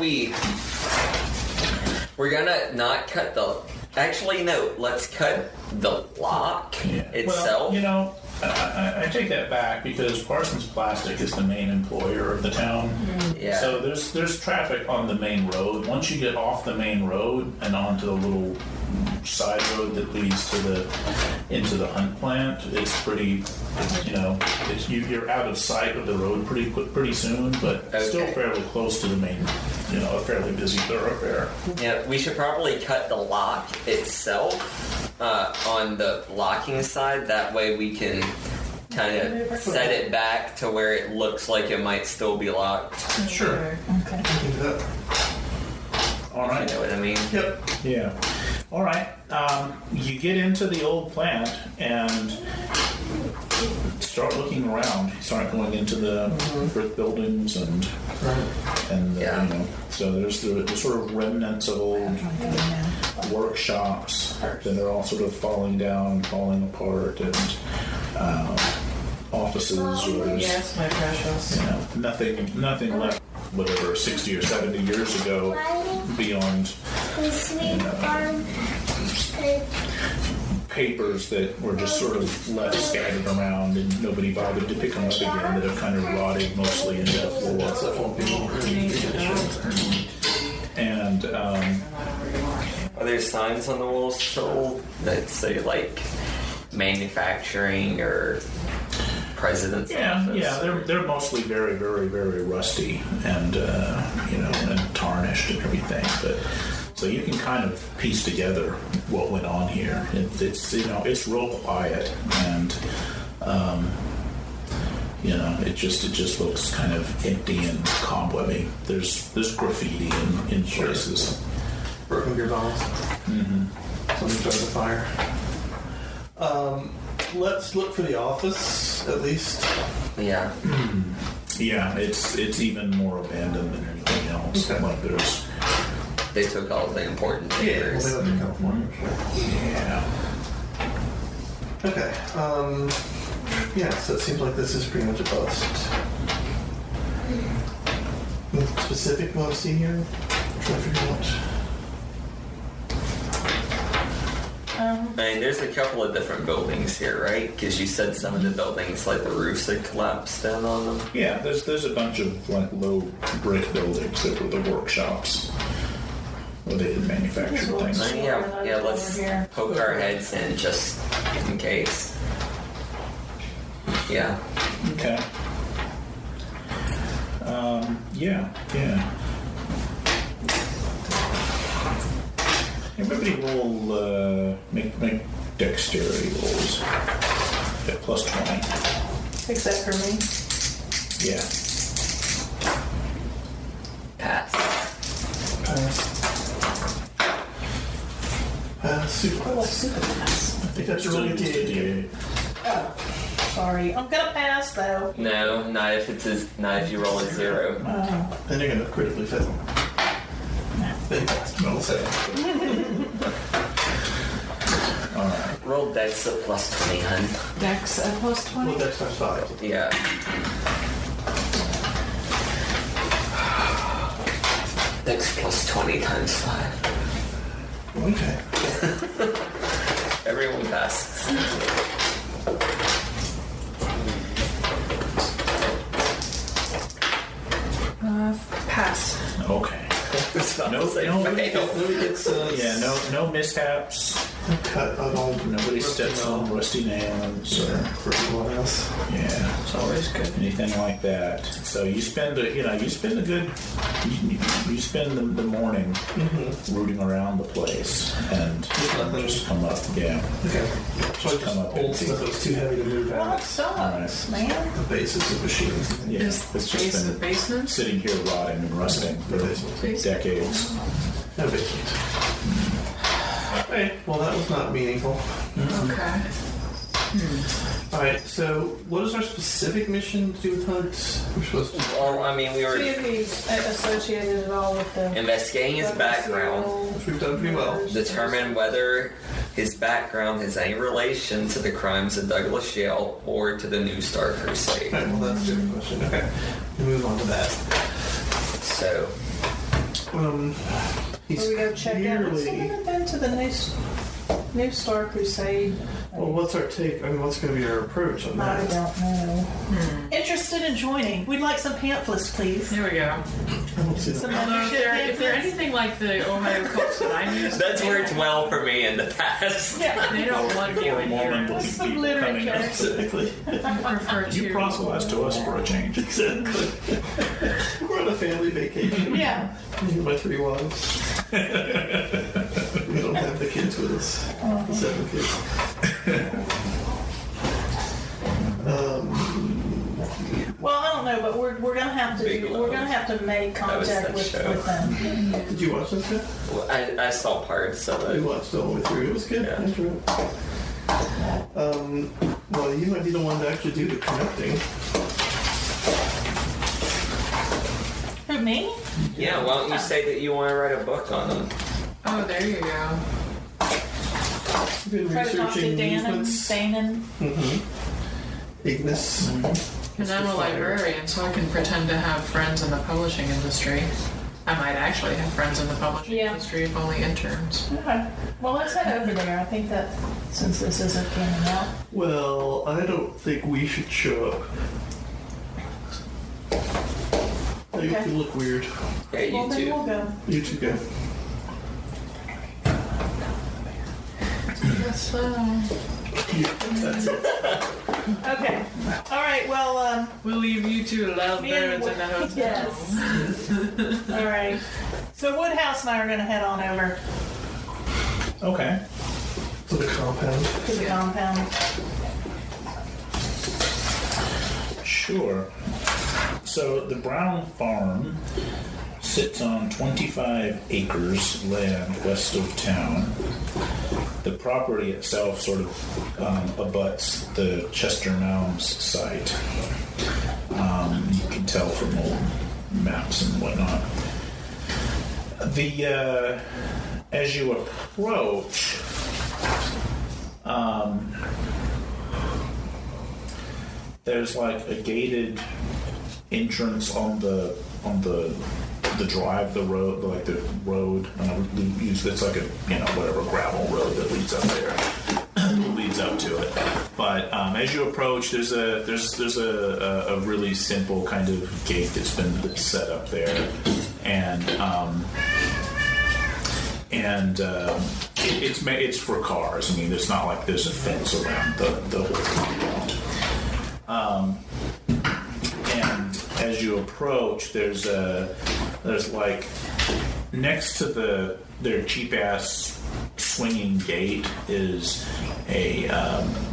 we're gonna not cut the. Actually, no. Let's cut the lock itself. Well, I take that back because Parsons Plastic is the main employer of the town. Yeah. So there's traffic on the main road. Once you get off the main road and onto the little side road that leads into the hunt plant, it's pretty, you're out of sight of the road pretty soon, but still fairly close to the main, a fairly busy thoroughfare. Yeah, we should probably cut the lock itself on the locking side. That way we can kind of set it back to where it looks like it might still be locked. Sure. Okay. We can do that. All right. You know what I mean? Yep. Yeah. All right. You get into the old plant and start looking around. You start going into the brick buildings and so there's the sort of remnants of old workshops that are all sort of falling down, falling apart, and offices or Yes, my precious. nothing left. Whatever 60 or 70 years ago, beyond papers that were just sort of left scattered around and nobody bothered to pick them up again, that have kind of rotted mostly into the floor. And Are there signs on the walls still that say like manufacturing or president's office? yeah, they're mostly very, very, very rusty and and tarnished and everything. But so you can kind of piece together what went on here. It's real quiet and it just looks kind of empty and cobwebby. There's graffiti in places. Broken beer bottles. Mm-hmm. Somebody started a fire. Let's look for the office, at least. Yeah. Yeah, it's even more abandoned than anything else. Okay. Like there's They took all the important papers. Well, they live in California. yeah. Okay. So it seems like this is pretty much a bust. Anything specific you want to see here? Try to figure out. I mean, there's a couple of different buildings here, right? Because you said some of the buildings, like the roofs had collapsed in on them. Yeah, there's a bunch of like low brick buildings that were the workshops where they had manufactured things. Yeah, let's poke our heads in just in case. Yeah. Okay. Yeah. Everybody roll, make dexterity rolls at plus 20. Except for me. Yeah. Pass. Super. Oh, super pass. I think that's a really good idea. Oh, sorry. I'm gonna pass though. No, not if you roll a 0. Then you're going to critically fail. Then you pass. No, say All right. Roll dex at plus 20, hun. Dex at plus 20? Well, that's times 5. Yeah. Dex plus 20 times 5. Okay. Everyone passes. Pass. Okay. No, No mishaps. Cut on all. Nobody steps on rusty nails. For everyone else. Yeah. It's always good. anything like that. So you spend the morning rooting around the place and just come up. Yeah. Okay. So Just come up old empty. stuff that's too heavy to move Well, out. it sucks, man. The basis of machines. Yeah, Is it's just base the been basement? sitting here rotting and rusting for decades. No basement. Okay. Well, that was not meaningful. Okay. All right. So, what is our specific mission to do with hunts? We're supposed to. Well, I mean, we were See if he's associated at all with the investigating his background, Which we've done pretty well. determine whether his background has any relation to the crimes of Douglas Yale or to the New Star Crusade. All right. Well, that's a different question. Okay. We move on to that. So, He's Will we go check out? What's clearly. the event to the New Star Crusade? Well, what's our take? I mean, what's going to be our approach on I that? don't know. Interested in joining? We'd like some pamphlets, please. Here we go. I don't see Some that. Although membership if they're pamphlets. anything like the Ohio Colts that I used, that's worked well for me in the past. Yeah. they don't want you in here. What's some literature? Specifically. I prefer to. You proselytize to us for a change. Exactly. We're on a family vacation. Yeah. Me and my 3 wives. We don't have the kids with us. The 7 kids. Well, I don't know, but we're gonna have to Big love. make That was contact that with show. them. Did you watch that show? Well, I saw parts of We it. watched all the way through. It was good. Yeah. I enjoyed it. Well, you might be the one to actually do the connecting. Who, me? Yeah, why don't you say that you want to write a book on them? Oh, there you go. Been Try to talk to researching movements. Danon. Ignis. And I'm a librarian, so I can pretend to have friends in the publishing industry. I might actually have friends in the publishing Yeah. industry if only interns. Okay. Well, let's head over there. I think that since this isn't coming out. Well, I don't think we should show up. I think Okay. you look weird. Yeah, you Well, then too. we'll go. You two go. So, That's it. Okay. All right. Well, we'll leave you two loud Me and birds in the hotel. yes. All right. So Woodhouse and I are going to head on over Okay. To the compound. to the compound. Sure. So the Brown Farm sits on 25 acres land west of town. The property itself sort of abuts the Chester Mounds site. You can tell from old maps and whatnot. As you approach, there's like a gated entrance on the drive, the road, like the road. It's like a whatever gravel road that leads up there, leads up to it. But as you approach, there's a really simple kind of gate that's been set up there, and it's for cars. I mean, it's not like there's a fence around the whole compound. And as you approach, there's like next to their cheap ass swinging gate is a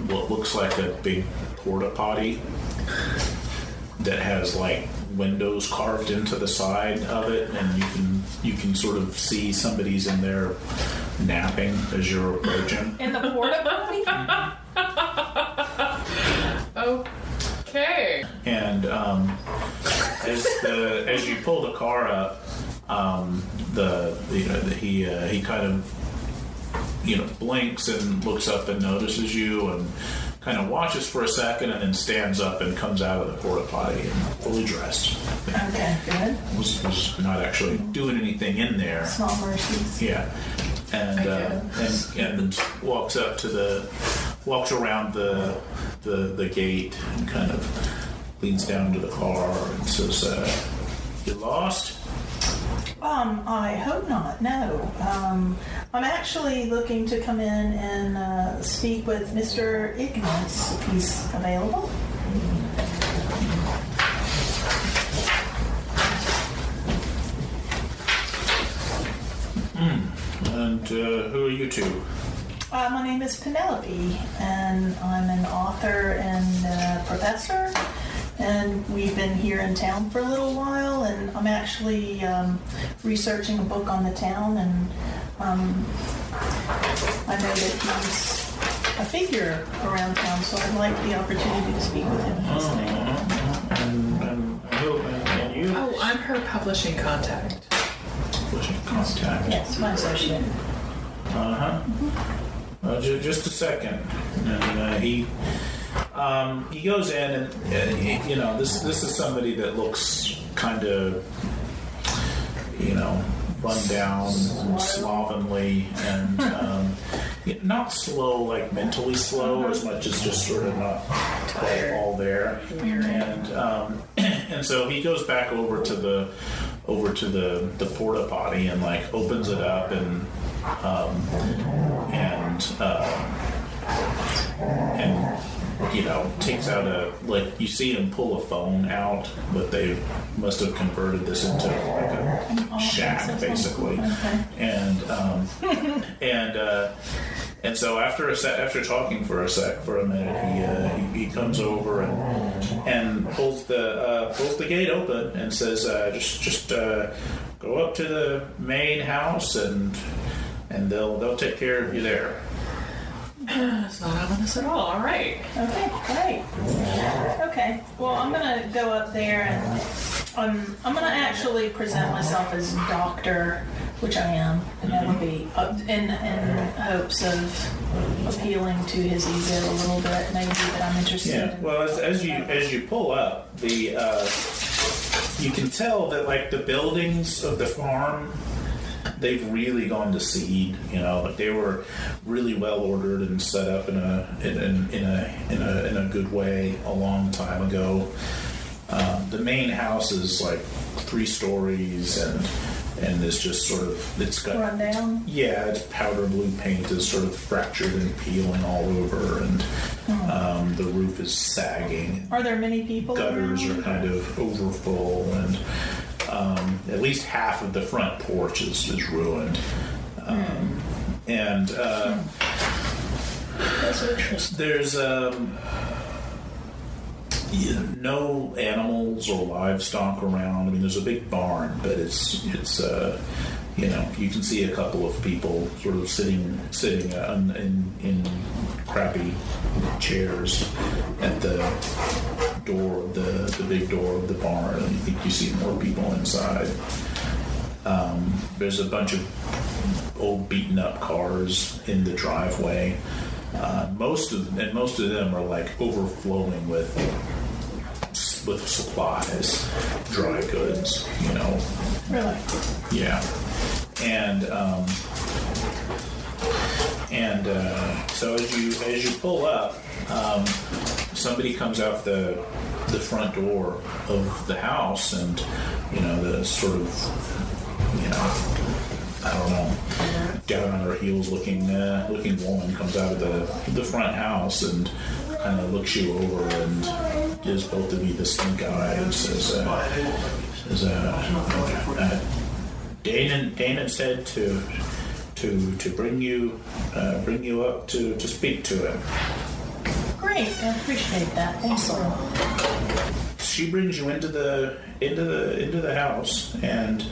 what looks like a big porta potty that has like windows carved into the side of it, and you can sort of see somebody's in there napping as you're approaching. In the porta potty? Okay. And as you pull the car up, he kind of blinks and looks up and notices you and kind of watches for a second and then stands up and comes out of the porta potty and fully dressed. Okay, good. Was not actually doing anything in there. Small mercies. Yeah, and walks around the gate and kind of leans down to the car and says, "You lost?" I hope not. No. I'm actually looking to come in and speak with Mr. Ignis if he's available. who are you two? My name is Penelope, and I'm an author and professor. And we've been here in town for a little while, and I'm actually researching a book on the town, and I know that he's a figure around town, so I'd like the opportunity to speak with him. And you? Oh, I'm her publishing contact. Publishing contact. Yes, my associate. Well, just a second. And he goes in, and you know, this is somebody that looks kind of, you know, run down, and slovenly, and not slow, like mentally slow, as much as just sort of not quite all there. And so he goes back over to the porta potty and like opens it up and you know, takes out you see him pull a phone out, but they must have converted this into like a shack, basically. Okay. And so after talking for a minute, he comes over and pulls the gate open and says, just go up to the main house and they'll take care of you there. It's not ominous at all. All right. Okay, great. Okay, well, I'm going to go up there and I'm going to actually present myself as doctor, which I am, Penelope, in hopes of appealing to his ego a little bit, maybe that I'm interested in. Yeah, well, as you pull up, you can tell that, like, the buildings of the farm, they've really gone to seed. You know, like they were really well ordered and set up in a good way a long time ago. The main house is like 3 stories and it's just sort of, it's got run down. Yeah, it's powder blue paint is sort of fractured and peeling all over, and the roof is sagging. Are there many people? Gutters around? are kind of overfull, and at least half of the front porch is ruined. And That's interesting. there's no animals or livestock around. I mean, there's a big barn, but it's you know, you can see a couple of people sort of sitting in crappy chairs at the door of the big door of the barn, and you think you see more people inside. There's a bunch of old beaten up cars in the driveway. Most of them are like overflowing with supplies, dry goods, you know. Really? Yeah. So as you pull up, somebody comes out the front door of the house, and you know, the sort of, you know, I don't know, down on her heels looking woman comes out of the front house and kind of looks you over and gives both of you the stink eye and says Dana said to bring you up to speak to him. Great, I appreciate that. Thanks a lot. She brings you into the house, and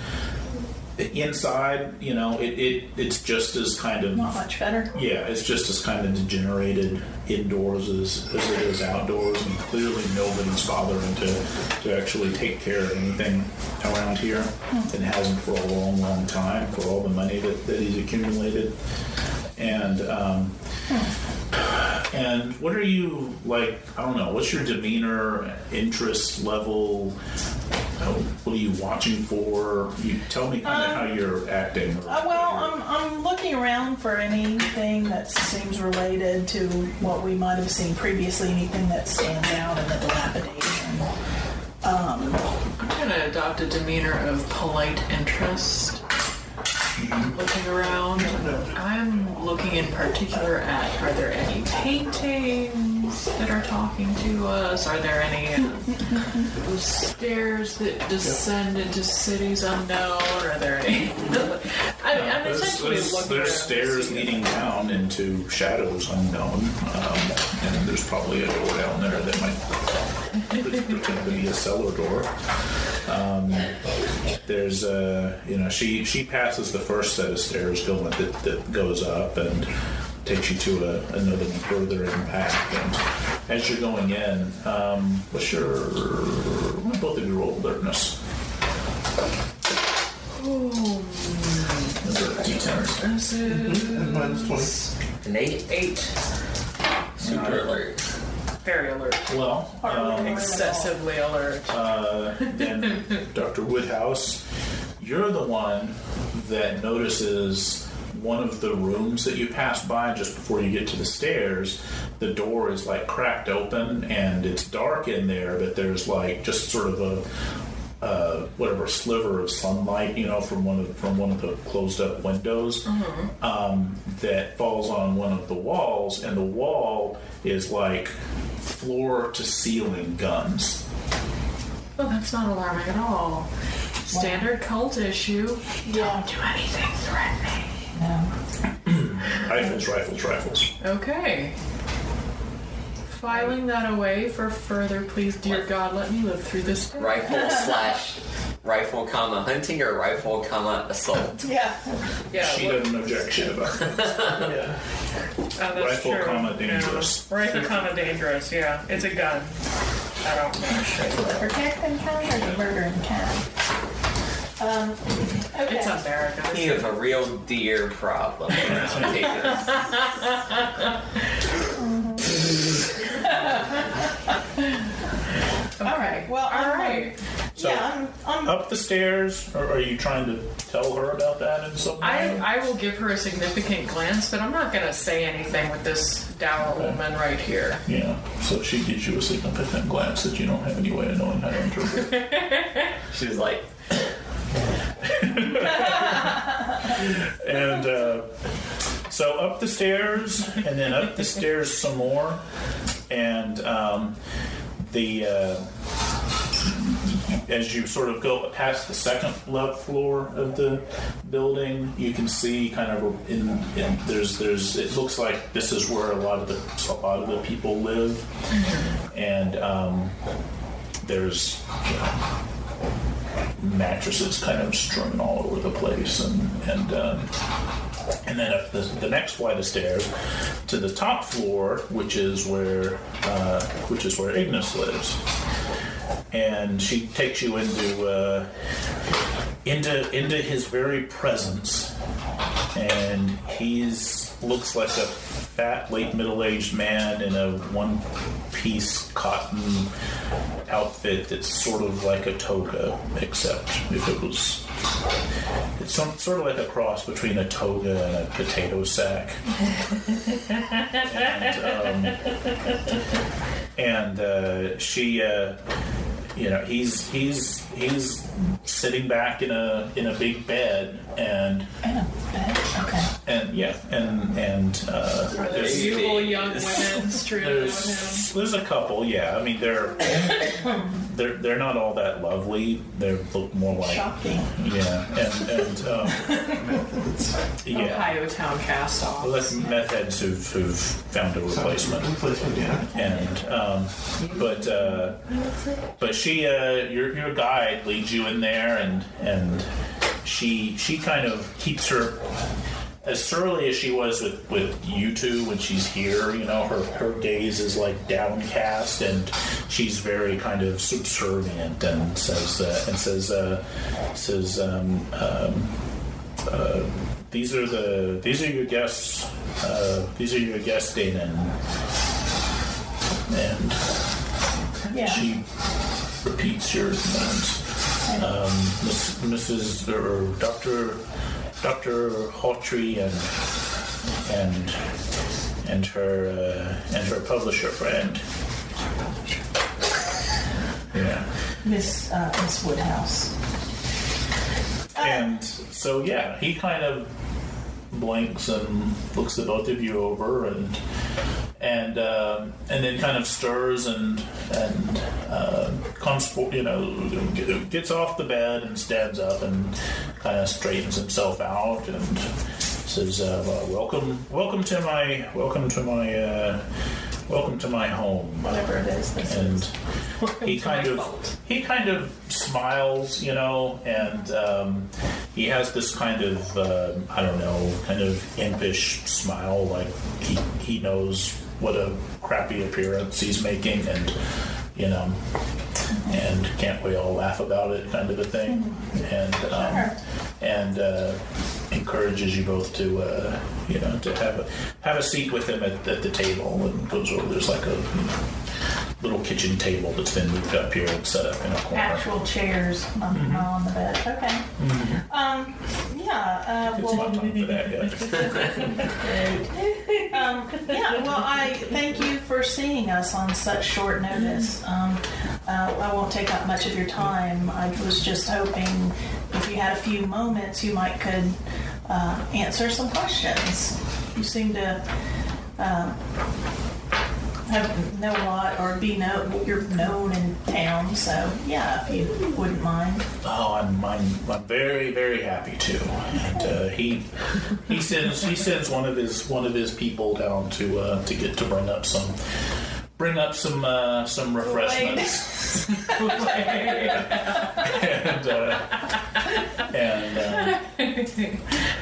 inside, you know, it's just as kind of Not much better. Yeah, it's just as kind of degenerated indoors as it is outdoors, and clearly nobody's bothering to actually take care of anything around here, and hasn't for a long, long time, for all the money that he's accumulated. And what are you, like, I don't know, what's your demeanor, interest level? What are you watching for? You tell me kind of how you're acting. I'm looking around for anything that seems related to what we might have seen previously, anything that stands out in the dilapidation. I'm going to adopt a demeanor of polite interest. Looking around, I'm looking in particular at, are there any paintings? things that are talking to us? Are there any stairs that descend into cities unknown? Are there any? I'm essentially looking. There's stairs leading down into shadows unknown, and there's probably a door down there that might pretend to be a cellar door. There's she passes the first set of stairs that goes up and takes you to another one further in the back. And as you're going in, what's both of you roll alertness? This is minus 20. An 8. Super alert. very alert. Well, Excessively alert. then Dr. Woodhouse, you're the one that notices one of the rooms that you pass by just before you get to the stairs. The door is like cracked open and it's dark in there, but there's like just sort of a whatever sliver of sunlight, from one of the closed up windows, that falls on one of the walls, and the wall is like floor to ceiling guns. Well, that's not alarming at all. Standard cult issue. Yeah. Don't do anything threatening. No. Rifles. Okay. Filing that away for further, please, dear God, let me live through this. Rifle, hunting, or rifle, assault. Yeah. She doesn't object shit about that. Yeah. Oh, that's Rifle, true. dangerous. Yeah. Rifle, dangerous, yeah. It's a gun. I don't know shit. Protecting kind or the murdering kind? Okay. It's America. You have a real deer problem. All right. Well, all right. So, I'm up the stairs, or are you trying to tell her about that in some way? I will give her a significant glance, but I'm not going to say anything with this dour woman right here. Yeah, so she gives you a significant glance that you don't have any way of knowing how to interpret. She's like... And so up the stairs, and then up the stairs some more, and as you sort of go past the second floor of the building, you can see kind of there's it looks like this is where a lot of the people live, and there's mattresses kind of strewn all over the place, and then up the next flight of stairs to the top floor, which is where Ignis lives, and she takes you into his very presence, and looks like a fat, late middle-aged man in a one-piece cotton outfit that's sort of like a toga, except it's sort of like a cross between a toga and a potato sack. And she, he's sitting back in a big bed, and okay. And There's beautiful young women strewn around him. There's a couple, yeah. I mean, they're not all that lovely. They look more like shocking. Yeah, and yeah. Ohio town cast off. Well, that's meth heads who've found a replacement. Yeah. And but she your guide leads you in there, and she kind of keeps her as surly as she was with you two when she's here. Her gaze is like downcast, and she's very kind of subservient, and says these are your guests. These are your guests, Dana, and she repeats your names. Mrs. or Dr. Hawtrey and her publisher friend. Yeah. Miss Woodhouse. And so he kind of blinks and looks the both of you over, and then kind of stirs and comes for, gets off the bed and stands up and kind of straightens himself out and says, "Welcome to my home." Whatever it is. And he kind of smiles, and he has this kind of kind of impish smile, like he knows what a crappy appearance he's making, and and can't we all laugh about it, kind of a thing, and encourages you both to to have a seat with him at the table, and goes over. There's like a little kitchen table that's been moved up here and set up in a corner. Actual chairs on the bed. Okay. It's not time for that yet. Well, I thank you for seeing us on such short notice. I won't take up much of your time. I was just hoping if you had a few moments, you could answer some questions. You seem to know a lot, or you're known in town, so yeah, if you wouldn't mind. Oh, I'm very, very happy to. And he sends one of his people down to bring up some refreshments. and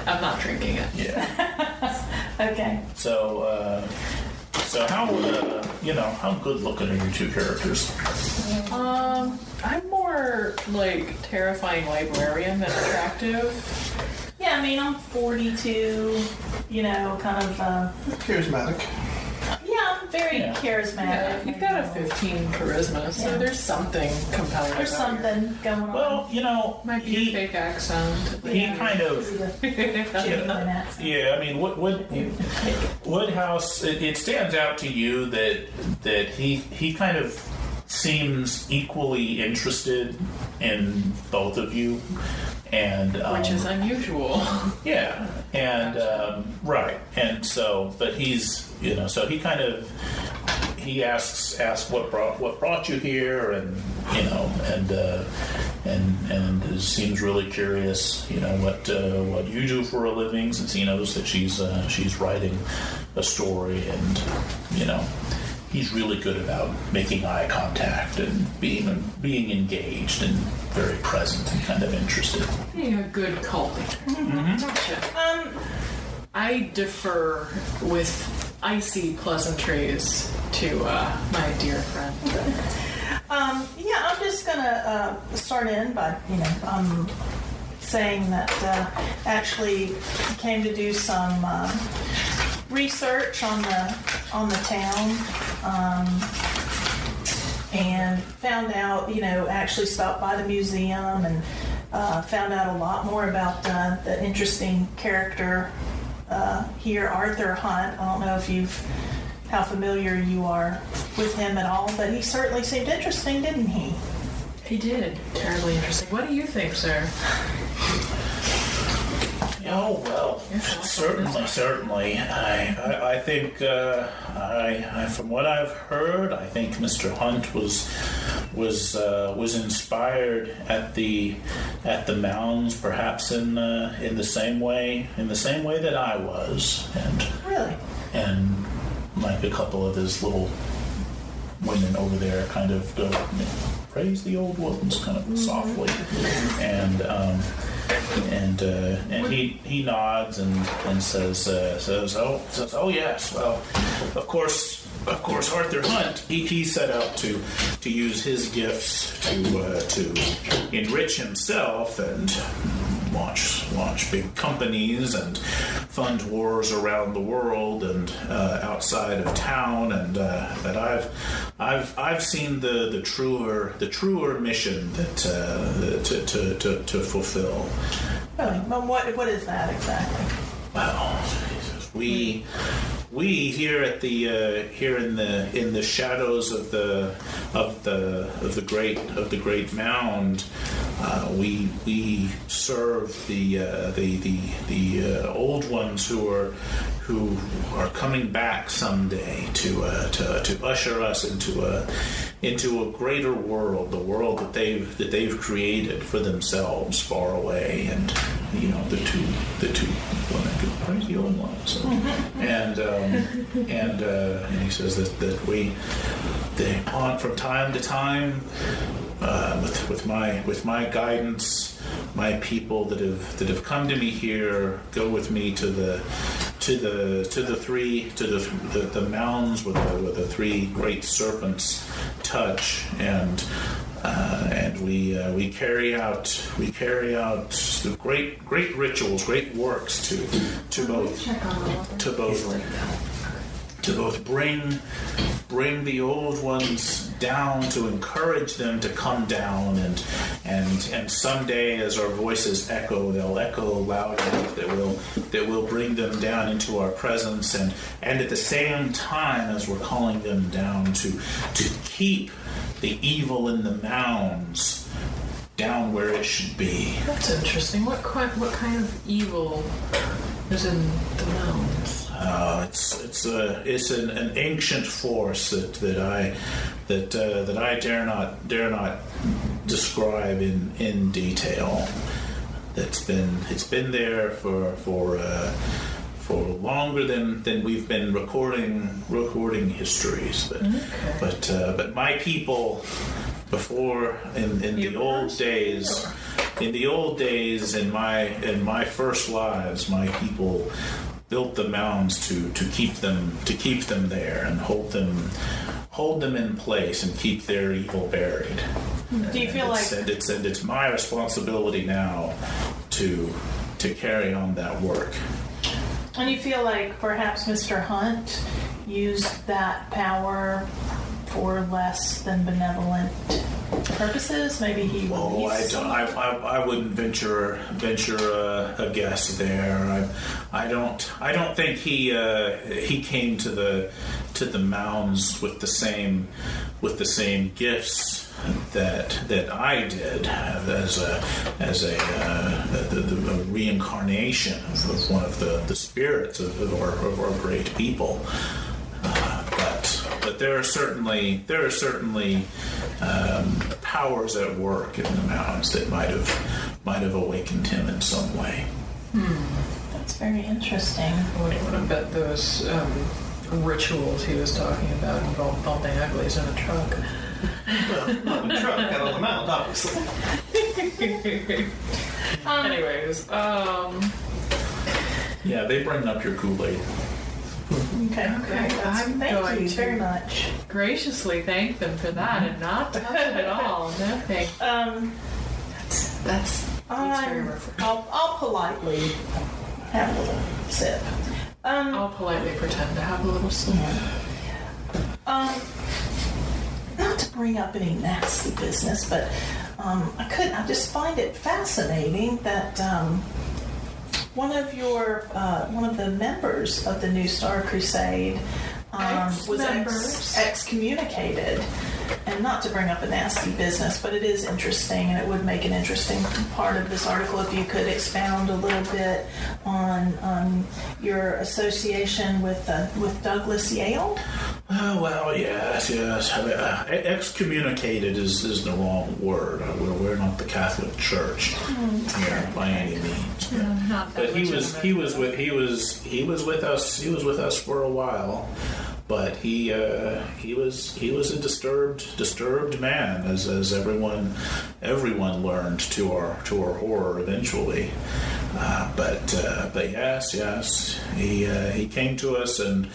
I'm not drinking it. Yeah. Okay. So how good looking are your two characters? I'm more like terrifying librarian than attractive. Yeah, I mean, I'm 42, kind of... Charismatic. Yeah, I'm very charismatic. Yeah, you've got a 15 charisma, so there's something compelling. There's something going on. Well, might be a fake accent. He kind of... Yeah, I mean, Woodhouse, it stands out to you that he kind of seems equally interested in both of you, and which is unusual. Yeah, and right, and so, but he's so he kind of asks what brought you here, and and seems really curious, what you do for a living, since he knows that she's writing a story, and he's really good about making eye contact and being engaged and very present and kind of interested. Being a good cult leader. Mm-hmm. Gotcha. I defer with icy pleasantries to my dear friend. I'm just gonna start in by saying that actually came to do some research on the town, and found out, actually stopped by the museum and found out a lot more about the interesting character here, Arthur Hunt. I don't know if how familiar you are with him at all, but he certainly seemed interesting, didn't he? He did. Terribly interesting. What do you think, sir? Oh, well, certainly. I think, from what I've heard, I think Mr. Hunt was inspired at the mounds, perhaps in the same way that I was, and really, and like a couple of his little women over there kind of go, praise the old ones, kind of softly, and he nods and says, oh yes, well, of course Arthur Hunt, he set out to use his gifts to enrich himself and launch big companies and fund wars around the world and outside of town, and that I've seen the truer mission that to fulfill. Really? Well, what is that exactly? Well, we we here at the here in the shadows of the great mound, we serve the old ones who are coming back someday to usher us into a greater world, the world that they've created for themselves far away. And the two women go crazy old ones, and he says that they on from time to time, with my guidance, my people that have come to me here go with me to the mounds where the three great serpents touch, and we carry out the great rituals, great works to both bring the old ones down, to encourage them to come down, and someday, as our voices echo, they'll echo loud enough that will bring them down into our presence, and at the same time as we're calling them down, to keep the evil in the mounds down where it should be. That's interesting. What kind of evil is in the mounds? It's an ancient force that I dare not describe in detail. It's been there for longer than we've been recording histories. But my people, before in the old days. In the old days, in my first lives, my people built the mounds to keep them there and hold them in place and keep their evil buried. Do you feel like it's my responsibility now to carry on that work? And you feel like perhaps Mr. Hunt used that power for less than benevolent purposes? Maybe he would. Oh, I wouldn't venture a guess there. I don't think he came to the mounds with the same gifts that I did as a reincarnation of one of the spirits of our great people. But there are certainly powers at work in the mounds that might have awakened him in some way. That's very interesting. What about those rituals he was talking about involved bumping uglies in a truck? Well, not in a truck, out on the mound, obviously. Anyways, yeah, they bring up your Kool-Aid. Okay. Thank you very much. Graciously thank them for that and not touch it at all. No thank. That's very refreshing. I'll politely have a little sip. I'll politely pretend to have a little sip. Not to bring up any nasty business, but I just find it fascinating that one of the members of the New Star Crusade was excommunicated. And not to bring up a nasty business, but it is interesting, and it would make an interesting part of this article if you could expound a little bit on your association with Douglas Yale. Oh, well, yes. I mean, excommunicated is the wrong word. We're not the Catholic Church here by any means. But he was with us for a while. But he was a disturbed man, as everyone learned to our horror eventually. But yes, he came to us, and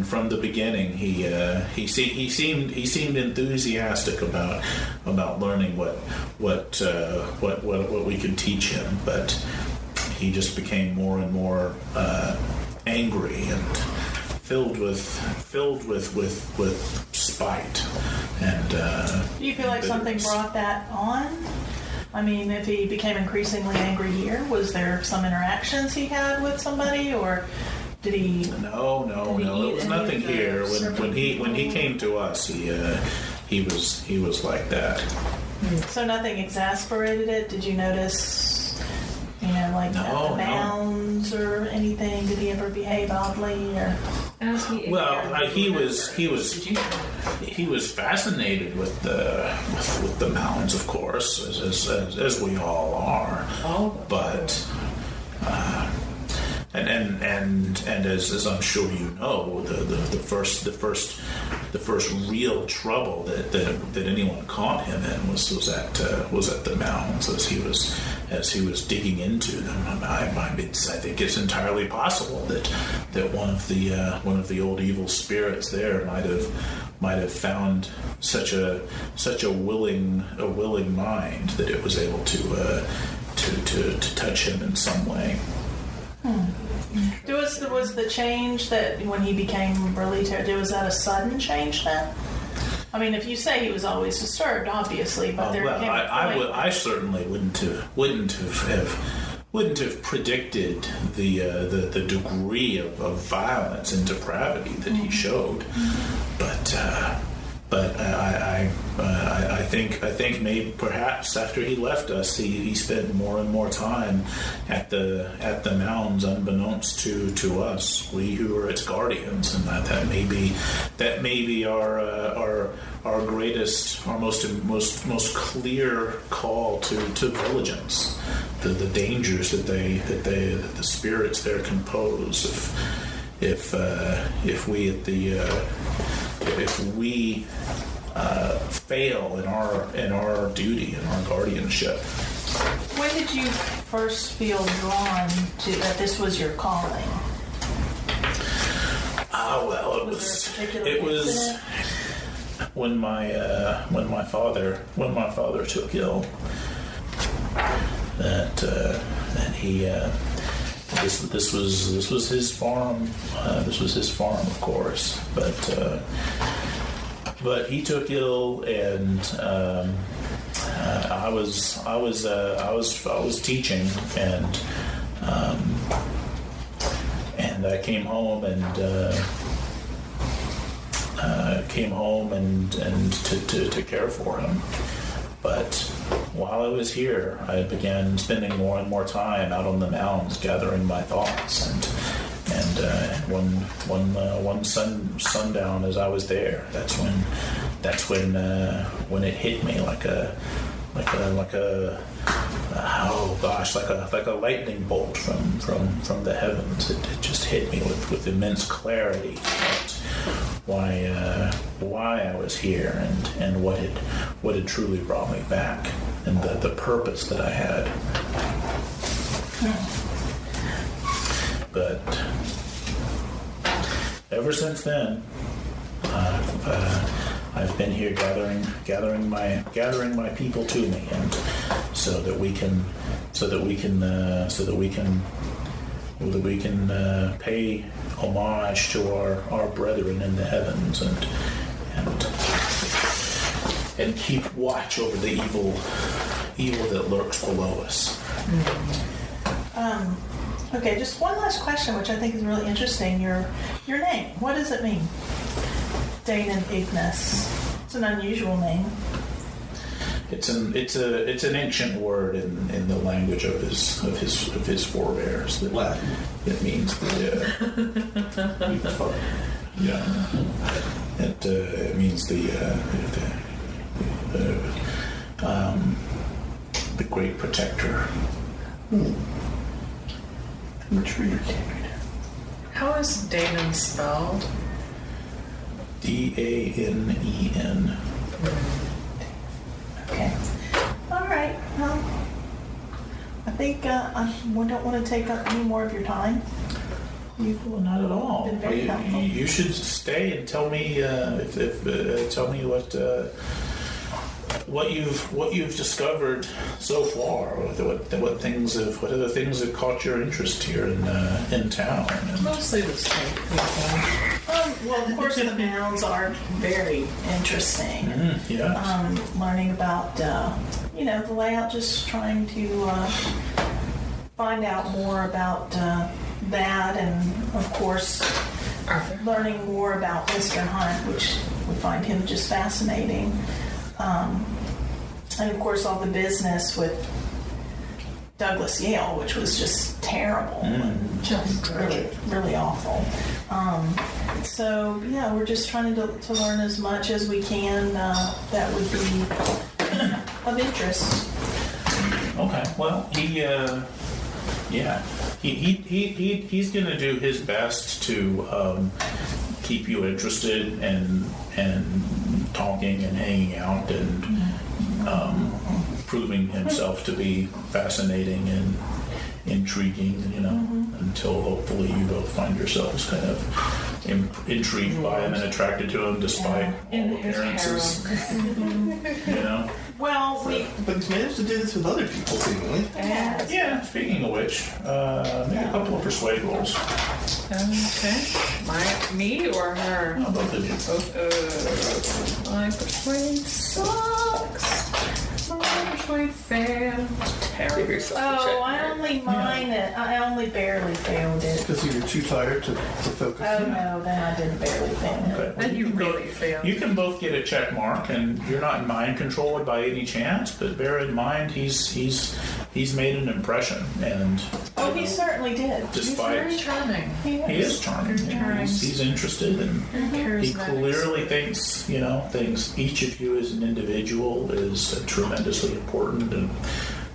from the beginning he seemed enthusiastic about learning what we could teach him, but he just became more and more angry and filled with spite. And do you feel like something brought that on? I mean, if he became increasingly angry here, was there some interactions he had with somebody, or Did he? No. It was nothing here. When he came to us, he was like that. So nothing exasperated it? Did you notice, like at the mounds or anything? Did he ever behave oddly or? He was fascinated with the mounds, of course, as we all are. But and as I'm sure you know, the first real trouble that anyone caught him in was at the mounds as he was digging into them. I think it's entirely possible that one of the old evil spirits there might have found such a willing mind that it was able to touch him in some way. Was the change that when he became really terrible, was that a sudden change then? I mean, if you say he was always disturbed, obviously, but there came a point. I certainly wouldn't have predicted the degree of violence and depravity that he showed, but I think maybe perhaps after he left us, he spent more and more time at the mounds, unbeknownst to us, we who are its guardians, and that may be our greatest, our most clear call to vigilance, the dangers that the spirits there can pose if we fail in our duty, in our guardianship. When did you first feel drawn to that this was your calling? It was when my father took ill, that he this was his farm. This was his farm, of course, but he took ill, and I was teaching, and I came home and to care for him. But while I was here, I began spending more and more time out on the mounds, gathering my thoughts. And one sundown, as I was there, that's when it hit me like a lightning bolt from the heavens. It just hit me with immense clarity. Why I was here and what had truly brought me back, and the purpose that I had. But ever since then, I've been here gathering my people to me, and so that we can pay homage to our brethren in the heavens, and keep watch over the evil that lurks below us. Okay, just one last question, which I think is really interesting. Your name, what does it mean? Danon Ignis. It's an unusual name. It's an ancient word in the language of his forebears. Latin. It means it means the great protector. Retreat. How is Danon spelled? Danen. Okay. All right. Well, I think I don't want to take up any more of your time. Well, not at all. Been very helpful. You should stay and tell me tell me what you've discovered so far. What other things have caught your interest here in town? Mostly the snake people. Well, of course, the mounds are very interesting. Yes. Learning about the layout, just trying to find out more about that, and of course, Arthur. learning more about Mr. Hunt, which we find him just fascinating. And of course, all the business with Douglas Yale, which was just terrible and just really, really awful. So yeah, we're just trying to learn as much as we can that would be of interest. Okay. Well, he's going to do his best to keep you interested and talking and hanging out and proving himself to be fascinating and intriguing, until hopefully you both find yourselves kind of intrigued by him and attracted to him despite all appearances. Well, But he's managed to do this with other people, seemingly. Yeah, speaking of which, maybe a couple of persuade rolls. Okay. Me or her? No, both of you. My persuade sucks. My persuade failed. Give Terrible. yourself a check I mark. I only barely failed it. Because you were too tired to focus. Oh no, then I did barely fail it. Okay. Then you really failed. You can both get a check mark, and you're not mind controlled by any chance. But bear in mind, he's made an impression, and Oh, he certainly did. He's very charming. he is charming. Charming. He's interested, and he Charismatic. clearly thinks each of you as an individual is a tremendously important and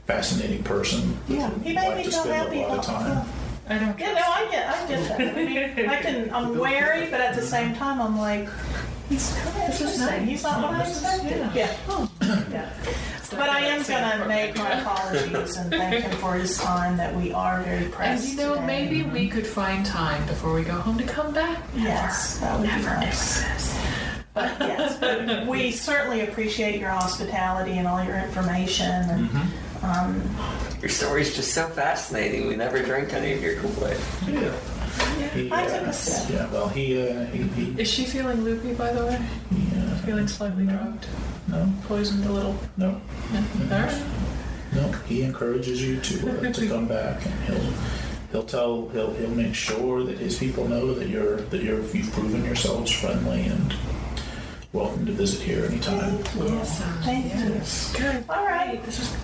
fascinating person. Yeah, he You'd made like me to feel spend happy. a lot of time. I don't. Yeah, no, I get that. I mean, I'm wary, but at the same time, I'm like, he's kind of interesting. He's not what I expected. Yeah. But I am gonna make my apologies and thank him for his time. That we are very And pressed. today. maybe we could find time before we go home to come back. Yes, that would be nice. But yes, but we certainly appreciate your hospitality and all your information. And Your story's just so fascinating. We never drank any of your Kool-Aid. Yeah. He, I took a sip. Yeah. Well, he Is she feeling loopy, by the way? Feeling slightly drugged? no. Poisoned a little? No. All right. No, he encourages you to come back, and he'll make sure that his people know that you've proven yourselves friendly and welcome to visit here anytime. Thank you. Good. All right.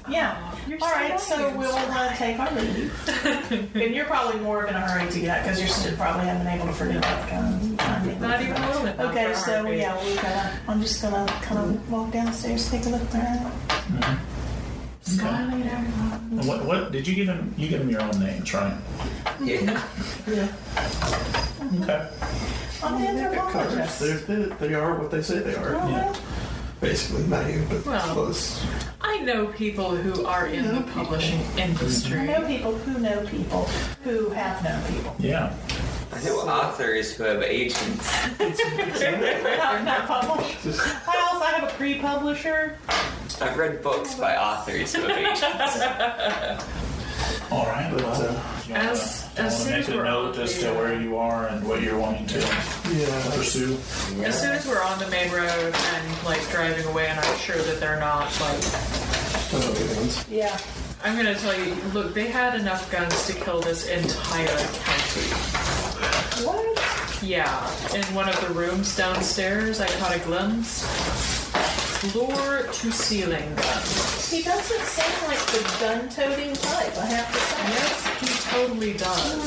Yeah. All right. So we'll take our leave. And you're probably more in a hurry to get out because you're still probably haven't been able to forget about the Not even a little bit. not Okay. for a So heartbeat. yeah, I'm just gonna kind of walk downstairs, take a look around. Smiling at everyone. And what did you give him? You give him your own names, right? Yeah. Yeah. Okay. I'm an anthropologist. They are what they say they are. Yeah. Basically, not you, but Well. close. I know people who are in the publishing industry. I know people who know people who have known people. Yeah. I know authors who have agents. Not published. I also have a pre-publisher. I've read books by authors who have agents. All right. But, Well, you want as to soon make as a we're note on as the, to where you are and what you're wanting to yeah. pursue. As soon as we're on the main road and like driving away, and I'm sure that they're not like. Yeah. I'm gonna tell you, look, they had enough guns to kill this entire county. What? Yeah, in one of the rooms downstairs, I caught a glimpse. Floor to ceiling guns. He doesn't seem like the gun-toting type, I have to say. Yes, he totally does.